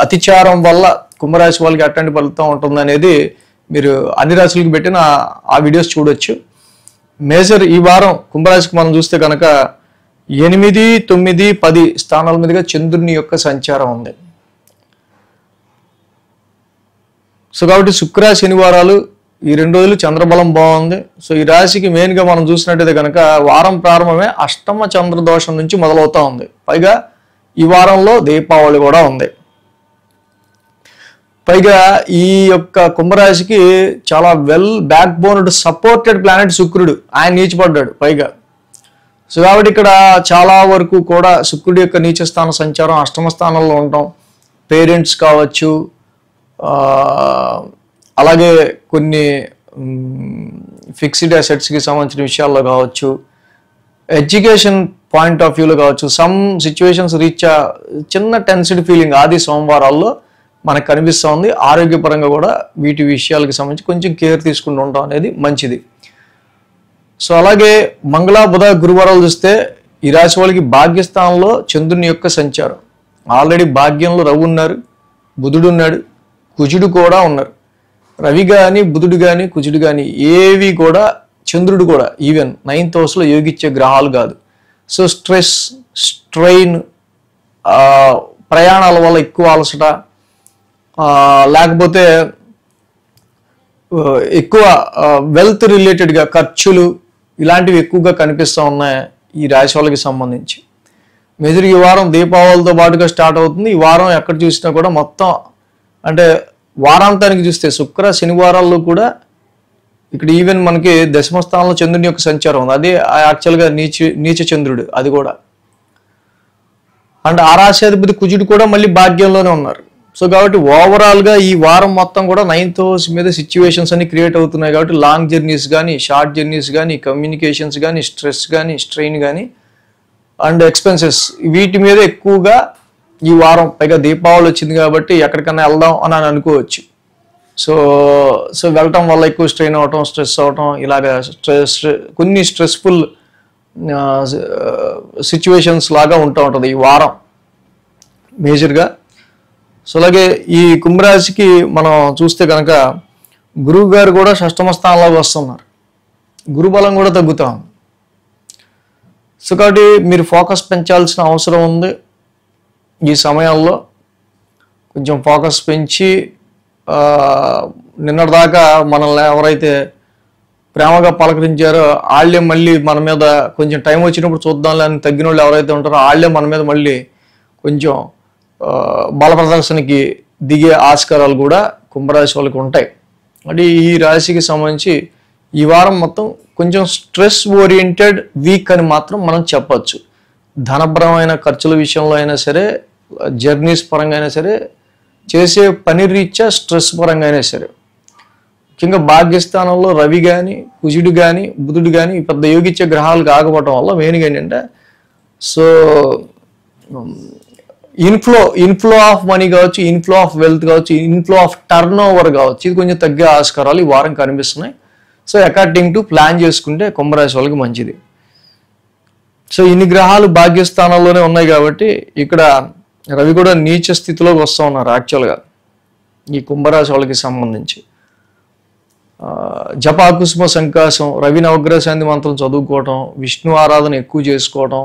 అతిచారం వల్ల కుంభరాశి వాళ్ళకి అట్లాంటి ఫలితం ఉంటుంది అనేది మీరు అన్ని రాశులకు పెట్టిన ఆ వీడియోస్ చూడొచ్చు. మేజర్ ఈ వారం కుంభరాశికి మనం చూస్తే కనుక 8, 9, 10 స్థానాల మీదుగా చంద్రుని యొక్క సంచారం ఉంది. సో కాబట్టి శుక్ర శనివారాలు ఈ 2 రోజులు చంద్రబలం బాగుంది. సో ఈ రాశికి మెయిన్గా మనం చూసినట్టయితే కనుక వారం ప్రారంభమే అష్టమ చంద్రదోషం నుంచి మొదలవుతూ ఉంది. పైగా ఈ వారంలో దీపావళి కూడా ఉంది. పైగా ఈ యొక్క కుంభరాశికి చాలా వెల్ బ్యాక్ బోన్డ్ సపోర్టెడ్ ప్లానెట్ శుక్రుడు, ఆయన నీచపడ్డాడు పైగా. సో కాబట్టి ఇక్కడ చాలా వరకు కూడా శుక్రుడి యొక్క నీచ స్థాన సంచారం, అష్టమ స్థానంలో ఉండటం, పేరెంట్స్ కావచ్చు, అలాగే కొన్ని ఫిక్స్డ్ అసెట్స్కి సంబంధించిన విషయాల్లో కావచ్చు, ఎడ్యుకేషన్ పాయింట్ ఆఫ్ వ్యూలో కావచ్చు, సమ్ సిచ్యువేషన్స్ చిన్న టెన్స్డ్ ఫీలింగ్ ఆది సోమవారాల్లో మనకు కనిపిస్తూ ఉంది. ఆరోగ్యపరంగా కూడా వీటి విషయాలకు సంబంధించి కొంచెం కేర్ తీసుకుంటూ ఉండటం అనేది మంచిది. సో అలాగే మంగళ, బుధ, గురువారాలు చూస్తే ఈ రాశి వాళ్ళకి భాగ్యస్థానంలో చంద్రుని యొక్క సంచారం. ఆల్రెడీ భాగ్యంలో రవి ఉన్నారు, బుధుడు ఉన్నాడు, కుజుడు కూడా ఉన్నారు. రవి కానీ, బుధుడు కానీ, కుజుడు కానీ ఏవి కూడా, చంద్రుడు కూడా ఈవెన్ 9th హౌస్లో యోగిచ్చే గ్రహాలు కాదు. సో స్ట్రెస్, స్ట్రెయిన్, ప్రయాణాల వల్ల ఎక్కువ అలసట, లేకపోతే ఎక్కువ వెల్త్ రిలేటెడ్గా ఖర్చులు ఇలాంటివి ఎక్కువగా కనిపిస్తూ ఉన్నాయి ఈ రాశి వాళ్ళకి సంబంధించి. మేజర్ ఈ వారం దీపావళితో పాటుగా స్టార్ట్ అవుతుంది. ఈ వారం ఎక్కడ చూసినా కూడా మొత్తం అంటే వారాంతానికి చూస్తే శుక్ర శనివారాల్లో కూడా ఇక్కడ ఈవెన్ మనకి దశమ స్థానంలో చంద్రుని యొక్క సంచారం ఉంది. అదే యాక్చువల్గా నీచ చంద్రుడు అది కూడా. అండ్ ఆ రాశ్యాధిపతి కుజుడు కూడా మళ్ళీ భాగ్యంలోనే ఉన్నారు. సో కాబట్టి ఓవరాల్గా ఈ వారం మొత్తం కూడా 9th హౌస్ మీద సిచ్యువేషన్స్ అన్ని క్రియేట్ అవుతున్నాయి. కాబట్టి లాంగ్ జర్నీస్ కానీ, షార్ట్ జర్నీస్ కానీ, కమ్యూనికేషన్స్ కానీ, స్ట్రెస్ కానీ, స్ట్రెయిన్ కానీ అండ్ ఎక్స్పెన్సెస్ వీటి మీద ఎక్కువగా ఈ వారం, పైగా దీపావళి వచ్చింది కాబట్టి ఎక్కడికన్నా వెళ్దాం అని అనుకోవచ్చు. సో వెళ్ళటం వల్ల ఎక్కువ స్ట్రెయిన్ అవటం, స్ట్రెస్ అవటం, ఇలాగ కొన్ని స్ట్రెస్ఫుల్ సిచ్యువేషన్స్ లాగా ఉంటుంది ఈ వారం మేజర్గా. సో అలాగే ఈ కుంభరాశికి మనం చూస్తే కనుక గురువు గారు కూడా షష్టమ స్థానంలోకి వస్తున్నారు. గురుబలం కూడా తగ్గుతా ఉంది. సో కాబట్టి మీరు ఫోకస్ పెంచాల్సిన అవసరం ఉంది. ఈ సమయంలో కొంచెం ఫోకస్ పెంచి నిన్నటిదాకా మనల్ని ఎవరైతే ప్రేమగా పలకరించారో వాళ్ళే మళ్ళీ మన మీద కొంచెం టైం వచ్చినప్పుడు చూద్దాంలే అని తగ్గిన వాళ్ళు ఎవరైతే ఉంటారో వాళ్ళే మన మీద మళ్ళీ కొంచెం బల ప్రదర్శనకి దిగే ఆస్కారాలు కూడా కుంభరాశి వాళ్ళకి ఉంటాయి. అంటే ఈ రాశికి సంబంధించి ఈ వారం మొత్తం కొంచెం స్ట్రెస్ ఓరియంటెడ్ వీక్ అని మాత్రం మనం చెప్పచ్చు. ధనపరమైన ఖర్చుల విషయంలో అయినా సరే, జర్నీస్ పరంగా అయినా సరే, చేసే పని రీత్యా స్ట్రెస్ పరంగా అయినా సరే. ముఖ్యంగా భాగ్యస్థానంలో రవి కానీ, కుజుడు కానీ, బుధుడు కానీ పెద్ద యోగిచ్చే గ్రహాలు కాకపోవటం వల్ల మెయిన్గా ఏంటంటే సో ఇన్ఫ్లో ఆఫ్ మనీ కావచ్చు, ఇన్ఫ్లో ఆఫ్ వెల్త్ కావచ్చు, ఇన్ఫ్లో ఆఫ్ టర్న్ ఓవర్ కావచ్చు, ఇది కొంచెం తగ్గే ఆస్కారాలు ఈ వారం కనిపిస్తున్నాయి. సో అకార్డింగ్ టు ప్లాన్ చేసుకుంటే కుంభరాశి వాళ్ళకి మంచిది. సో ఇన్ని గ్రహాలు భాగ్యస్థానాల్లోనే ఉన్నాయి కాబట్టి ఇక్కడ రవి కూడా నీచ స్థితిలోకి వస్తూ ఉన్నారు యాక్చువల్గా ఈ కుంభరాశి వాళ్ళకి సంబంధించి. జపాకుసుమ సంకాశం, రవి నవగ్రహ శాంతి మంత్రం చదువుకోవటం, విష్ణు ఆరాధన ఎక్కువ చేసుకోవటం,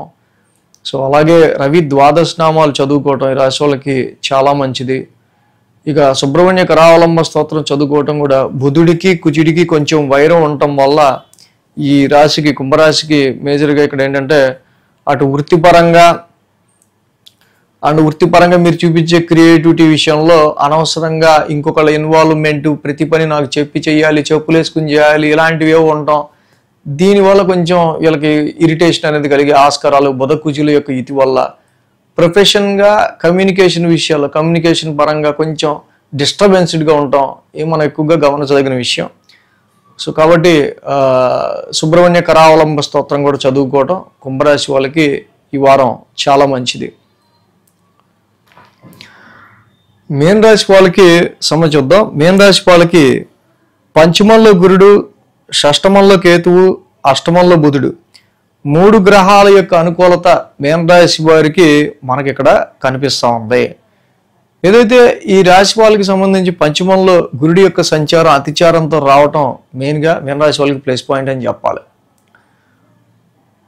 సో అలాగే రవి ద్వాదశ నామాలు చదువుకోవటం ఈ రాశి వాళ్ళకి చాలా మంచిది. ఇక సుబ్రహ్మణ్య కరావలంబ స్తోత్రం చదువుకోవటం కూడా. బుధుడికి కుజుడికి కొంచెం వైరం ఉండటం వల్ల ఈ రాశికి, కుంభరాశికి మేజర్గా ఇక్కడ ఏంటంటే అటు వృత్తిపరంగా మీరు చూపించే క్రియేటివిటీ విషయంలో అనవసరంగా ఇంకొకళ్ళ ఇన్వాల్వ్మెంట్, ప్రతి పని నాకు చెప్పి చెయ్యాలి, చెప్పులేసుకుని చేయాలి, ఇలాంటివి ఏవో ఉంటాం. దీనివల్ల కొంచెం వీళ్ళకి ఇరిటేషన్ అనేది కలిగే ఆస్కారాలు బుధ కుజుల యొక్క ఇతి వల్ల. ప్రొఫెషన్గా కమ్యూనికేషన్ విషయాల్లో, కమ్యూనికేషన్ పరంగా కొంచెం డిస్టర్బెన్స్డ్గా ఉంటాం, మనం ఎక్కువగా గమనించదగిన విషయం. సో కాబట్టి సుబ్రహ్మణ్య కరావలంబ స్తోత్రం కూడా చదువుకోవటం కుంభరాశి వాళ్ళకి ఈ వారం చాలా మంచిది. మీన రాశి వాళ్ళకి చూద్దాం. మీన రాశి వాళ్ళకి పంచమంలో గురుడు, షష్టమంలో కేతువు, అష్టమంలో బుధుడు, 3 గ్రహాల యొక్క అనుకూలత మీన రాశి వారికి మనకి ఇక్కడ కనిపిస్తూ ఉంది. ఏదైతే ఈ రాశి వాళ్ళకి సంబంధించి పంచమంలో గురుడి యొక్క సంచారం అతిచారంతో రావటం మెయిన్గా మీన రాశి వాళ్ళకి ప్లస్ పాయింట్ అని చెప్పాలి.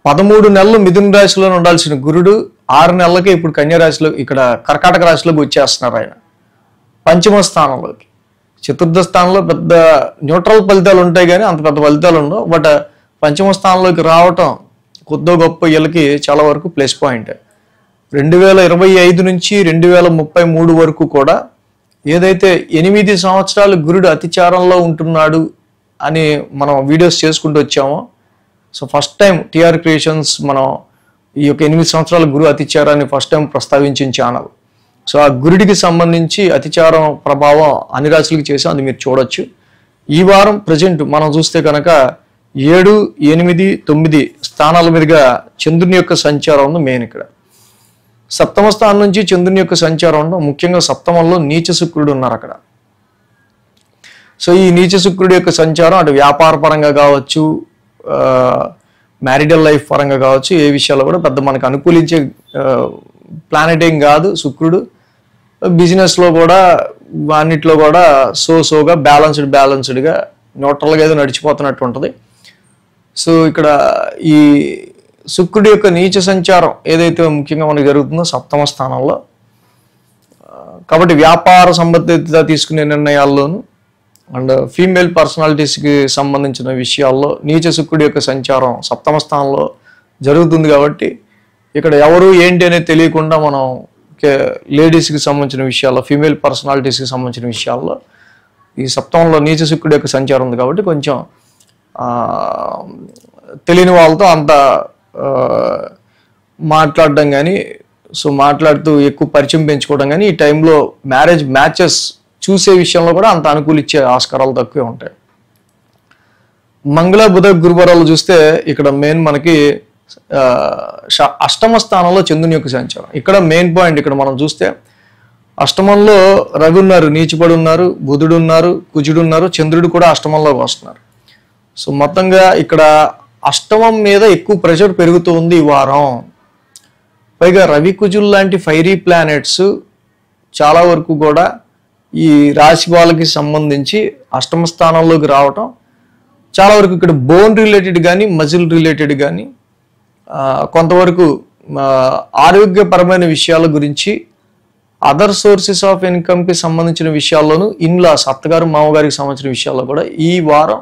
13 నెలలు మిథున రాశిలో ఉండాల్సిన గురుడు 6 నెలలకే ఇప్పుడు కన్యా రాశిలో, ఇక్కడ కర్కాటక రాశిలోకి వచ్చేస్తున్నారు. ఆయన పంచమ స్థానంలోకి. చతుర్థ స్థానంలో పెద్ద న్యూట్రల్ ఫలితాలు ఉంటాయి కానీ అంత పెద్ద ఫలితాలు ఉండవు. బట్ పంచమ స్థానంలోకి రావటం కొద్దో గొప్ప వీళ్ళకి చాలా వరకు ప్లస్ పాయింట్. 2025 నుంచి 2033 వరకు కూడా ఏదైతే 8 సంవత్సరాలు గురుడు అతిచారంలో ఉంటున్నాడు అని మనం వీడియోస్ చేసుకుంటూ వచ్చామో, so first time TR creations మనం ఈ యొక్క 8 సంవత్సరాల గురు అతిచారాన్ని ఫస్ట్ టైం ప్రస్తావించిన ఛానల్. సో ఆ గురుడికి సంబంధించి అతిచారం ప్రభావం అన్ని రాశులకి చేసాం, అది మీరు చూడొచ్చు. ఈ వారం ప్రజెంట్ మనం చూస్తే కనుక 7, 8, 9 స్థానాల మీదుగా చంద్రుని యొక్క సంచారం ఉంది మెయిన్. ఇక్కడ సప్తమ స్థానం నుంచి చంద్రుని యొక్క సంచారం ఉండడం, ముఖ్యంగా సప్తమంలో నీచ శుక్రుడు ఉన్నారు అక్కడ. సో ఈ నీచ శుక్రుడి యొక్క సంచారం అటు వ్యాపార పరంగా కావచ్చు, మ్యారిటల్ లైఫ్ పరంగా కావచ్చు, ఏ విషయాల్లో కూడా పెద్ద మనకు అనుకూలించే ప్లానెట్ ఏం కాదు శుక్రుడు. బిజినెస్లో కూడా అన్నిట్లో కూడా సోగా బ్యాలెన్స్డ్గా న్యూట్రల్గా ఏదో నడిచిపోతున్నట్టు ఉంటుంది. సో ఇక్కడ ఈ శుక్రుడి యొక్క నీచ సంచారం ఏదైతే ముఖ్యంగా మనకు జరుగుతుందో సప్తమ స్థానంలో, కాబట్టి వ్యాపార సంబంధిత తీసుకునే నిర్ణయాల్లోనూ అండ్ ఫీమేల్ పర్సనాలిటీస్కి సంబంధించిన విషయాల్లో నీచ శుక్రుడి యొక్క సంచారం సప్తమ స్థానంలో జరుగుతుంది. కాబట్టి ఇక్కడ ఎవరు ఏంటి అనేది తెలియకుండా మనం లేడీస్కి సంబంధించిన విషయాల్లో, ఫీమేల్ పర్సనాలిటీస్కి సంబంధించిన విషయాల్లో ఈ సప్తమంలో నీచ శుక్రుడి యొక్క సంచారం ఉంది. కాబట్టి కొంచెం తెలియని వాళ్ళతో అంత మాట్లాడడం కానీ, సో మాట్లాడుతూ ఎక్కువ పరిచయం పెంచుకోవడం కానీ, ఈ టైంలో మ్యాచెస్ చూసే విషయంలో కూడా అంత అనుకూలించే ఆస్కారాలు తక్కువే ఉంటాయి. మంగళ బుధ గురువారాలు చూస్తే ఇక్కడ మెయిన్ మనకి అష్టమ స్థానంలో చంద్రుని యొక్క సంచారం. ఇక్కడ మెయిన్ పాయింట్ ఇక్కడ మనం చూస్తే అష్టమంలో రవి ఉన్నారు, నీచిపడి ఉన్నారు, బుధుడు ఉన్నారు, కుజుడు ఉన్నారు, చంద్రుడు కూడా అష్టమంలోకి వస్తున్నారు. సో మొత్తంగా ఇక్కడ అష్టమం మీద ఎక్కువ ప్రెషర్ పెరుగుతూ ఉంది ఈ వారం. పైగా రవి కుజులు లాంటి ఫైరీ ప్లానెట్స్ చాలా వరకు కూడా ఈ రాశి వాళ్ళకి సంబంధించి అష్టమ స్థానంలోకి రావటం చాలా వరకు ఇక్కడ బోన్ రిలేటెడ్ కానీ, మజిల్ రిలేటెడ్ కానీ, కొంతవరకు ఆరోగ్యపరమైన విషయాల గురించి, అదర్ సోర్సెస్ ఆఫ్ ఇన్కమ్కి సంబంధించిన విషయాల్లోనూ, ఇన్లాస్ అత్తగారు మామగారికి సంబంధించిన విషయాల్లో కూడా ఈ వారం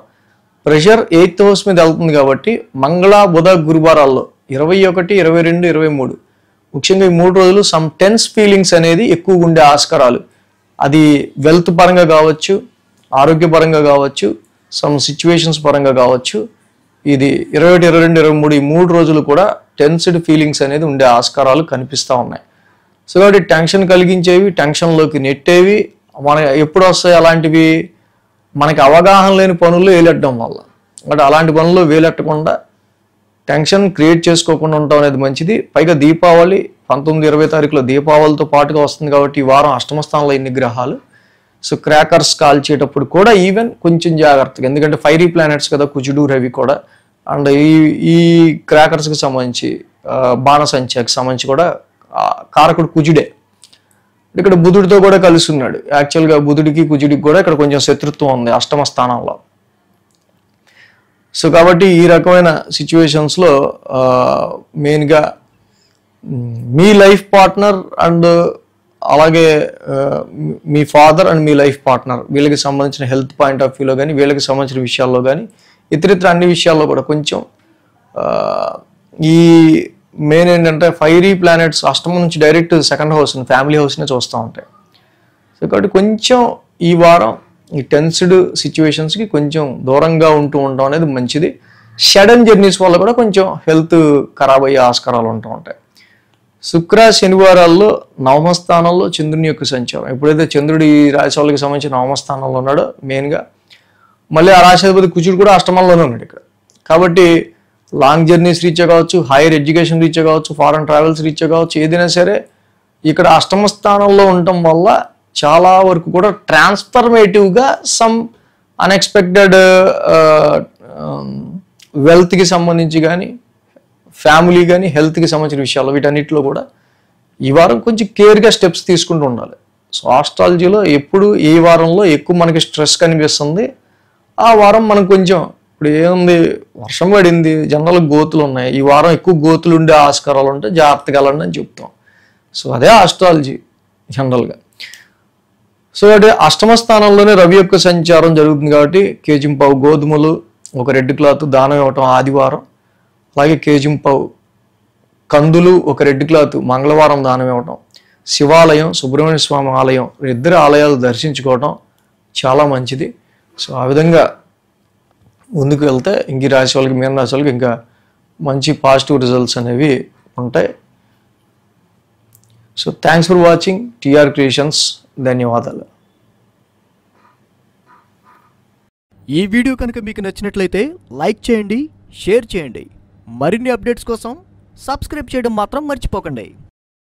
ప్రెషర్ 8th హౌస్ మీద వెళ్తుంది. కాబట్టి మంగళ బుధ గురువారాల్లో 21, 22, 23 ముఖ్యంగా ఈ 3 రోజులు సమ్ టెన్స్ ఫీలింగ్స్ అనేది ఎక్కువ ఉండే ఆస్కారాలు, అది వెల్త్ పరంగా కావచ్చు, ఆరోగ్యపరంగా కావచ్చు, సమ్ సిచ్యువేషన్స్ పరంగా కావచ్చు. ఇది 21, 22, 23 ఈ 3 రోజులు కూడా టెన్స్డ్ ఫీలింగ్స్ అనేది ఉండే ఆస్కారాలు కనిపిస్తూ ఉన్నాయి. సో కాబట్టి టెన్షన్ కలిగించేవి, టెన్షన్లోకి నెట్టేవి మన ఎప్పుడు వస్తాయి అలాంటివి, మనకి అవగాహన లేని పనుల్లో వేలెట్టడం వల్ల. అంటే అలాంటి పనుల్లో వేలెట్టకుండా టెన్షన్ క్రియేట్ చేసుకోకుండా ఉండటం అనేది మంచిది. పైగా దీపావళి 19, 20 తారీఖులో దీపావళితో పాటుగా వస్తుంది. కాబట్టి ఈ వారం అష్టమ స్థానంలో ఇన్ని గ్రహాలు. సో క్రాకర్స్ కాల్చేటప్పుడు కూడా ఈవెన్ కొంచెం జాగ్రత్తగా, ఎందుకంటే ఫైరీ ప్లానెట్స్ కదా కుజుడు రవి కూడా. అండ్ ఈ క్రాకర్స్కి సంబంధించి బాణసంచకి సంబంధించి కూడా కారకుడు కుజుడే. ఇక్కడ బుధుడితో కూడా కలిసి ఉన్నాడు. యాక్చువల్గా బుధుడికి కుజుడికి కూడా ఇక్కడ కొంచెం శత్రుత్వం ఉంది అష్టమ స్థానంలో. సో కాబట్టి ఈ రకమైన సిచ్యువేషన్స్లో మెయిన్గా మీ లైఫ్ పార్ట్నర్ అండ్ అలాగే మీ ఫాదర్ అండ్ మీ లైఫ్ పార్ట్నర్ వీళ్ళకి సంబంధించిన హెల్త్ పాయింట్ ఆఫ్ వ్యూలో కానీ, వీళ్ళకి సంబంధించిన విషయాల్లో కానీ, ఇతరితర అన్ని విషయాల్లో కూడా కొంచెం ఈ మెయిన్ ఏంటంటే ఫైరీ ప్లానెట్స్ అష్టమం నుంచి డైరెక్ట్ సెకండ్ హౌస్ని, ఫ్యామిలీ హౌస్ని చూస్తూ ఉంటాయి. సో కాబట్టి కొంచెం ఈ వారం ఈ టెన్స్డ్ సిచ్యువేషన్స్కి కొంచెం దూరంగా ఉంటూ ఉండడం అనేది మంచిది. సడన్ జర్నీస్ వల్ల కూడా కొంచెం హెల్త్ ఖరాబ్ అయ్యే ఆస్కారాలు ఉంటూ ఉంటాయి. శుక్ర శనివారాల్లో నవమస్థానంలో చంద్రుని యొక్క సంచారం. ఎప్పుడైతే చంద్రుడు ఈ రాశి వాళ్ళకి సంబంధించి నవమస్థానంలో ఉన్నాడో మెయిన్గా, మళ్ళీ ఆ రాశిపతి కుజుడు కూడా అష్టమంలోనే ఉన్నాడు ఇక్కడ. కాబట్టి లాంగ్ జర్నీస్ రీచ్ కావచ్చు, హైయర్ ఎడ్యుకేషన్ రీచ్ కావచ్చు, ఫారెన్ ట్రావెల్స్ రీచ్ కావచ్చు, ఏదైనా సరే ఇక్కడ అష్టమ స్థానంలో ఉండటం వల్ల చాలా వరకు కూడా ట్రాన్స్ఫర్మేటివ్గా సమ్ అన్ఎక్స్పెక్టెడ్ వెల్త్కి సంబంధించి కానీ, ఫ్యామిలీ కానీ, హెల్త్కి సంబంధించిన విషయాలు వీటన్నిటిలో కూడా ఈ వారం కొంచెం కేర్గా స్టెప్స్ తీసుకుంటూ ఉండాలి. సో ఆస్ట్రాలజీలో ఎప్పుడు ఏ వారంలో ఎక్కువ మనకి స్ట్రెస్ కనిపిస్తుంది ఆ వారం మనం కొంచెం, ఇప్పుడు ఏముంది వర్షం పడింది, జనరల్ గోతులు ఉన్నాయి, ఈ వారం ఎక్కువ గోతులు ఉండే ఆస్కారాలు ఉంటే జాగ్రత్తగా వెళ్ళండి అని చెప్తాం. సో అదే ఆస్ట్రాలజీ జనరల్గా. సో అంటే అష్టమ స్థానంలోనే రవి యొక్క సంచారం జరుగుతుంది. కాబట్టి కేజింపావు గోధుమలు, ఒక రెడ్ క్లాత్ దానం ఇవ్వటం ఆదివారం, అలాగే కేజింపావు కందులు, ఒక రెడ్ క్లాత్ మంగళవారం దానం ఇవ్వటం, శివాలయం, సుబ్రహ్మణ్య స్వామి ఆలయం, ఇద్దరు ఆలయాలు దర్శించుకోవటం చాలా మంచిది. సో ఆ విధంగా ముందుకు వెళ్తే ఇంక ఈ రాశి వాళ్ళకి, మీన రాశి వాళ్ళకి ఇంకా మంచి పాజిటివ్ రిజల్ట్స్ అనేవి ఉంటాయి. So thanks for watching TR creations. ధన్యవాదాలు. ఈ వీడియో కనుక మీకు నచ్చినట్లయితే లైక్ చేయండి, షేర్ చేయండి. మరిన్ని అప్డేట్స్ కోసం సబ్స్క్రైబ్ చేయడం మాత్రం మర్చిపోకండి.